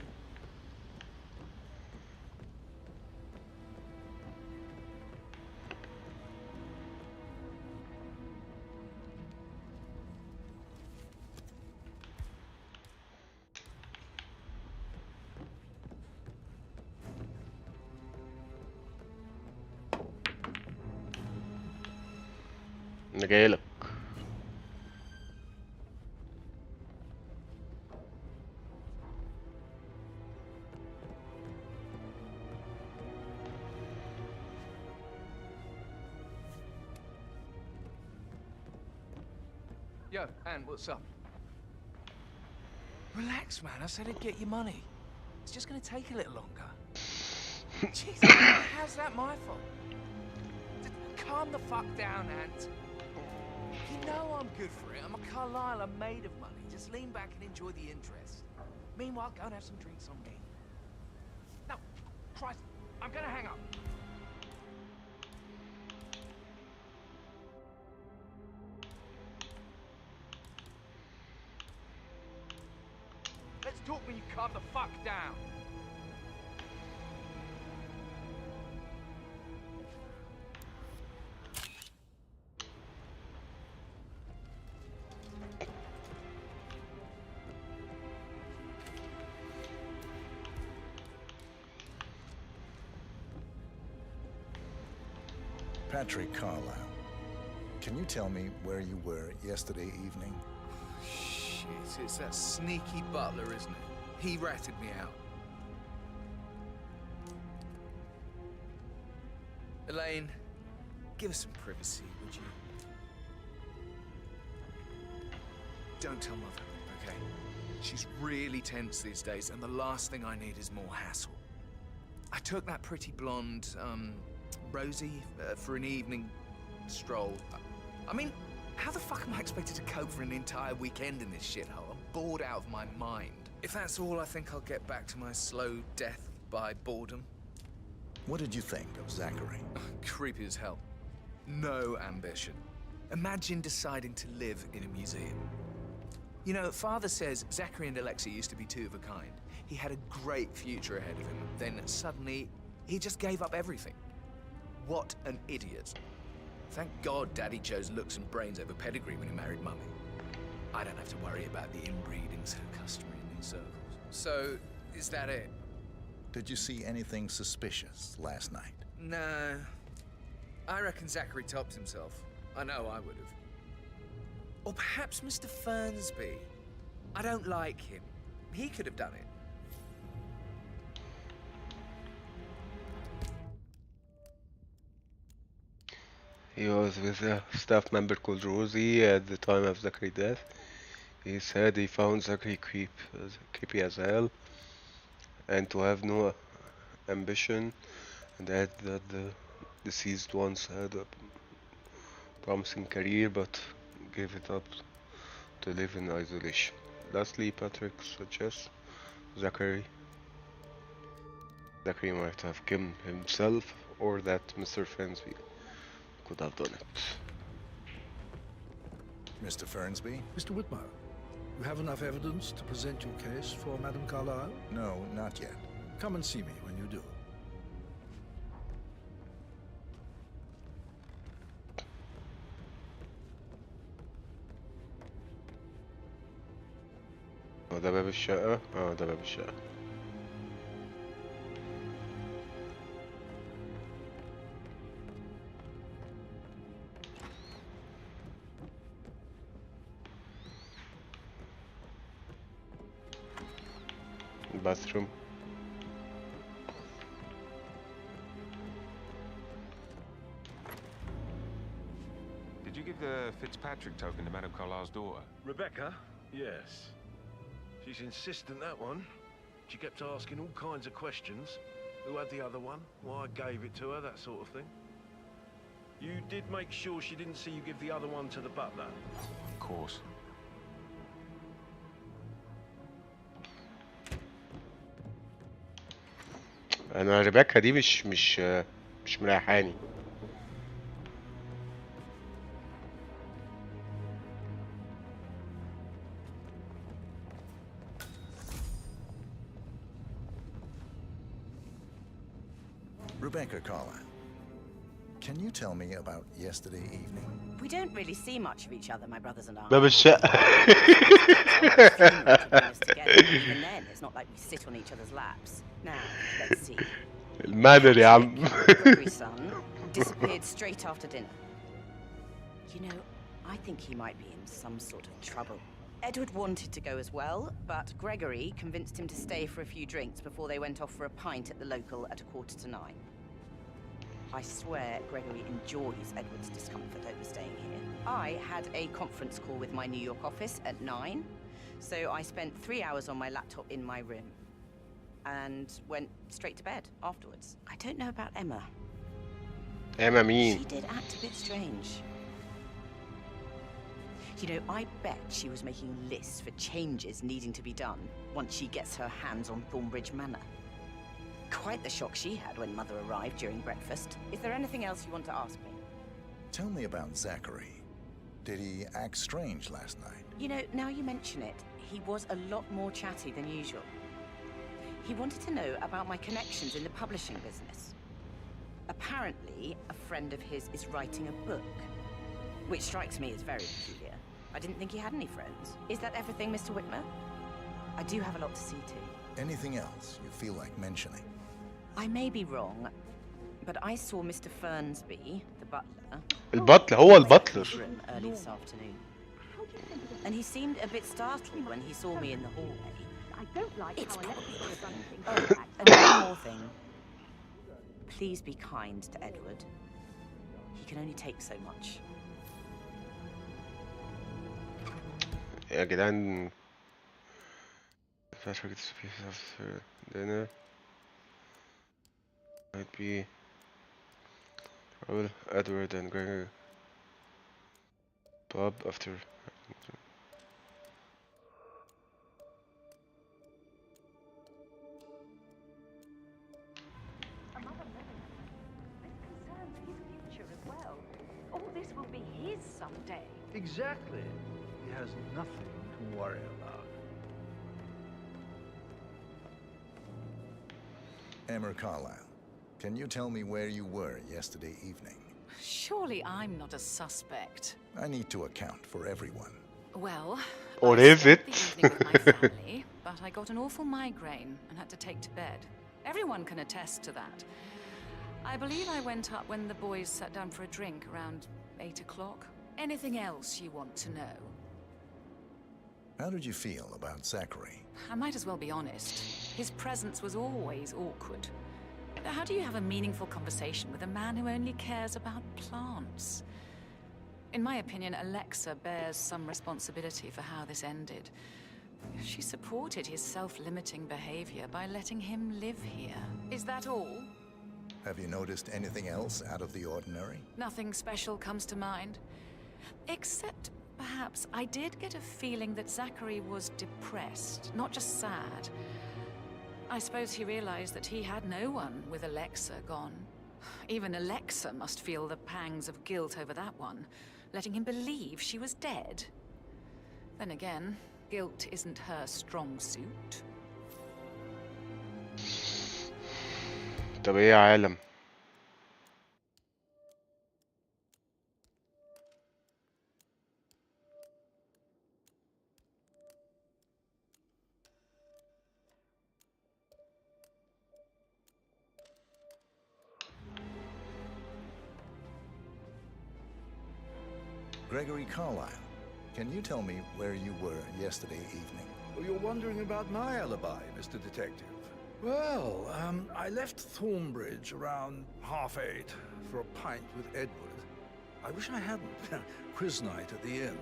انا جايلك. Yo, Anne, what's up? Relax, man. I said I'd get you money. It's just gonna take a little longer. Jesus, how's that my fault? Calm the fuck down, Ant. You know I'm good for it. I'm a Carlisle. I'm made of money. Just lean back and enjoy the interest. Meanwhile, go and have some drinks on me. No, Christ, I'm gonna hang up. Let's talk when you calm the fuck down. Patrick Carlisle, can you tell me where you were yesterday evening? Shit, it's that sneaky butler, isn't it? He ratted me out. Elaine, give us some privacy, would you? Don't tell Mother, okay? She's really tense these days, and the last thing I need is more hassle. I took that pretty blonde, Rosie, for an evening stroll. I mean, how the fuck am I expected to cope for an entire weekend in this shithole? I'm bored out of my mind. If that's all, I think I'll get back to my slow death by boredom. What did you think of Zachary? Creepy as hell. No ambition. Imagine deciding to live in a museum. You know, Father says Zachary and Alexei used to be two of a kind. He had a great future ahead of him. Then suddenly, he just gave up everything. What an idiot. Thank God Daddy chose looks and brains over pedigree when he married Mummy. I don't have to worry about the inbreeding so customary in these circles. So, is that it? Did you see anything suspicious last night? No. I reckon Zachary topped himself. I know I would have. Or perhaps Mr. Fernsby. I don't like him. He could have done it. He was with a staff member called Rosie at the time of Zachary's death. He said he found Zachary creepy as hell, and to have no ambition, and add that the deceased once had a promising career but gave it up to live in isolation. Lastly, Patrick suggests Zachary might have killed himself, or that Mr. Fernsby could have done it. Mr. Fernsby? Mr. Whitmer, you have enough evidence to present your case for Madame Carlisle? No, not yet. Come and see me when you do. ده باب الشقة. ده باب الشقة. Bathroom. Did you give the Fitzpatrick token to Madame Carlisle's daughter? Rebecca? Yes. She's insistent, that one. She kept asking all kinds of questions. Who had the other one? Why I gave it to her, that sort of thing. You did make sure she didn't see you give the other one to the butler? Of course. انا ريبيكا دي مش مريحاني. Rebecca Carlisle, can you tell me about yesterday evening? We don't really see much of each other, my brothers and I. باب الشقة. Even then, it's not like we sit on each other's laps. Now, let's see. المادر يا عم. Gregory's son disappeared straight after dinner. You know, I think he might be in some sort of trouble. Edward wanted to go as well, but Gregory convinced him to stay for a few drinks before they went off for a pint at the local at 8:45. I swear Gregory enjoys Edward's discomfort over staying here. I had a conference call with my New York office at 9, so I spent 3 hours on my laptop in my room and went straight to bed afterwards. I don't know about Emma. Emma mean. She did act a bit strange. You know, I bet she was making lists for changes needing to be done once she gets her hands on Thornbridge Manor. Quite the shock she had when Mother arrived during breakfast. Is there anything else you want to ask me? Tell me about Zachary. Did he act strange last night? You know, now you mention it, he was a lot more chatty than usual. He wanted to know about my connections in the publishing business. Apparently, a friend of his is writing a book, which strikes me as very peculiar. I didn't think he had any friends. Is that everything, Mr. Whitmer? I do have a lot to see to. Anything else you feel like mentioning? I may be wrong. but I saw Mr. Fernsby, the butler, البطل هو البطلر. room early this afternoon. And he seemed a bit startled when he saw me in the hallway. I don't like It's how probably Alexis is running things. Oh, and one more thing. Please be kind to Edward. He can only take so much. يا جدعان flash forget to pieces after dinner might be Raoul, Edward and Gregor Bob after A mother living. This concerns his future as well. All this will be his someday. Exactly. He has nothing to worry about. Emmer Carlyle, can you tell me where you were yesterday evening? Surely I'm not a suspect. I need to account for everyone. Well, Or I is spent it? the evening with my family, but I got an awful migraine and had to take to bed. Everyone can attest to that. I believe I went up when the boys sat down for a drink around 8 o'clock. Anything else you want to know? How did you feel about Zachary? I might as well be honest. His presence was always awkward. How do you have a meaningful conversation with a man who only cares about plants? In my opinion, Alexa bears some responsibility for how this ended. She supported his self-limiting behavior by letting him live here. Is that all? Have you noticed anything else out of the ordinary? Nothing special comes to mind. Except, perhaps, I did get a feeling that Zachary was depressed, not just sad. I suppose he realized that he had no one with Alexa gone. Even Alexa must feel the pangs of guilt over that one, letting him believe she was dead. Then again, guilt isn't her strong suit. طب ايه يا عالم؟ Gregory Carlyle, can you tell me where you were yesterday evening? Well, you're wondering about my alibi, Mr. Detective. Well, I left Thornbridge around 8:30 for a pint with Edward. I wish I hadn't. Quiz night at the inn.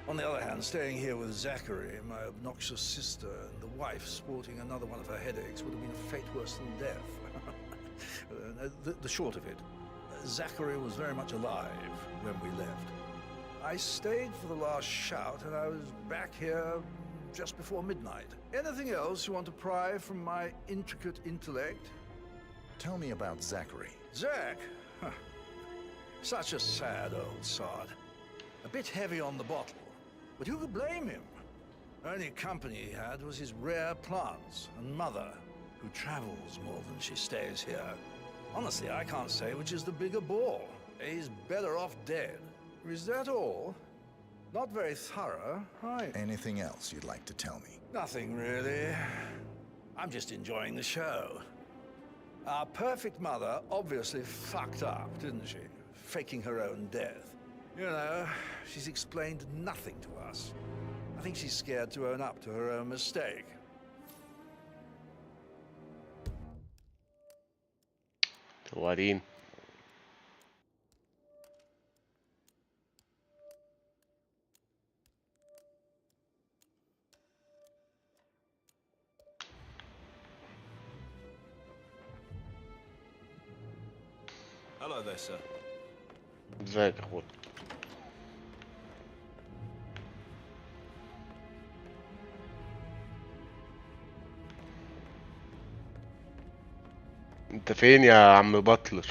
On the other hand, staying here with Zachary, my obnoxious sister, and the wife sporting another one of her headaches would have been a fate worse than death. The short of it, Zachary was very much alive when we left. I stayed for the last shout, and I was back here just before midnight. Anything else you want to pry from my intricate intellect? Tell me about Zachary. Zach? Huh. Such a sad old sod. A bit heavy on the bottle, but who could blame him? Only company he had was his rare plants and mother, who travels more than she stays here. Honestly, I can't say which is the bigger bore. He's better off dead. Is that all? Not very thorough, are you? Anything else you'd like to tell me? Nothing really. I'm just enjoying the show. Our perfect mother obviously fucked up, didn't she? Faking her own death. You know, she's explained nothing to us. I think she's scared to own up to her own mistake. وريني. Hello there, sir. ازيك يا اخويا؟ انت فين يا عم بطلر؟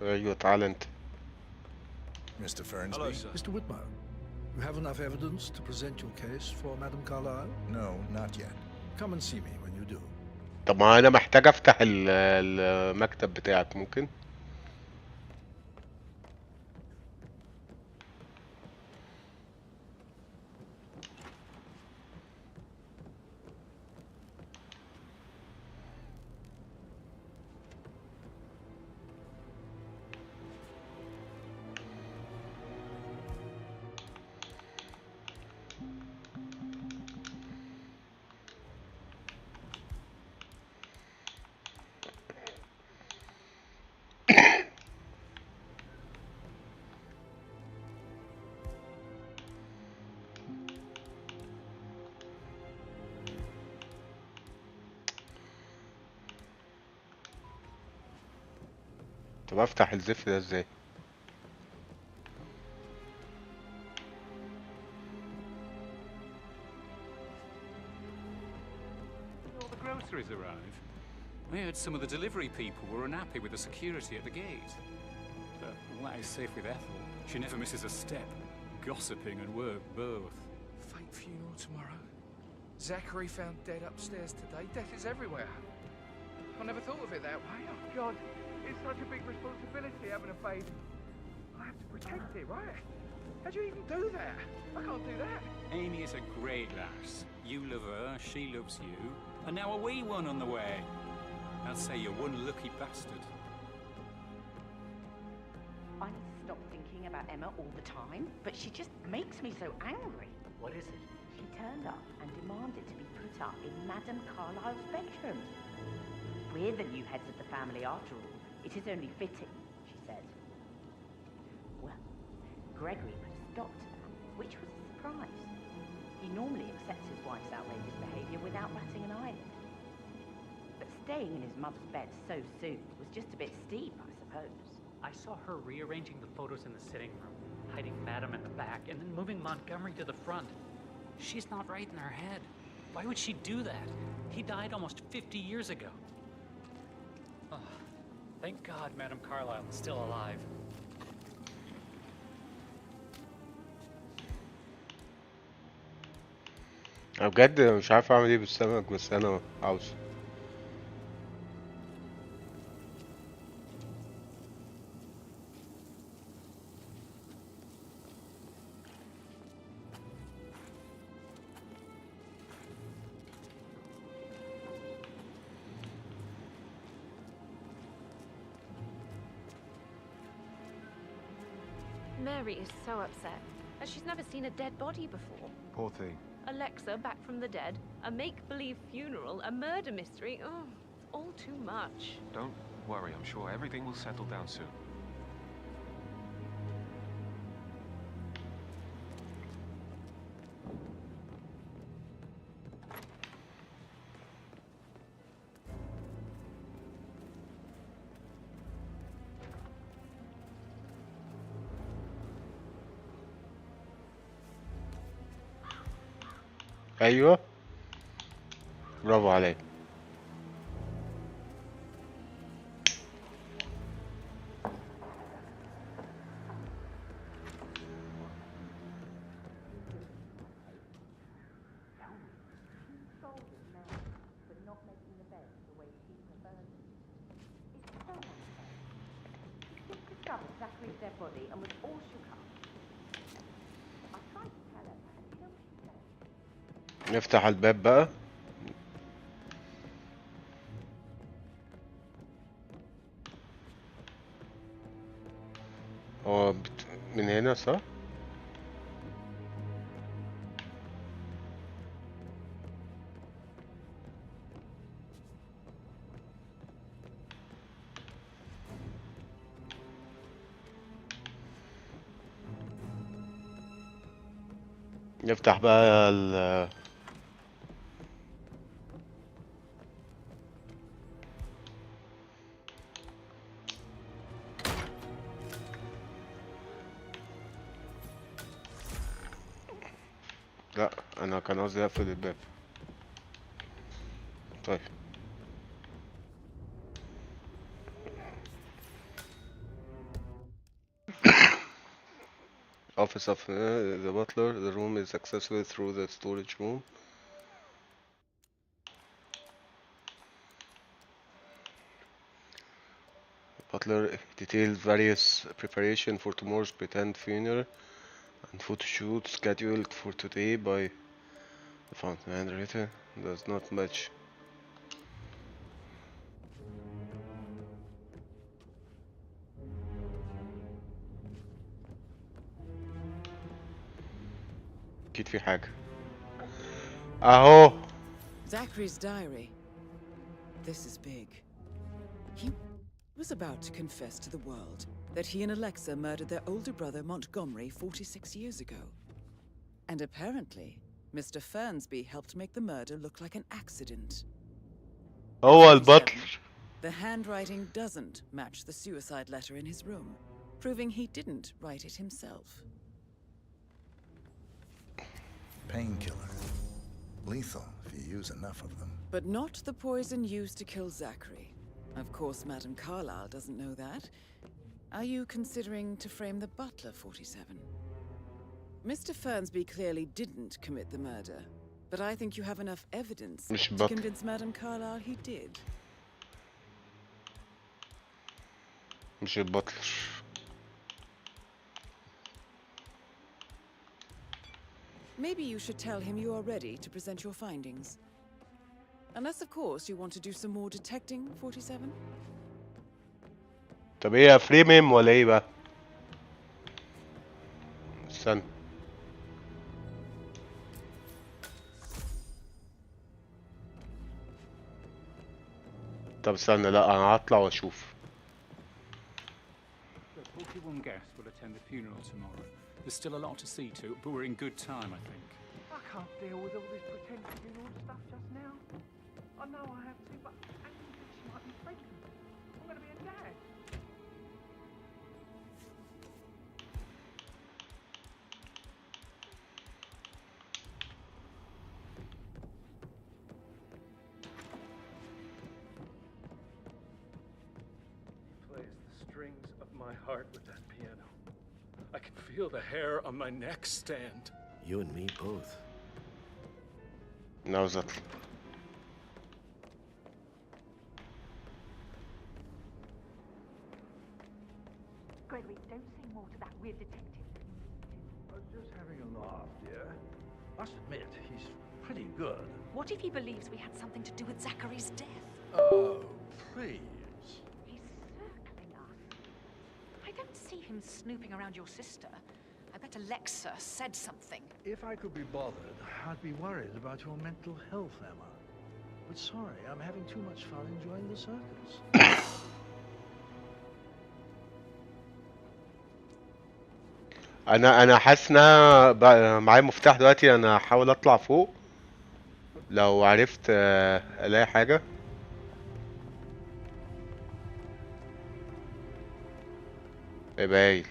ايوه تعال انت. Mr. Fernsby? Hello, sir. Mr. Whitmer, you have enough evidence to present your case for Madame Carlyle? No, not yet. Come and see me when you do. طب ما انا محتاج افتح المكتب بتاعك، ممكن؟ طب افتح الزفت ده ازاي؟ All the groceries arrive. I heard some of the delivery people were unhappy with the security at the gate. But all that is safe with Ethel. She never misses a step. Gossiping and work both. Fake funeral tomorrow. Zachary found dead upstairs today. Death is everywhere. I never thought of it that way. Oh, God. It's such a big responsibility having a baby. I have to protect it, right? How do you even do that? I can't do that. Amy is a great lass. You love her, she loves you. And now a wee one on the way. I'd say you're one lucky bastard. I need to stop thinking about Emma all the time, but she just makes me so angry. What is it? She turned up and demanded to be put up in Madame Carlyle's bedroom. We're the new heads of the family after all. It is only fitting, she said. Well, Gregory put a stop to that, which was a surprise. He normally accepts his wife's outrageous behaviour without batting an eyelid. But staying in his mother's bed so soon was just a bit steep, I suppose. I saw her rearranging the photos in the sitting room, hiding Madam in the back, and then moving Montgomery to the front. She's not right in her head. Why would she do that? He died almost 50 years ago. Oh, thank God Madam Carlyle is still alive. انا بجد مش عارف اعمل ايه بالسمك بس انا عاوز. Mary is so upset, as she's never seen a dead body before. Poor thing. Alexa back from the dead, a make-believe funeral, a murder mystery. Oh, all too much. Don't worry, I'm sure everything will settle down soon. ايوه برافو عليك. Discovered Zachary's dead body and was all shook up. I tried to tell her that. You know what she said? نفتح الباب بقى. هو من هنا صح؟ نفتح بقى لا انا كان قصدي اقفل الباب. طيب office of the butler. The room is accessible through the storage room. Butler detailed various preparation for tomorrow's pretend funeral and photo shoot scheduled for today by the fountain. Handwritten does not match. أكيد في حاجة أهو. Zachary's diary. This is big. He was about to confess to the world that he and Alexa murdered their older brother Montgomery 46 years ago. And apparently, Mr. Fernsby helped make the murder look like an accident. هو البطل. The handwriting doesn't match the suicide letter in his room, proving he didn't write it himself. Painkiller. Lethal if you use enough of them. But not the poison used to kill Zachary. Of course, Madame Carlyle doesn't know that. Are you considering to frame the butler, 47? Mr. Fernsby clearly didn't commit the murder, but I think you have enough evidence to convince Madame Carlyle he did. مش البطل. Maybe you should tell him you are ready to present your findings. Unless, of course, you want to do some more detecting, 47? طب ايه افريم ولا ايه بقى؟ استنى. طب استنى، لا انا هطلع واشوف. The 41 guests will attend the funeral tomorrow. There's still a lot to see to, but we're in good time, I think. I can't deal with all this pretend funeral stuff just now. I know I have to, but Annie thinks she might be pregnant. I'm gonna be a dad. Plays the strings of my heart with that piano. I can feel the hair on my neck stand. You and me both. ناوز اطلع. Gregory, don't say more to that weird detective. I was just having a laugh, dear. Must admit, he's pretty good. What if he believes we had something to do with Zachary's death? Oh, please. He's circling us. I don't see him snooping around your sister. I bet Alexa said something. If I could be bothered, I'd be worried about your mental health, Emma. But sorry, I'm having too much fun enjoying the circus. انا حاسس ان انا معايا مفتاح دلوقتي. انا هحاول اطلع فوق لو عرفت الاقي حاجه. يبقى هايل.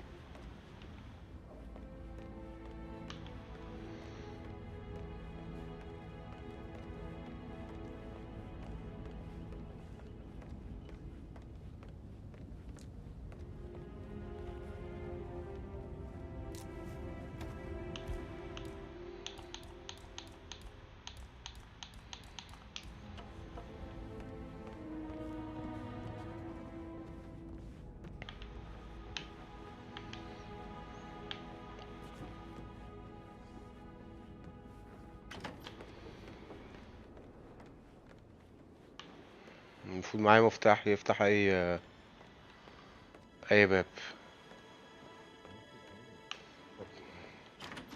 المفروض معايا مفتاح يفتح اي باب.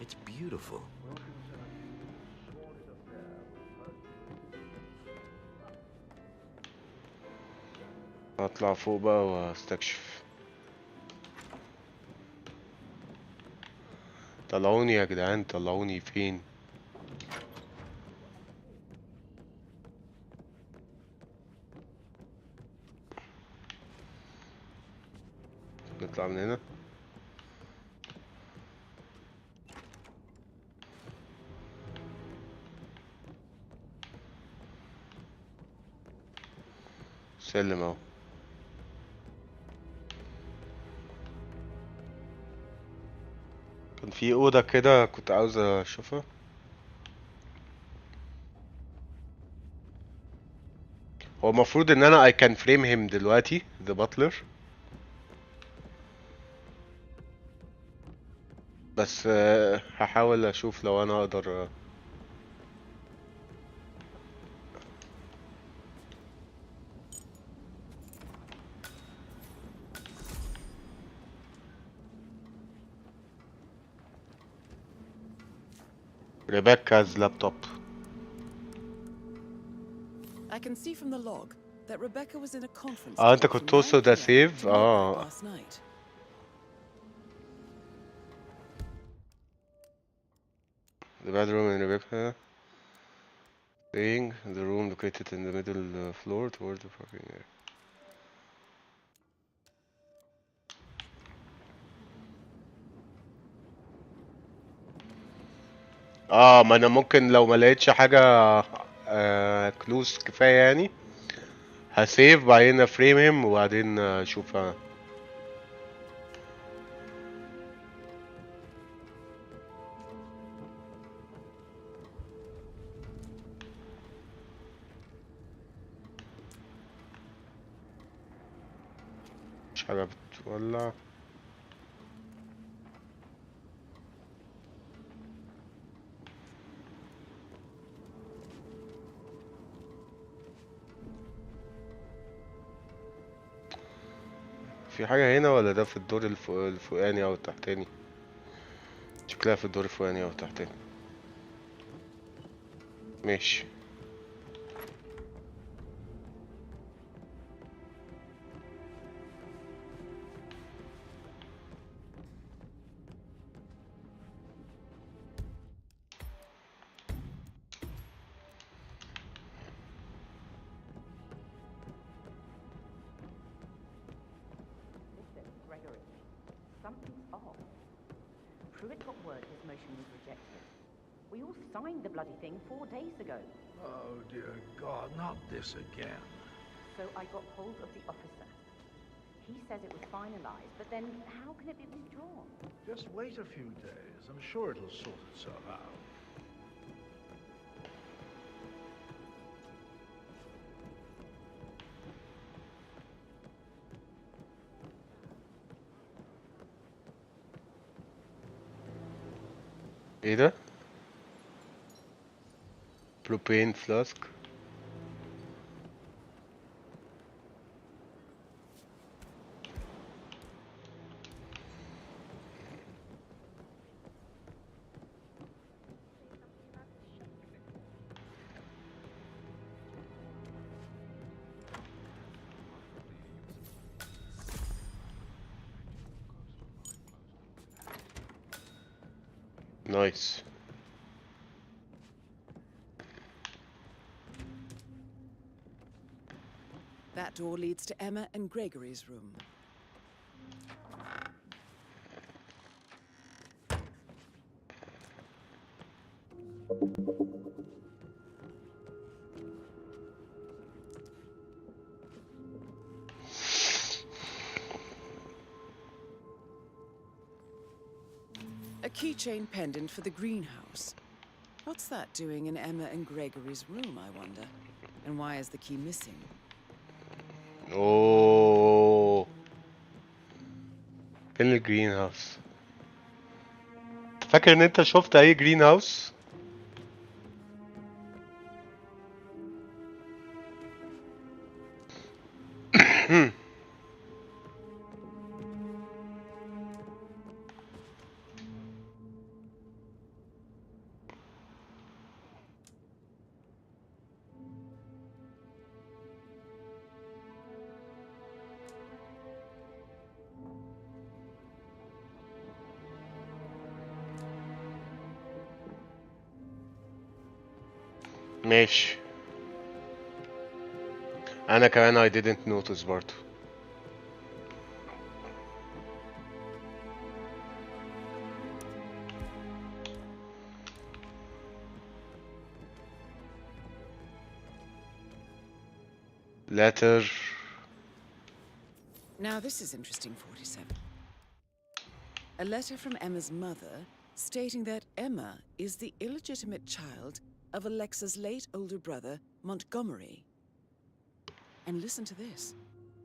It's beautiful. اطلع فوق بقى واستكشف. طلعوني يا جدعان، طلعوني فين؟ نطلع من هنا. سلم اهو. كان في اوضه كده كنت عاوز اشوفها. هو المفروض ان انا I can frame him دلوقتي the butler. بس هحاول اشوف لو انا اقدر. Rebecca's laptop. I can see from the log that Rebecca was in a conference انت call كنت from 9 تقصد ده PM سيف؟ to midnight last night. The bedroom in Rebecca staying, the room located in the middle floor toward the parking area. اه، ما انا ممكن لو ما لقيتش حاجه كلوز كفايه يعني هسيف بعدين افريمهم وبعدين اشوف مش حاجه بتولع. في حاجة هنا ولا ده في الدور الفوقاني أو التحتاني؟ شكلها في الدور الفوقاني أو التحتاني. ماشي. Gregory, something's off. Pruitt got word his motion was rejected. We all signed the bloody thing 4 days ago. Oh, dear God, not this again. So I got hold of the officer. He says it was finalized, but then how can it be withdrawn? Just wait a few days. I'm sure it'll sort itself out. ايه ده؟ بروبين فلاسك. نايس. That door leads to Emma and Gregory's room. A keychain pendant for the greenhouse. What's that doing in Emma and Gregory's room, I wonder? And why is the key missing? اوه، فين الجرين هاوس؟ فاكر ان انت شفت اي جرين هاوس؟ ماشي. انا كمان I didn't notice برضو. letter. Now this is interesting, 47. A letter from Emma's mother stating that Emma is the illegitimate child of Alexa's late older brother, Montgomery. And listen to this.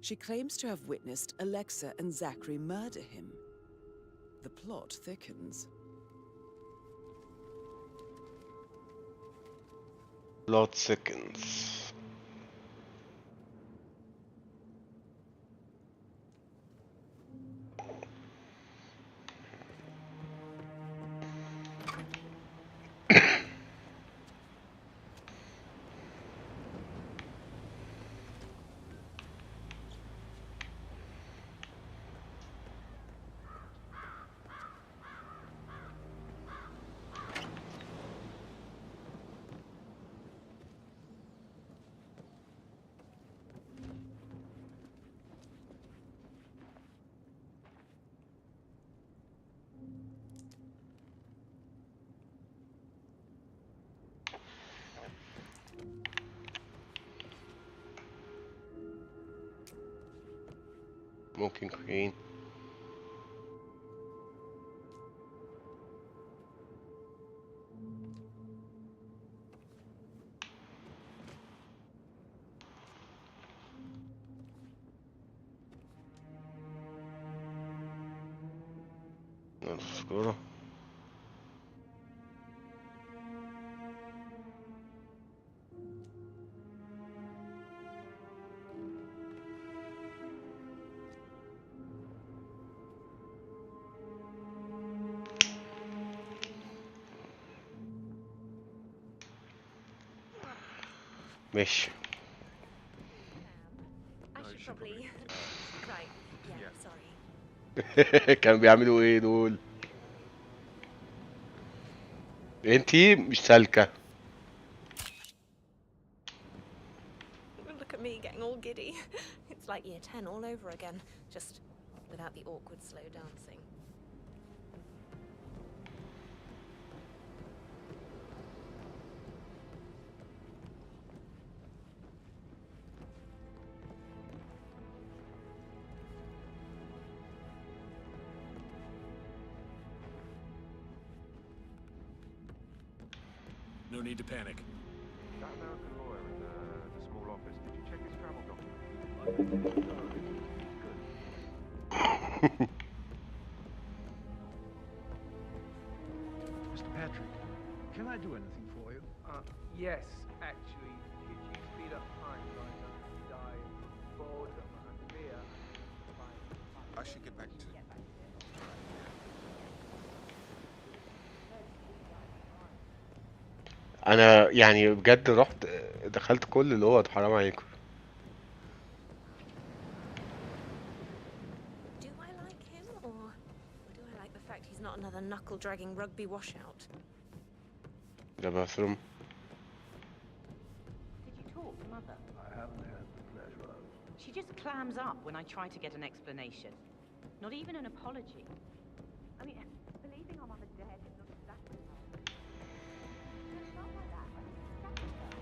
She claims to have witnessed Alexa and Zachary murder him. The plot thickens. Plot thickens. smoking crane. Oscuro. ماشي. I should probably. Right. Yeah. Sorry. كانوا بيعملوا ايه دول؟ انتي مش سالكة. Look at me getting all giddy. It's like year 10 all over again, just without the awkward slow dancing. No need to panic. That American lawyer in the small office, did you check his travel documents? Mr. Patrick, can I do anything for you? Yes, actually. Could you speed up time so I don't die of boredom and fear? I should get back to انا يعني بجد رحت دخلت كل الاوض، حرام عليكم. Do I like him, or do I like the fact he's not another knuckle-dragging rugby washout? ده bathroom. Did you talk to Mother? I haven't had the pleasure of. She just clams up when I try to get an explanation. Not even an apology. I mean, believing our mother dead is not exactly It's not like that. I mean, exactly that.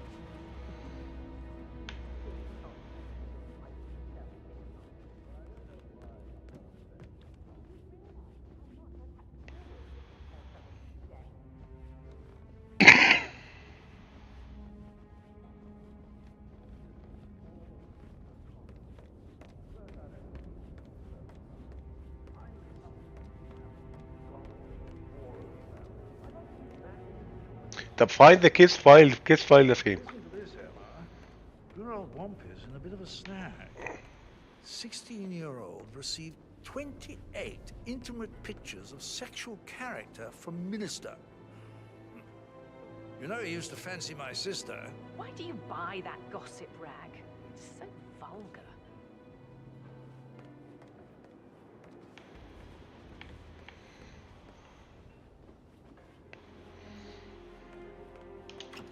طب find the case file. Case file ده فين؟ Listen to this, Emma. Good old Wampus in a bit of a snag. 16-year-old received 28 intimate pictures of sexual character from Minister. You know he used to fancy my sister. Why do you buy that gossip rag? It's so vulgar.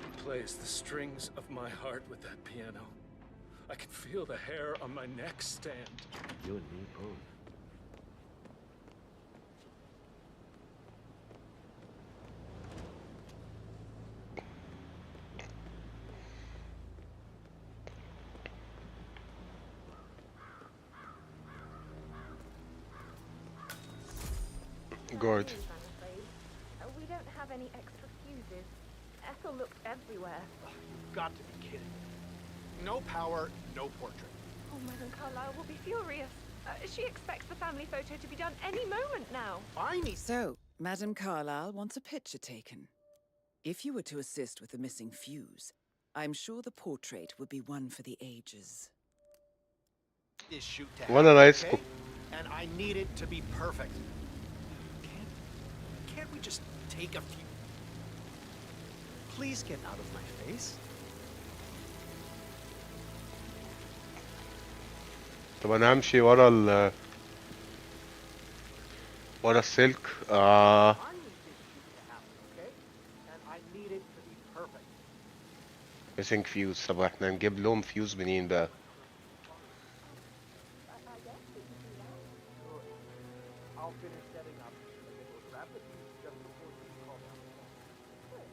He plays the strings of my heart with that piano. I can feel the hair on my neck stand. You and me both. Good. We don't have any extra fuses. Ethel looked everywhere. You've got to be kidding. No power, no portrait. Oh, Madam Carlyle will be furious. She expects the family photo to be done any moment now. I need... So, Madam Carlyle wants a picture taken. If you were to assist with the missing fuse, I'm sure the portrait would be one for the ages. This shoot to What a happen, nice okay? And I need it to be perfect. Can't we just take a few... Please get out of my face. طب انا همشي ورا ورا السلك. I need this shoot to happen, okay? And I need it to be perfect. missing fuse. طب احنا نجيب لهم فيوز منين بقى؟ I'll finish setting up, and then we'll grab the fuse just before you call down the phone.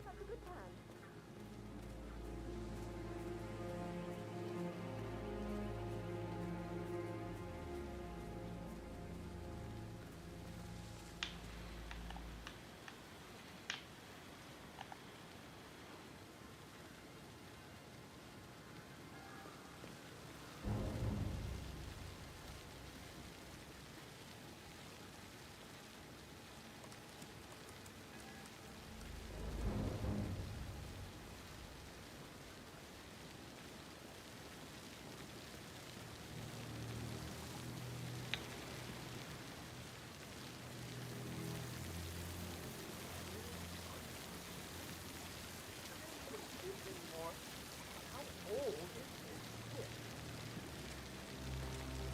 That's a good plan.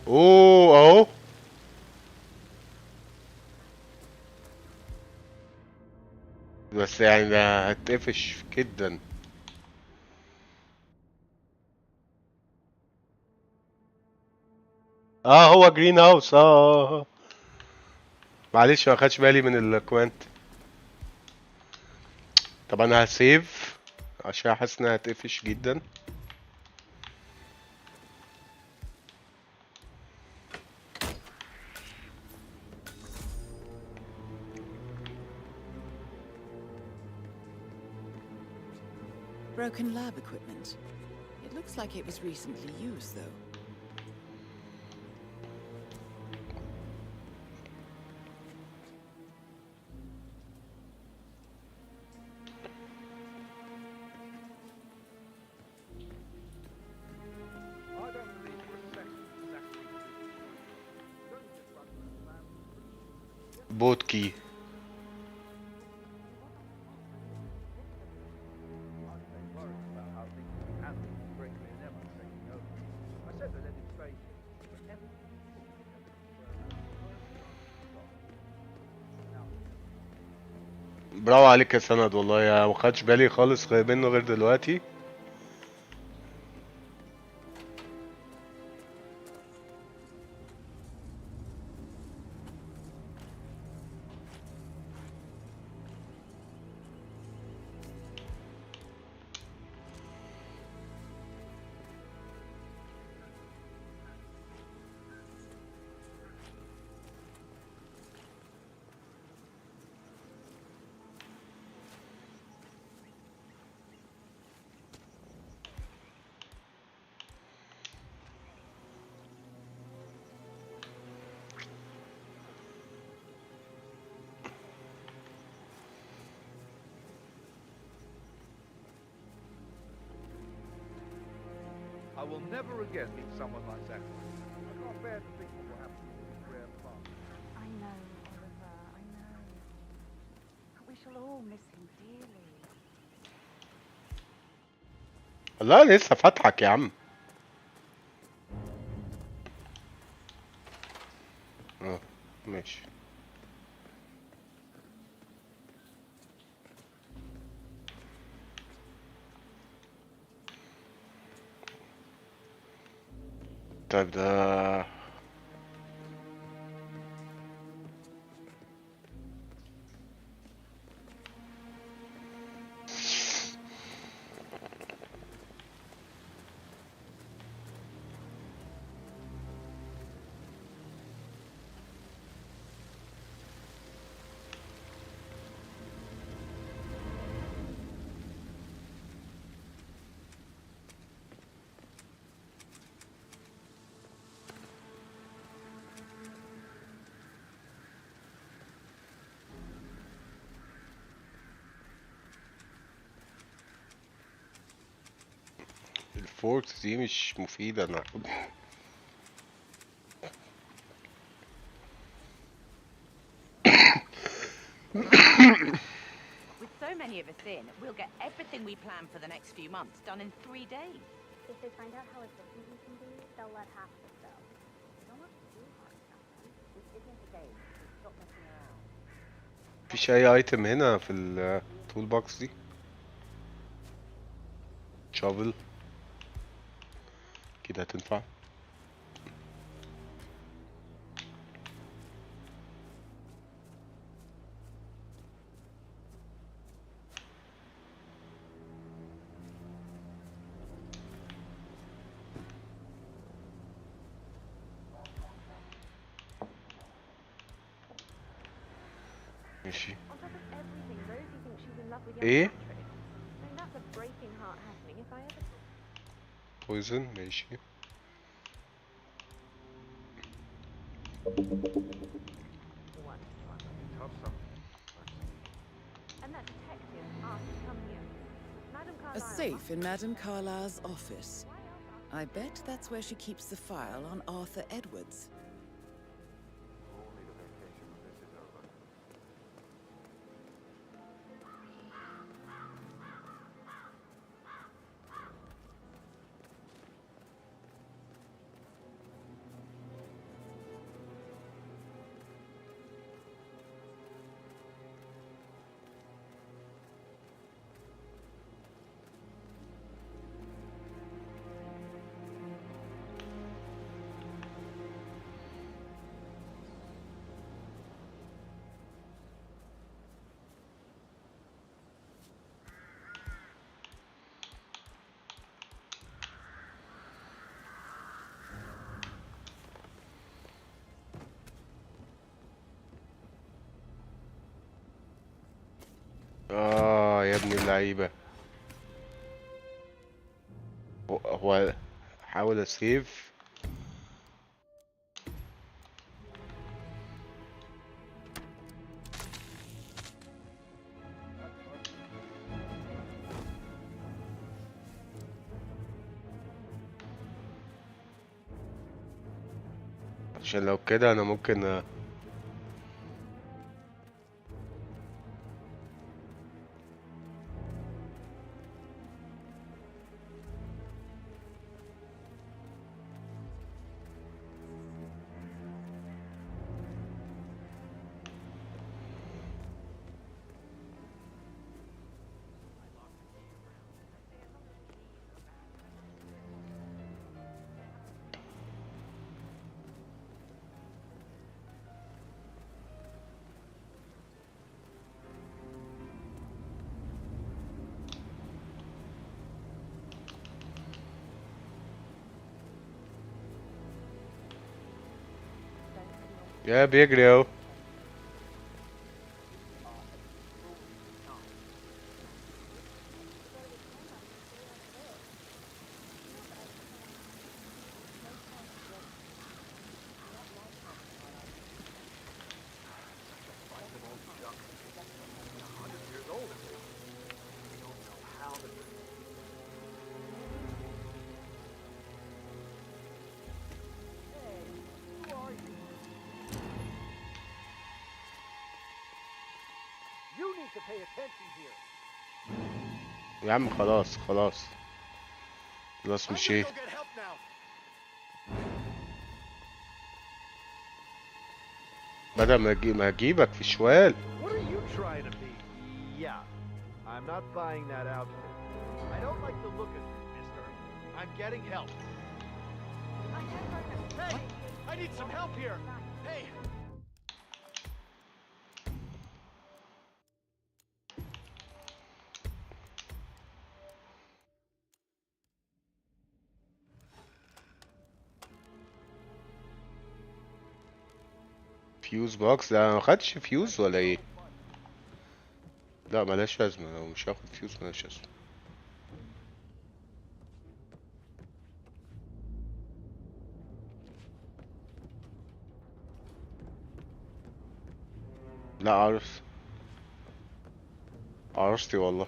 اوه اهو. بس يعني ده هتقفش جدا. اه هو جرين هاوس معلش ما خدش بالي من الكوانت. طب انا هسيف عشان حاسس انها هتقفش جدا. Broken lab equipment. It looks like it was recently used, though. بوت كي. برافو عليك يا سند والله، يا ما خدش بالي خالص منه غير دلوقتي. I will never again meet someone like Zachary. I can't bear to think what will happen to his rare plant. I know, Oliver, I know. But we shall all miss him dearly. لا لسه فاتحك يا عم. ماشي. طيب ده الفوركس دي مش مفيدة انا. With so many of us in, we'll get everything we plan for the next few months done in 3 days. If they find out how efficient we can be, they'll let half of us go. Don't work too hard, Captain. This isn't a game. Stop messing around. مفيش اي ايتم هنا في التول بوكس دي. شافل كده هتنفع. ماشي. On top of everything, Rosie thinks she's in love with young ايه Patrick. I mean, that's a breaking heart happening if I ever... بويزن ماشي. And that detective asked to come here. Madam A Carlyle... safe in Madame Carlyle's office. I bet that's where she keeps the file on Arthur Edwards. ابن اللعيبة. هو حاول اسيف. عشان لو كده انا ممكن يا بيجري اهو. You need to pay attention here. يا عم خلاص خلاص خلاص مشيت. Go get help now. بدل ما اجيبك في شوال. What are you trying to be? Yeah, I'm not buying that outfit. I don't like the look of it, mister. I'm getting help. Hey, I need some help here. Hey. فيوز بوكس ده ما خدش فيوز ولا ايه؟ لا ملهاش لازمة، لو مش هاخد فيوز ملهاش لازمة. لا عرفتي والله.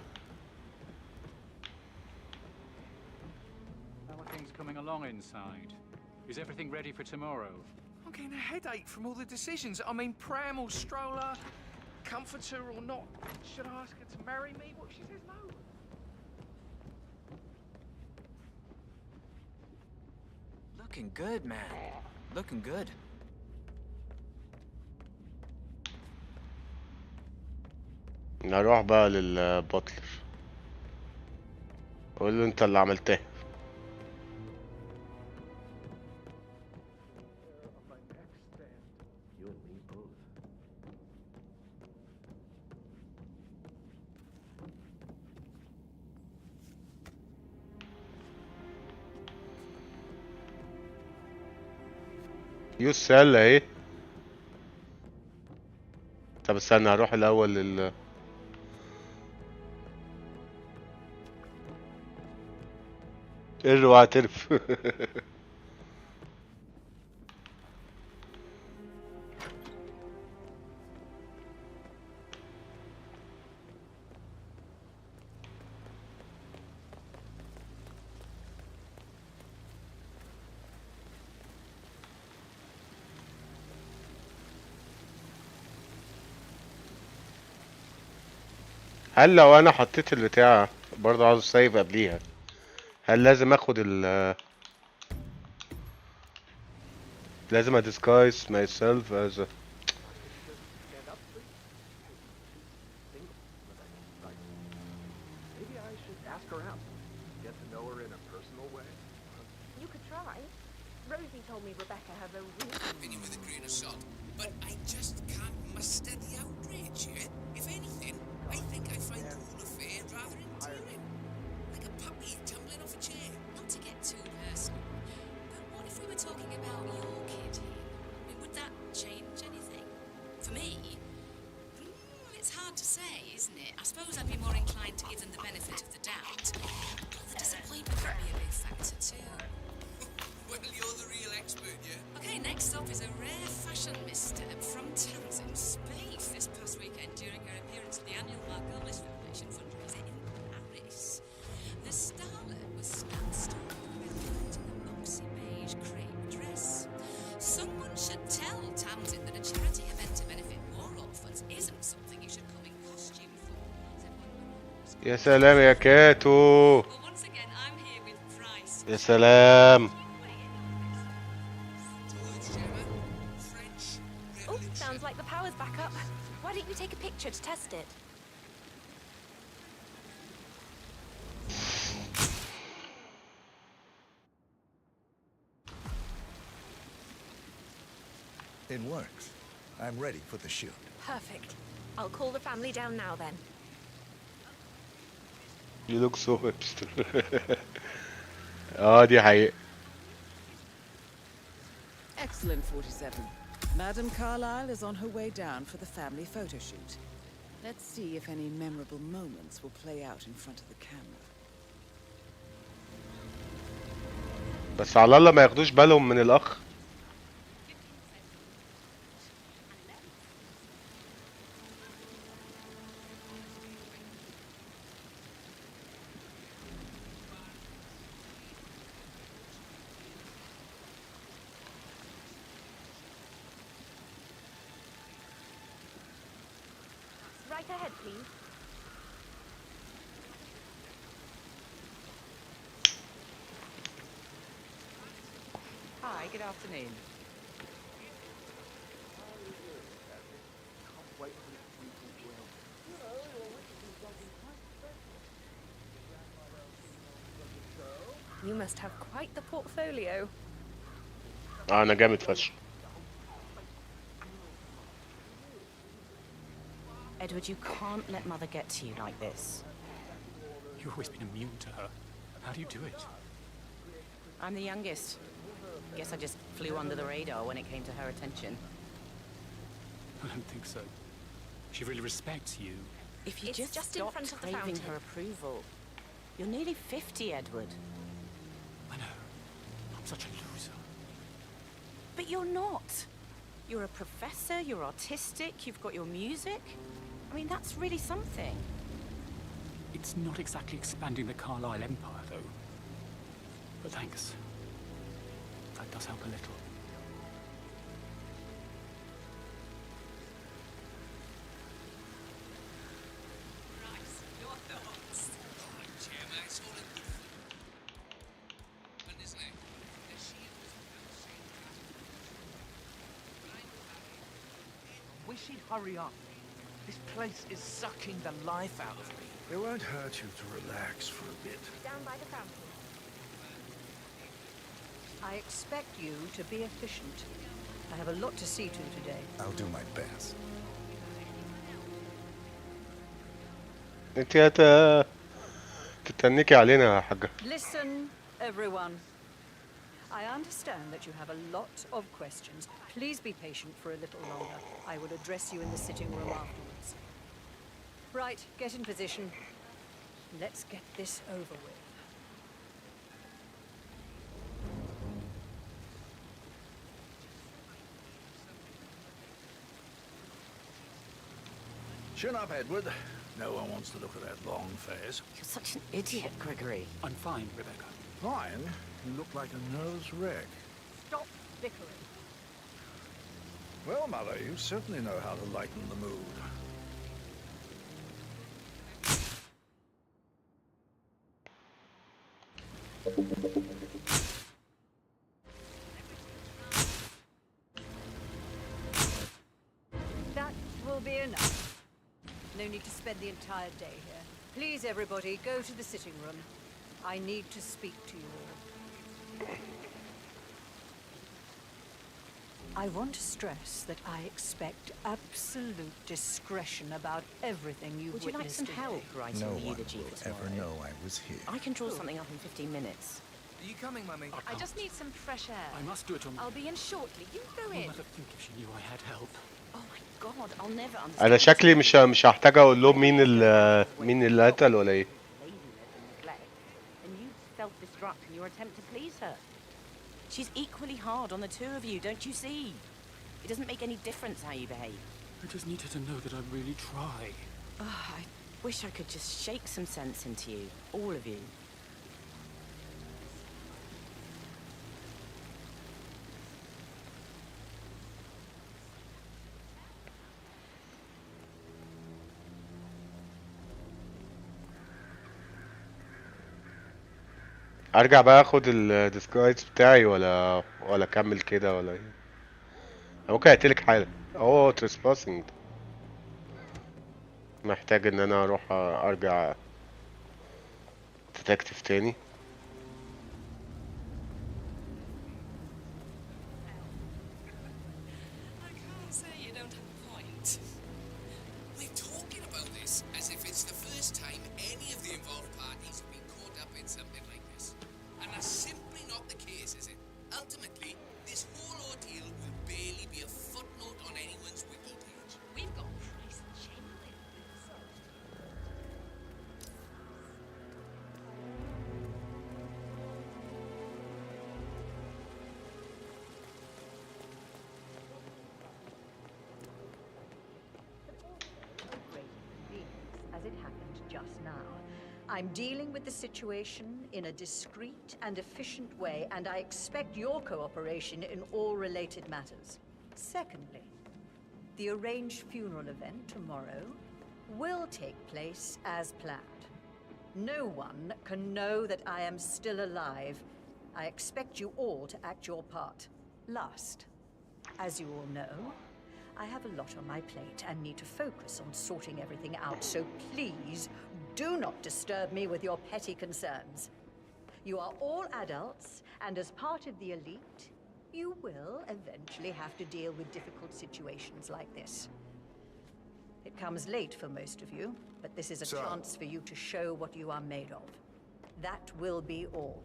How are things coming along inside? Is everything ready for tomorrow? I'm getting a headache from all the decisions. I mean, pram or stroller, comforter or not. Should I ask her to marry me? What if she says no? Looking good, man. Looking good. نروح بقى للبطلر، قول له انت اللي عملتها. فيوز سهلة اهي. طب استنى هروح الاول اوعى ترف. هل لو انا حطيت البتاع برضه عاوز سيف قبليها، هل لازم اخد لازم ادisguise myself as a Maybe I should ask her out. Get to know her in a personal way. You could try. Rosie told me Rebecca has a really... Opinion with a grain of salt, but I just can't muster the outrage here. If anything, I think I find the whole affair rather endearing. Like a puppy tumbling off a chair. Not to get too personal, but what if we were talking about your kid here? I mean, would that change anything? For me, it's hard hard to say, isn't it? I suppose I'd be more inclined to give them the benefit of the doubt. But the disappointment would be a big factor too. Well, you're the real expert, yeah? Okay, next up is a rare fashion misstep from Tamsin Space this past weekend during her appearance at the annual Margolis Foundation fundraiser in Paris. The starlet was snapped stalking around in a moxie beige crepe dress. Someone should tell Tamsin that a charity event to benefit war orphans isn't something you should come in costume for, said one of يا سلام يا كاتو. Well, once again, I'm here with Bryce. يا سلام. Oh, sounds like the power's back up. Why don't you take a picture to test it? It works. I'm ready for the shoot. Perfect. I'll call the family down now then. You look so hipster. دي حقيقة. Excellent, 47. Madame Carlyle is on her way down for the family photo shoot. Let's see if any memorable moments will play out in front of the camera. بس على الله ما ياخدوش بالهم من الأخ. Right ahead, please. Hi, good afternoon. You must have quite the portfolio. أنا جامد فشخ. Edward, you can't let Mother get to you like this. You've always been immune to her. How do you do it? I'm the youngest. Guess I just flew under the radar when it came to her attention. I don't think so. She really respects you. If you It's just just in stopped front of the craving fountain. her approval. You're nearly 50, Edward. I know. I'm such a loser. But you're not. You're a professor, you're artistic, you've got your music. I mean, that's really something. It's not exactly expanding the Carlyle Empire, though. But thanks. That does help a little. Bryce, your thoughts? All right, Chairman, it's all a good fun, isn't it? The shield was same Wish he'd hurry up. This place is sucking the life out of me. It won't hurt you to relax for a bit. Down by the fountain. I expect you to be efficient. I have a lot to see to today. I'll do my best. انت تتنكي علينا يا حاجة. Listen, everyone. I understand that you have a lot of questions. Please be patient for a little longer. I will address you in the sitting room afterwards. Right, get in position. Let's get this over with. Chin up, Edward. No one wants to look at that long face. You're such an idiot, Gregory. I'm fine, Rebecca. Fine. You look like a nervous wreck. Stop bickering. Well, Mother, you certainly know how to lighten the mood. That will be enough. No need to spend the entire day here. Please, everybody, go to the sitting room. I need to speak to you all. I want to stress that I expect absolute discretion about everything you've Would you like witnessed some help today. writing No the one eulogy will for tomorrow? ever know I was here. I can draw something up in 15 minutes. Are you coming, Mummy? I just need some fresh air. I must do it on... I'll be in shortly. You go Your in. mother think if she knew I had help. God, I'll never understand. انا شكلي مش هحتاج اقول لهم مين اللي قتل ولا ايه. Laziness and neglect, and you self-destruct in your attempt to please her. She's equally hard on the two of you, don't you see? It doesn't make any difference how you behave. I just need her to know that I really try. I wish I could just shake some sense into you, all of you. ارجع بقى اخد الديسكرايبس بتاعي ولا اكمل كده ولا ايه؟ ممكن اقتلك حالا. اوه تريسباسنج، محتاج ان انا اروح ارجع ديتكتيف تاني. I can't say you don't have a point. We're talking about this as if it's the first time any of the involved parties have been caught up in something like this. And that's simply not the case, is it? Ultimately, this whole ordeal will barely be a footnote on anyone's wiki page. We've got price genuine. As it happened just now. I'm dealing with the situation in a discreet and efficient way, and I expect your cooperation in all related matters. Secondly, the arranged funeral event tomorrow will take place as planned. No one can know that I am still alive. I expect you all to act your part. Last, as you all know, I have a lot on my plate and need to focus on sorting everything out, so please do not disturb me with your petty concerns. You are all adults, and as part of the elite, you will eventually have to deal with difficult situations like this. It comes late for most of you, but this is a chance for you to show what you are made of. That will be all.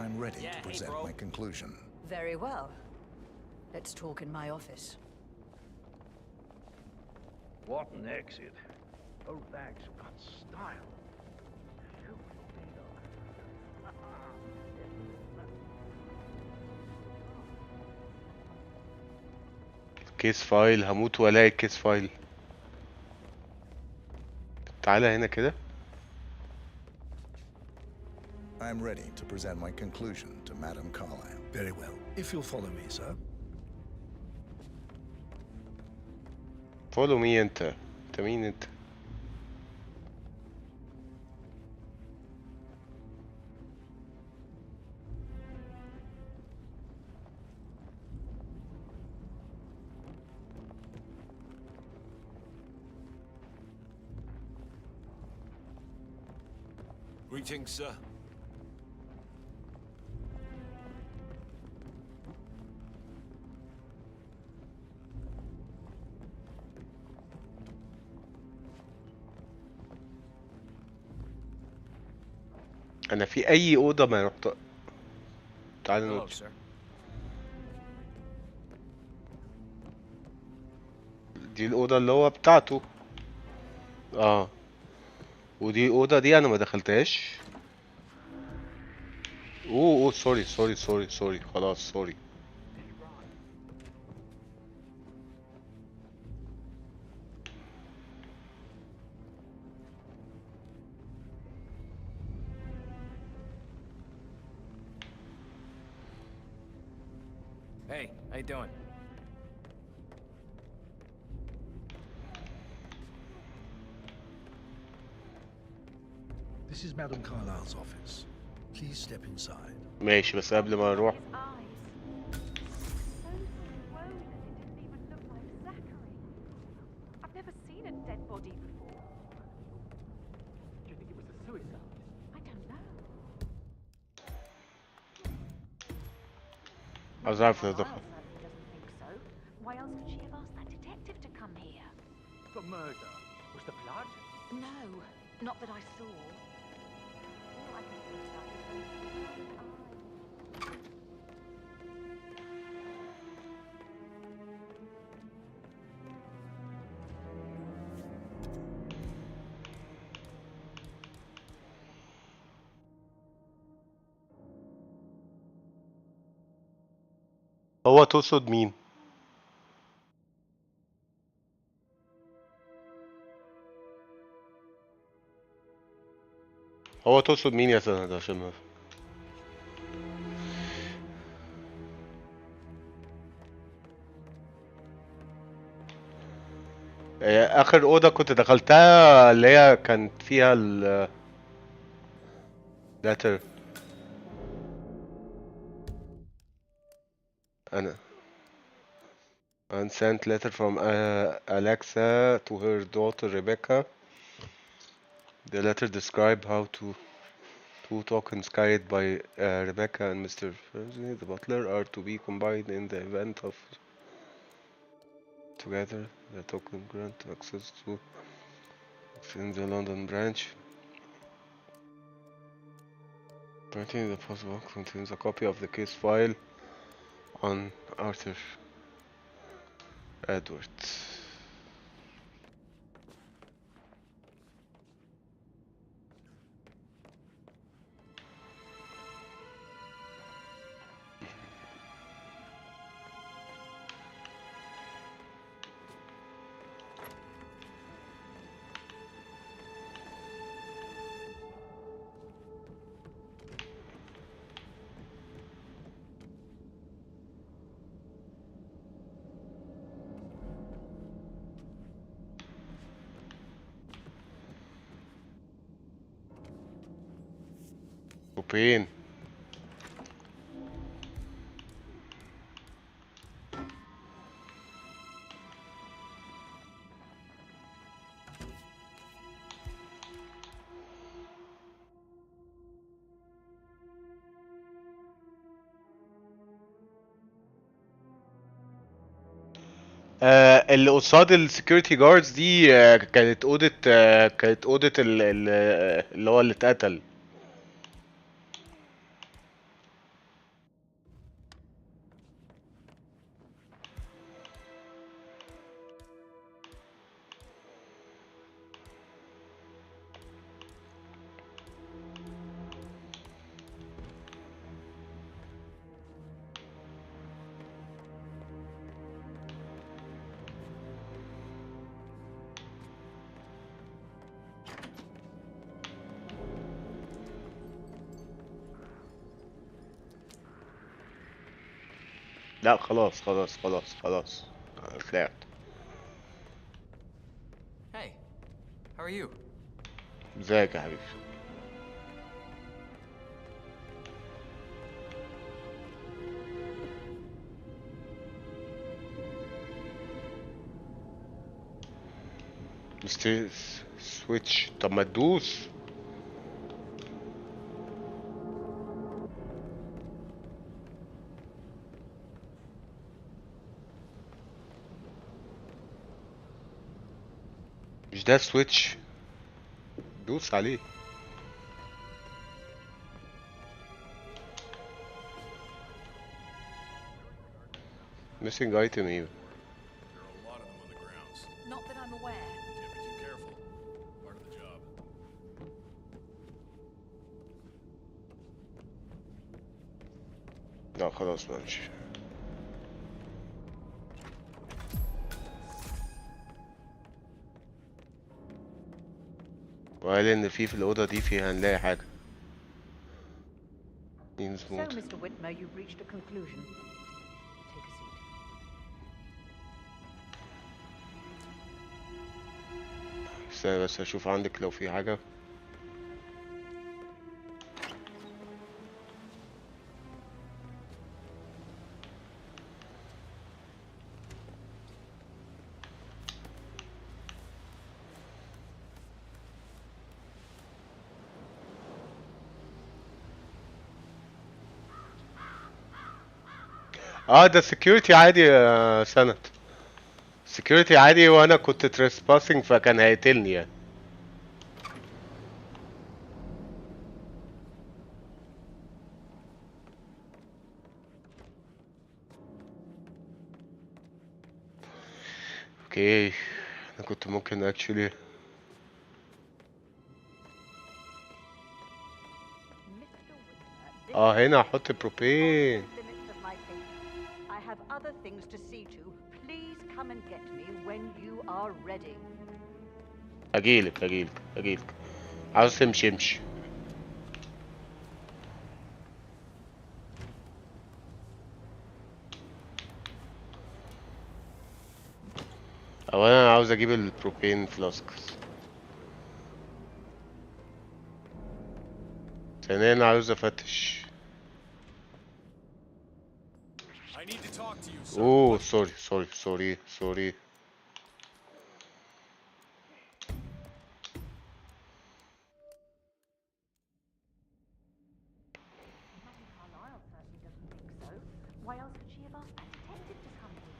I'm ready to present my conclusion. Very well. Let's talk in my office. What an exit. Those bags have got style. كيس فايل، هموت والاقي كيس فايل. تعالى هنا كده. I'm ready to present my conclusion to Madame Carlyle. Very well. If you'll follow me, sir. فولو مي انت مين انت؟ Greetings, sir. انا في اي اوضه ما رحت. تعالى Hello, نقعد. sir. دي الاوضه اللي هو بتاعته. ودي الاوضه دي انا ما دخلتهاش. اوه سوري خلاص سوري. Hey, how you doing? This is Madame Carlyle's office. Please step inside. ماشي، بس قبل ما اروح I've never seen a dead body before. Do you think it was a suicide? I don't know. أعرف Carlyle أدخل. certainly doesn't think so. Why else would she have asked that detective to come here? For murder. Was the blood? No, not that I saw. All I can think about is هو تقصد مين؟ هو تقصد مين يا سند عشان ما اخر اوضه كنت دخلتها اللي هي كانت فيها ال letter. انا sent letter from Alexa to her daughter Rebecca. The letter described how two tokens carried by Rebecca and Mr. Fergie, the butler, are to be combined in the event of together. The token grant access to in the London branch. Printing the postbox contains a copy of the case file on Arthur Edwards. وفين؟ اللي قصاد السكيورتي جاردز دي كانت أوضة كانت أوضة اللي هو اللي اتقتل. لا خلاص خلاص خلاص خلاص طلعت. Hey, how are you? ازيك يا حبيبي؟ مستر سويتش، طب ما تدوس. مش ده سويتش؟ دوس عليه. missing item even. Not that I'm aware. Can't be too careful. Part of the job. لا خلاص ماشي. وقال ان في الأوضة دي فيها هنلاقي حاجة. So, Mr. Whitmer, you've reached a conclusion. Take a seat. استنى بس اشوف عندك لو في حاجة. ده security عادي يا سند. security عادي وانا كنت trespassing فكان هيقتلني يعني. اوكي، انا كنت ممكن اكشلي هنا احط بروبين. Limits of my thinking. I have other things to see to. Please come and get me when you are ready. اجيلك عاوز تمشي امشي. اولا انا عاوز اجيب البروبين فلاسكس، ثانيا انا عاوز افتش. اوه سوري. Carlyle certainly doesn't think so. Why else would she have asked that detective to come here?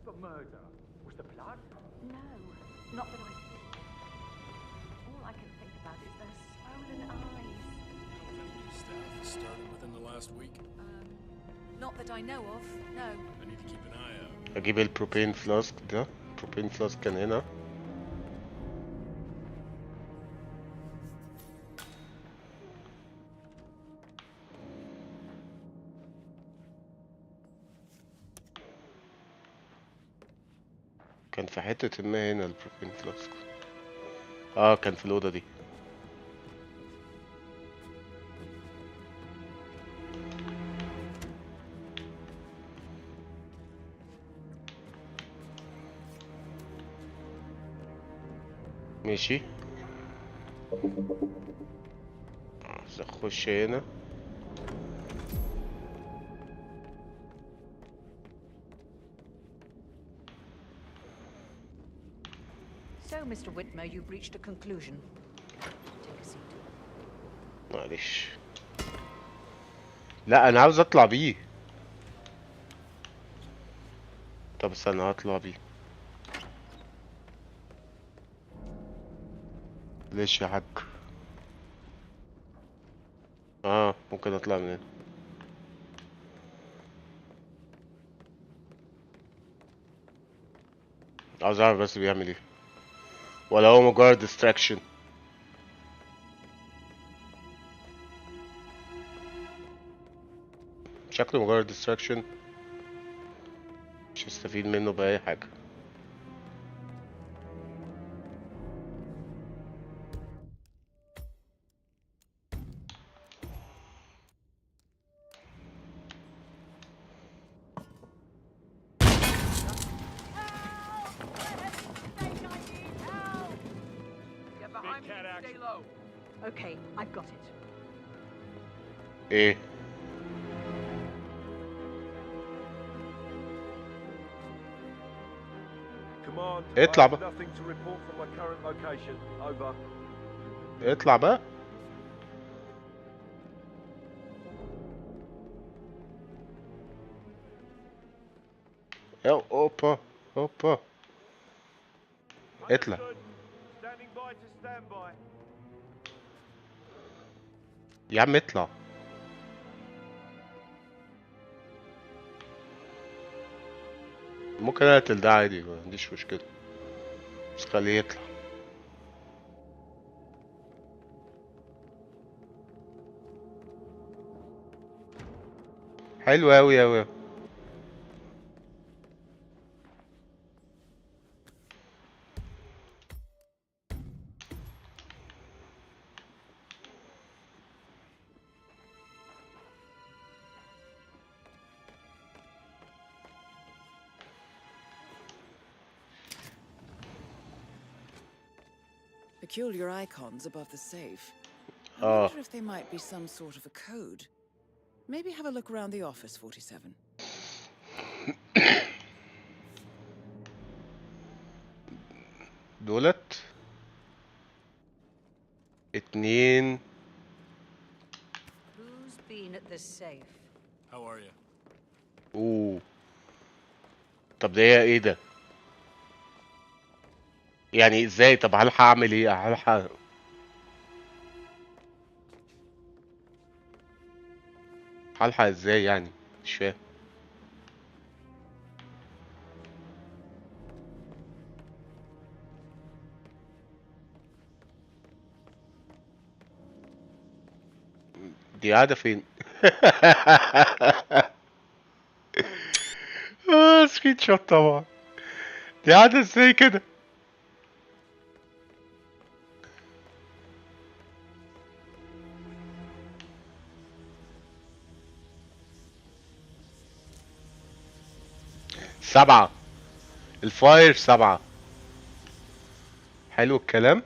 The murder was the plot? No, not that I see. All I can think about is those swollen eyes. New staff has started within the last week. Not that I know of, no. I need to keep an eye out. اجيب البروبين فلاسك ده. البروبين فلاسك كان هنا. كان في حتة ما هنا البروبين فلاسك. كان في الأوضة دي. ماشي، عايز اخش هنا. So, Mr. Whitmer, you've reached a conclusion. Take a seat. معلش، لا انا عاوز اطلع بيه. طب استنى هطلع بيه. ليش يا حاج؟ ممكن اطلع من هنا. عاوز اعرف بس بيعمل ايه، ولا هو مجرد distraction؟ شكله مجرد distraction، مش هستفيد منه بأي حاجة. Get behind me and stay low. Okay, I've got it. ايه؟ Command, اطلع I have بقى. nothing to report from my current location. Over. اطلع بقى. اوبا اطلع. Standing by to stand by. يا عم اطلع. ممكن اقتل ده عادي، ما عنديش مشكلة، بس خليه يطلع. حلو اوي اوي. Peculiar icons above the safe. I wonder if they might be some sort of a code. Maybe have a look around the office, 47. دولت 2. Who's been at the safe? How are you? اوه، طب ده ايه ده؟ يعني ازاي؟ طب هلحق اعمل ايه؟ هلحق ازاي يعني؟ مش فاهم. دي قاعدة فين؟ سكرين شوت طبعا. دي قاعدة ازاي كده؟ سبعة. الفاير سبعة. حلو الكلام.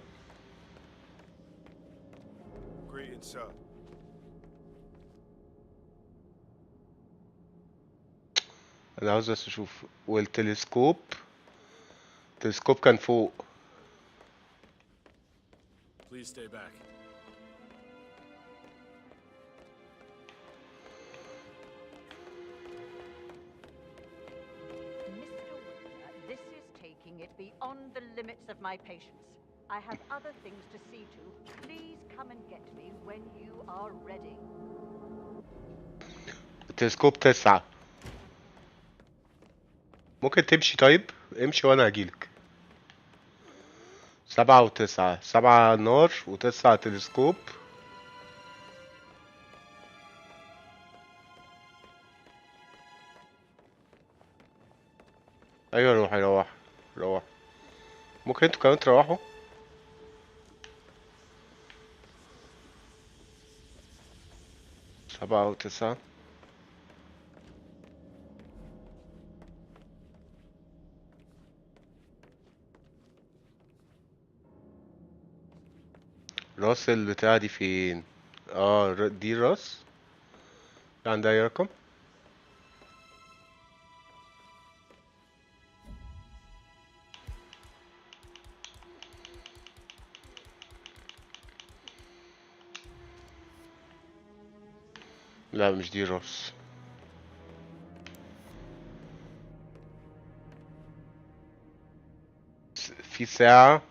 Greetings, sir. انا عاوز بس اشوف. والتلسكوب. التلسكوب كان فوق. Please stay back. This is taking it beyond the limits of my patience. I have other things to see to. Please come and get me when you are ready. التلسكوب 9. ممكن تمشي طيب؟ امشي وانا هجيلك. 7 و9. 7 نار و9 تلسكوب. ايوه روح. ممكن انتوا كمان تروحوا. سبعة وتسعة. راس البتاعة دي فين؟ دي الراس. عندها اي رقم؟ لا مش دي راس. في ساعة.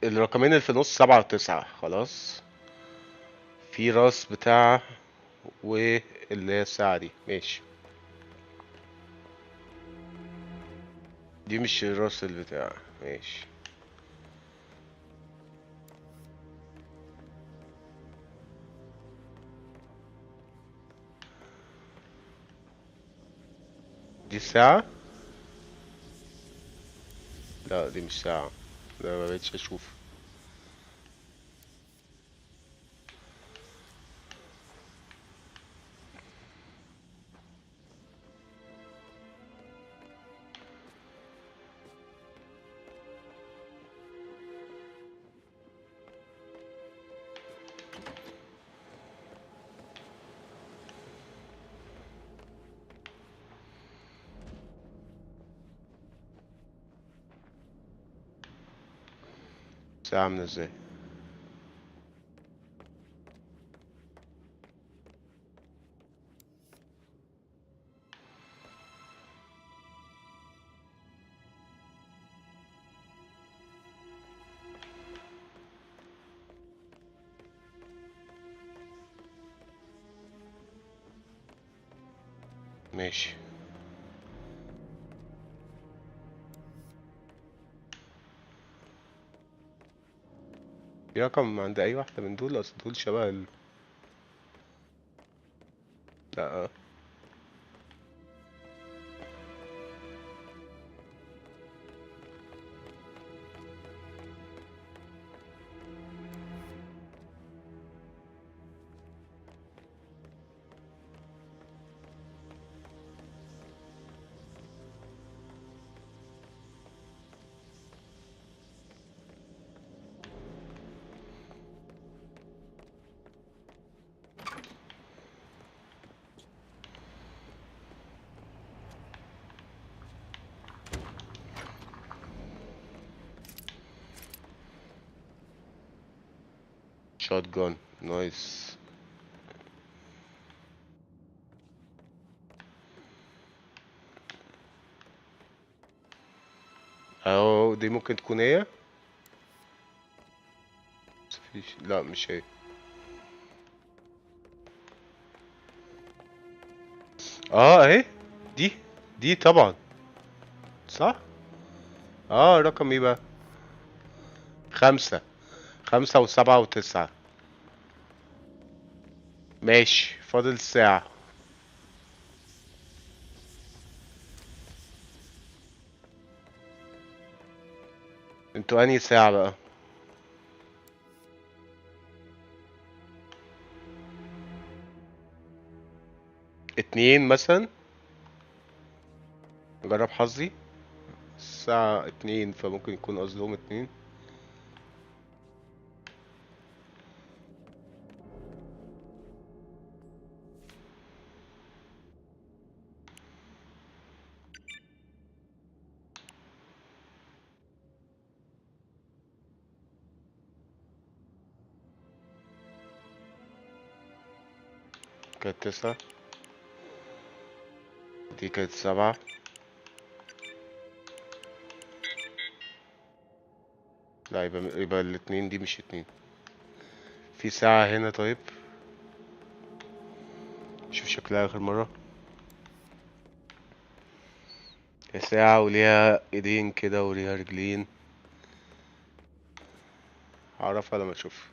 الرقمين اللي في النص 7 و9 خلاص. في راس بتاع واللي هي الساعة دي ماشي. دي مش راس البتاع ماشي. دي الساعة. لا دي مش ساعة. لا ما بقتش اشوف. ساعة عاملة ازاي؟ ماشي. في رقم عند اي واحدة من دول؟ اصل دول شبه لا. شوت جون نايس. اهو دي ممكن تكون هي. لا مش هي. اهي. دي طبعا. صح. رقم ايه بقى؟ 5 5 و7 و9. ماشي، فاضل ساعة. انتوا انهي ساعة بقى؟ 2 مثلا. نجرب حظي. الساعة 2، فممكن يكون قصدهم 2. كانت 9. دي كانت 7. لا، يبقى الاتنين دي مش 2. في ساعة هنا. طيب شوف شكلها آخر مرة. هي ساعة وليها ايدين كده وليها رجلين. هعرفها لما اشوفها.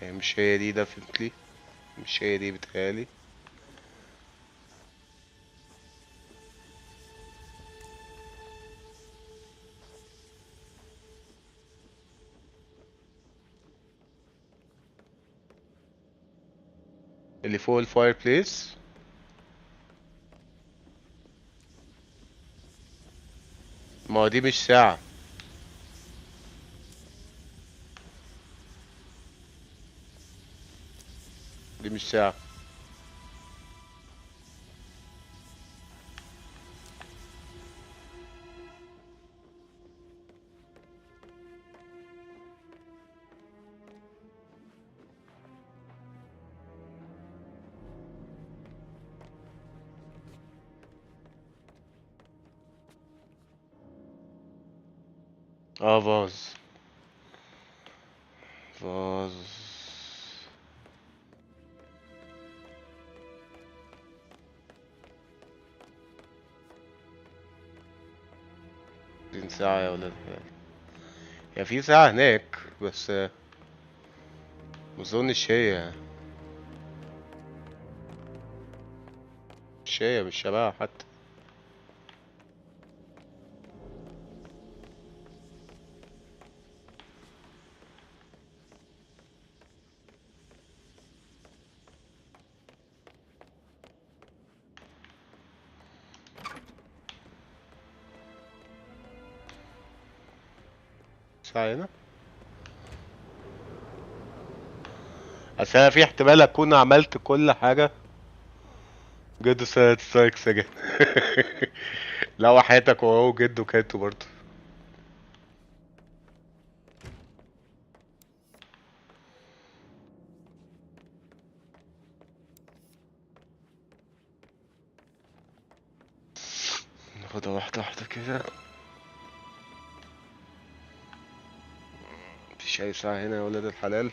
هي مش هي دي definitely. مش هي دي بتهيألي. اللي فوق الفاير بليس. ما هو دي مش ساعة. دي مش ساعة. اه، فاز. فاز. دي ساعة يا ولاد. هي في ساعة هناك بس مظنش هي. مش هي، مش شبهها حتى. ساعة هنا. اصل انا في احتمال اكون عملت كل حاجة. جدو سنة سترايك سجن. لا، وحياتك وهو جدو كاتو برضه. ناخدها واحدة واحدة كده. مفيش أي ساعة هنا يا ولاد الحلال.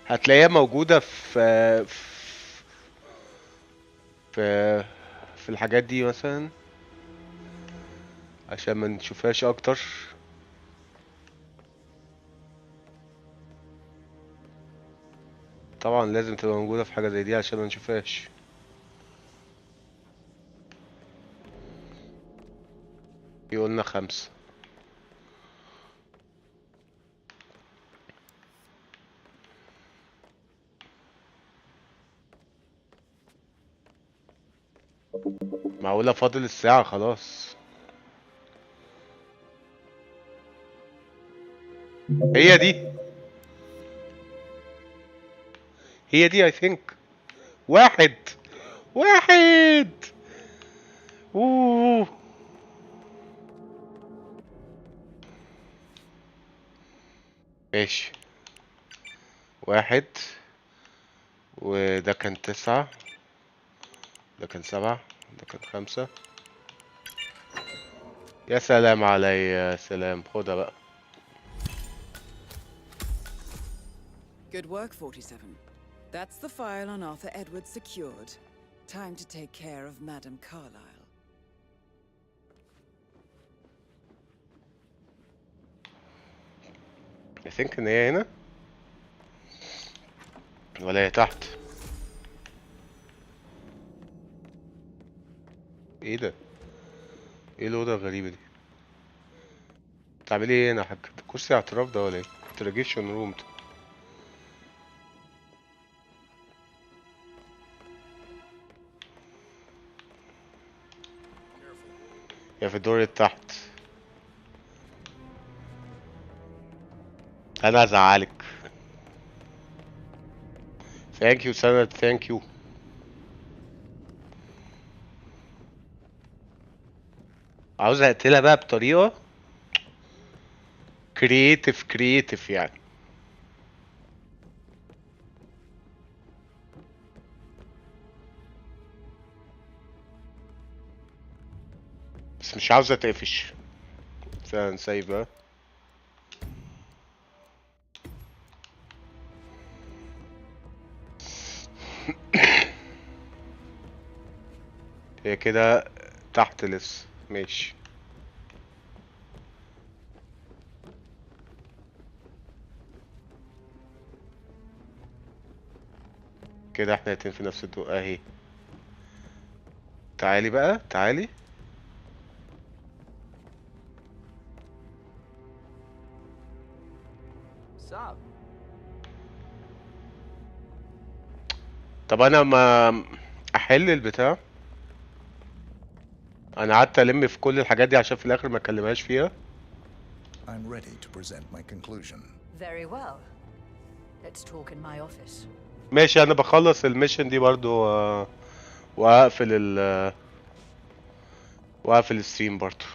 هتلاقيها موجودة في في الحاجات دي مثلا، عشان ما نشوفهاش اكتر. طبعا لازم تبقى موجودة في حاجة زي دي عشان ما نشوفهاش. يقولنا 5. معقولة فاضل الساعة خلاص. هي دي. هي دي I think. 1. 1. اوه. ماشي. 1 وده كان 9 ده كان 7 ده كان 5. يا سلام علي يا سلام، خدها بقى. Good work, 47. That's the file on Arthur Edwards secured. Time to take care of Madame Carlyle. I think ان هي هنا ولا هي تحت. ايه ده؟ ايه الأوضة الغريبة دي؟ بتعملي ايه هنا يا حاج؟ ده كرسي اعتراف ده ولا ايه؟ interrogation روم. يا في الدور اللي تحت. انا هزعلك. ثانك يو سند، ثانك يو. عاوز اقتلها بقى بطريقة كرييتيف يعني. بس مش عاوزة تقفش. نسيب بقى. هي كده تحت لسه، ماشي. كده احنا الاتنين في نفس الدور اهي. تعالي بقى تعالي. Sup? طب انا ما احل البتاع. انا قعدت الم في كل الحاجات دي عشان في الاخر ما اكلمهاش فيها. I'm ready to present my conclusion. Very well. Let's talk in my office. ماشي، انا بخلص الميشن دي برضو واقفل واقفل الستريم برضو.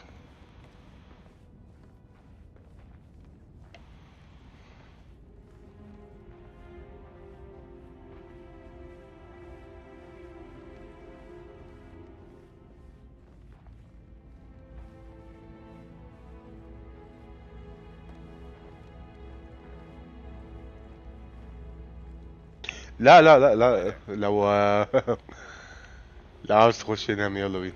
لا لا لا لا، لو لو عاوز تخش نام يلا بينا.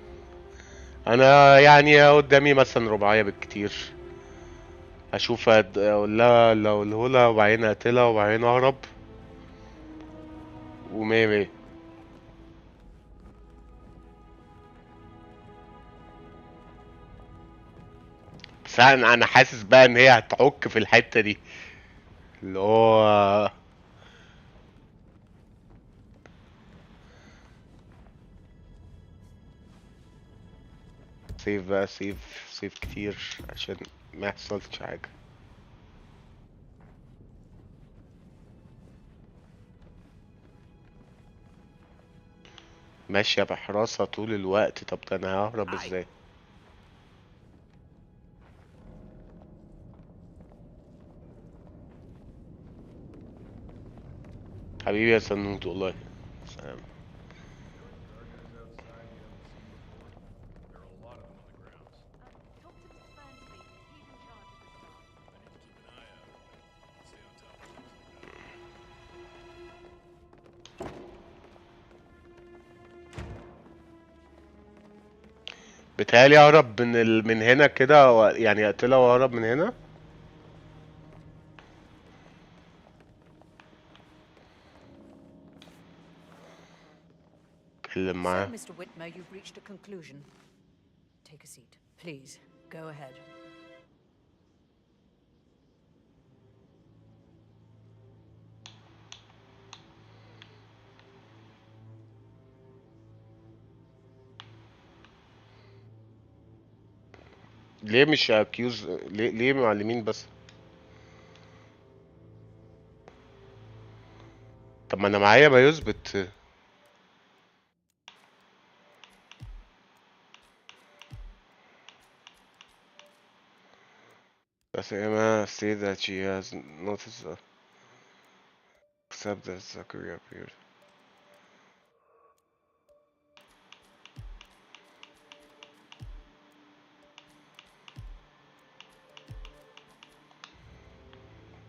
انا يعني قدامي مثلا رباعية بالكتير. هشوف اقول لها لو الهولة وبعدين اقتلها وبعدين اهرب ومية مية. بس انا حاسس بقى ان هي هتعك في الحتة دي اللي هو. سيف بقى، سيف كتير عشان ما يحصلش حاجة. ماشية بحراسة طول الوقت، طب ده انا ههرب ازاي؟ حبيبي يا سنوت والله. سلام. بيتهيألي اهرب من هنا كده يعني اقتلها واهرب من هنا. اتكلم So, معاه. Mr. Whitmer, you've reached a conclusion. Take a seat. Please, go ahead. ليه مش اكيوز؟ ليه معلمين بس؟ طب ما انا معايا ما يثبت. بس Emma say that she has noticed except that Zachary appeared.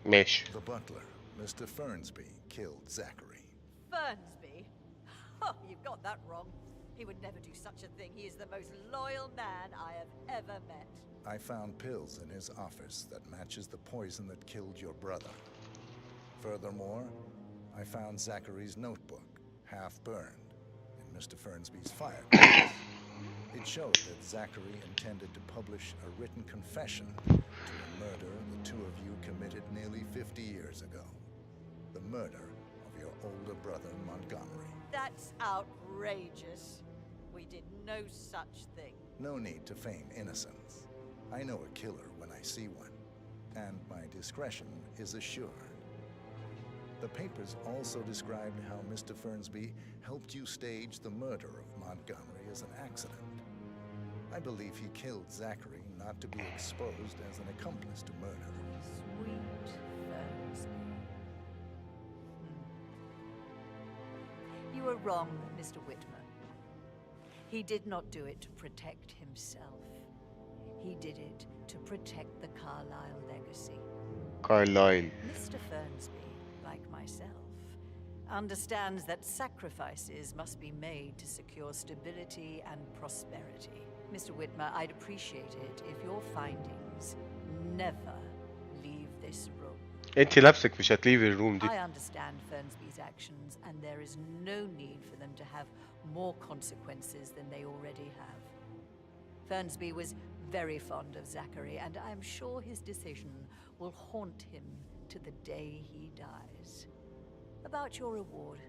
ماشي. The butler, Mr. Fernsby, killed Zachary. Fernsby? Oh, you've got that wrong. He would never do such a thing. He is the most loyal man I have ever met. I found pills in his office that matches the poison that killed your brother. Furthermore, I found Zachary's notebook, half burned, in Mr. Fernsby's fireplace. It showed that Zachary intended to publish a written confession to a murder the two of you committed nearly 50 years ago. The murder of your older brother, Montgomery. That's outrageous. We did no such thing. No need to feign innocence. I know a killer when I see one, and my discretion is assured. The papers also described how Mr. Fernsby helped you stage the murder of Montgomery as an accident. I believe he killed Zachary not to be exposed as an accomplice to murder. Sweet Fernsby. You were wrong, Mr. Whitmer. He did not do it to protect himself. He did it to protect the Carlyle legacy. Carlyle. Mr. Fernsby, like myself, understands that sacrifices must be made to secure stability and prosperity. Mr. Whitmer, I'd appreciate it if your findings never leave this room. انت نفسك مش هتليفي الروم دي. I understand Fernsby's actions, and there is no need for them to have more consequences than they already have. Fernsby was very fond of Zachary, and I'm sure his decision will haunt him to the day he dies. About your reward,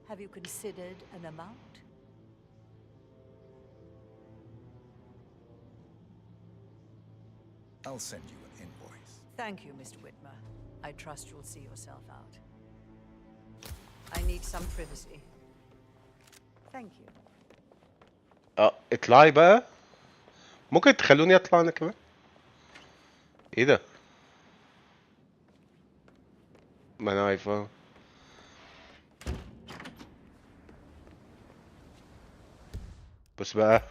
have you considered an amount? I'll send you an invoice. Thank you, Mr. Whitmer. I trust you'll see yourself out. I need some privacy. Thank you. اطلعي بقى. ممكن تخلوني اطلع انا كمان؟ ايه ده؟ ما انا عارفه. بص بقى.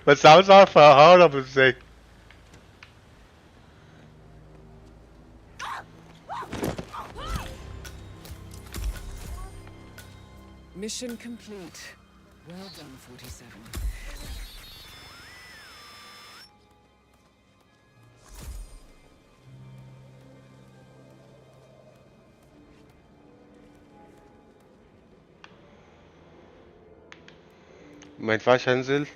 بس عاوز اعرف اهرب ازاي. Mission complete. Well done, 47. ما ينفعش انزل.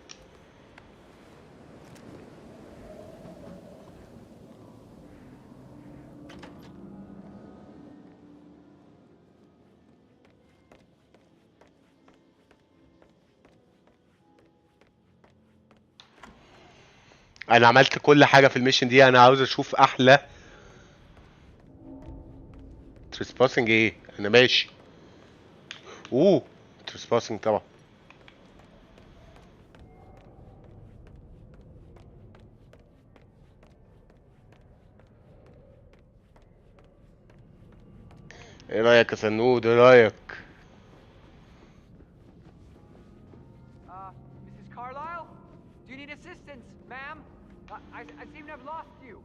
انا عملت كل حاجه في الميشن دي. انا عاوز اشوف احلى تريسباسنج. ايه انا ماشي. تريسباسنج طبعا. ايه رايك يا سنود؟ ايه رايك؟ Mrs. Carlyle? Do you need assistance, ma'am? I seem to have lost you.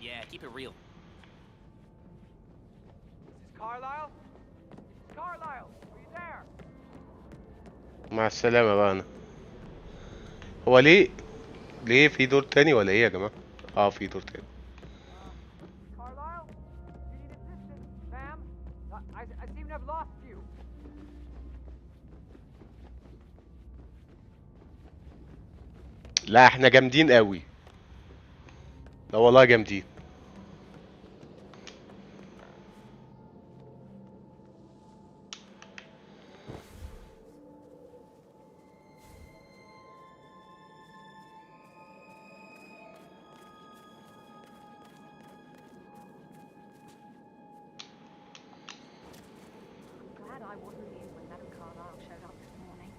Yeah, keep it real. Mrs. Carlyle? Mrs. Carlyle, are you there? مع السلامه بقى. انا هو ليه في دور تاني ولا ايه يا جماعه؟ في دور تاني. Carlyle? Do you need assistance, ma'am? I seem to have lost you. لا احنا جامدين قوي. لا والله جامدين. Glad I wasn't in when Madame Carlyle showed up this morning.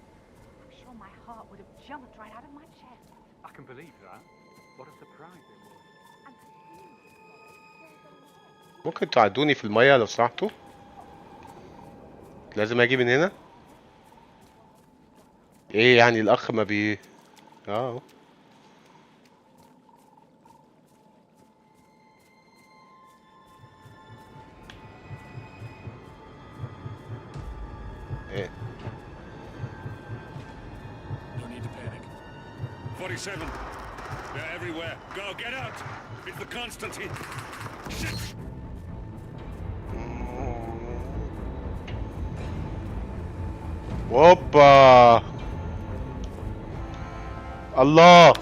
I'm sure my heart would have jumped right out of my chest. I can believe that. What a surprise it was. And the scene ممكن تعدوني في المية لو سمحتوا؟ لازم اجي من هنا؟ ايه يعني الاخ ما بي اه ايه No need to panic. 47. They're everywhere. Go, get out! It's the Constantine. Shit! اوبا الله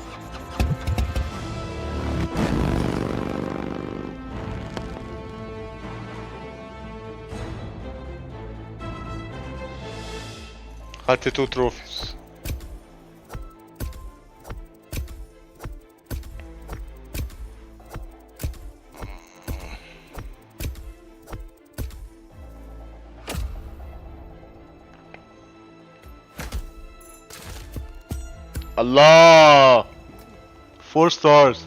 خدت 2 تروفيز. الله 4 ستارز.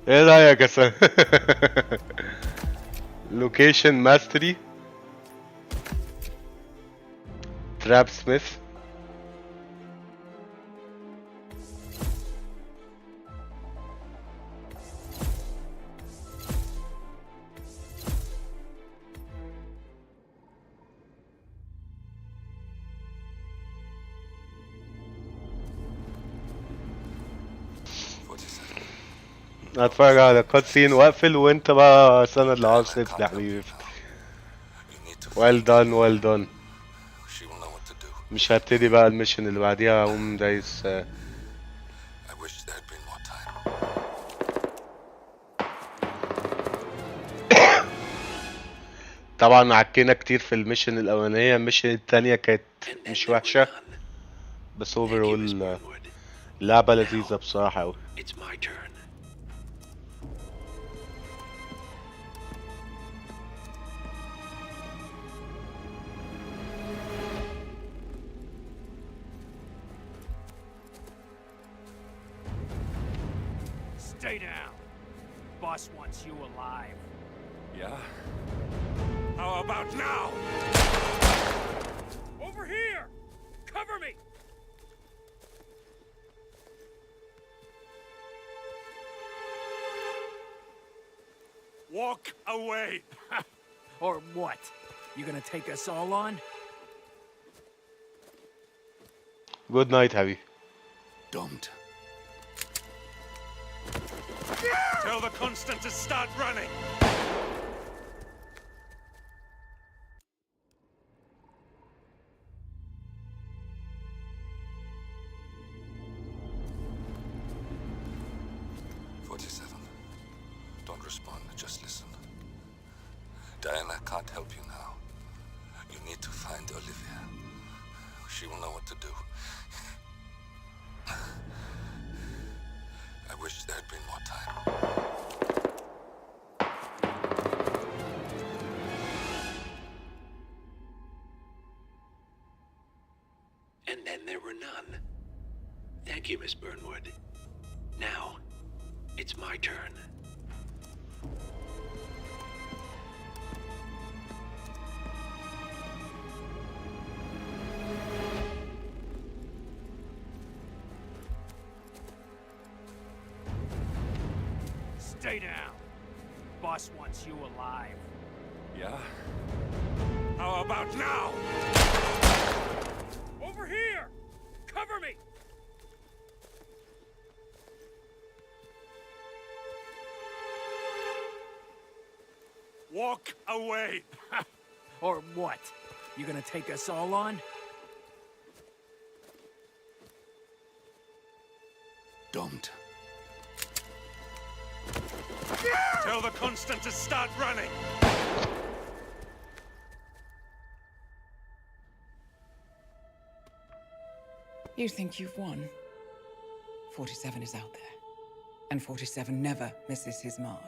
ايه رايك يا سام؟ لوكيشن ماستري تراب سميث. هتفرج على كاتسين واقفل وانت بقى سند اللي عاوز تقفل يا حبيبي. well done well done. مش هبتدي بقى الميشن اللي بعديها اقوم دايس طبعا عكينا كتير في الميشن الاولانيه. الميشن التانية كانت مش وحشه بس اوفرول لعبه لذيذه بصراحه قوي. Stay down. Boss wants you alive. Yeah? How about now? Over here! Cover me! Walk away! Or what? You gonna take us all on? Good night حبيبي. Don't. Tell the Constant to start running! Don't respond, just listen. Diana can't help you now. You need to find Olivia. She will know what to do. I wish there had been more time. And then there were none. Thank you, Miss Burnwood. Now, it's my turn. Stay down. Boss wants you alive. Yeah? How about now? Over here! Cover me! Walk away! Or what? You gonna take us all on? Don't. Tell the Constant to start running! You think you've won? 47 is out there. And 47 never misses his mark.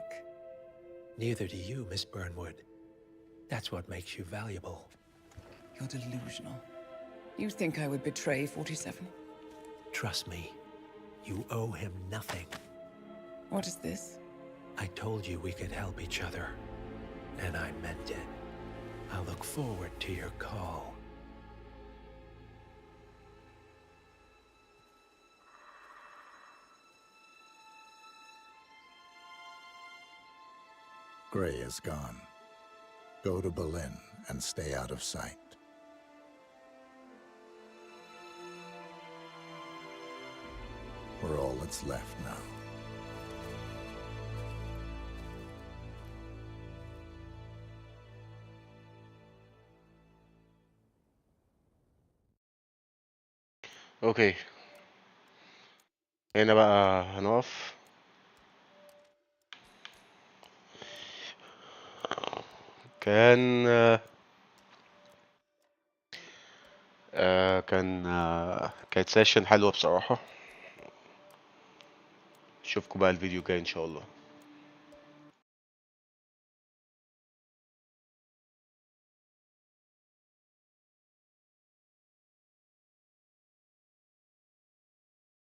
Neither do you, Miss Burnwood. That's what makes you valuable. You're delusional. You think I would betray 47? Trust me, you owe him nothing. What is this? I told you we could help each other, and I meant it. I look forward to your call. Gray is gone. Go to Berlin and stay out of sight. We're all that's left now. اوكي، هنا بقى هنقف. كان كانت سيشن حلوة بصراحة. اشوفكم بقى الفيديو الجاي ان شاء الله.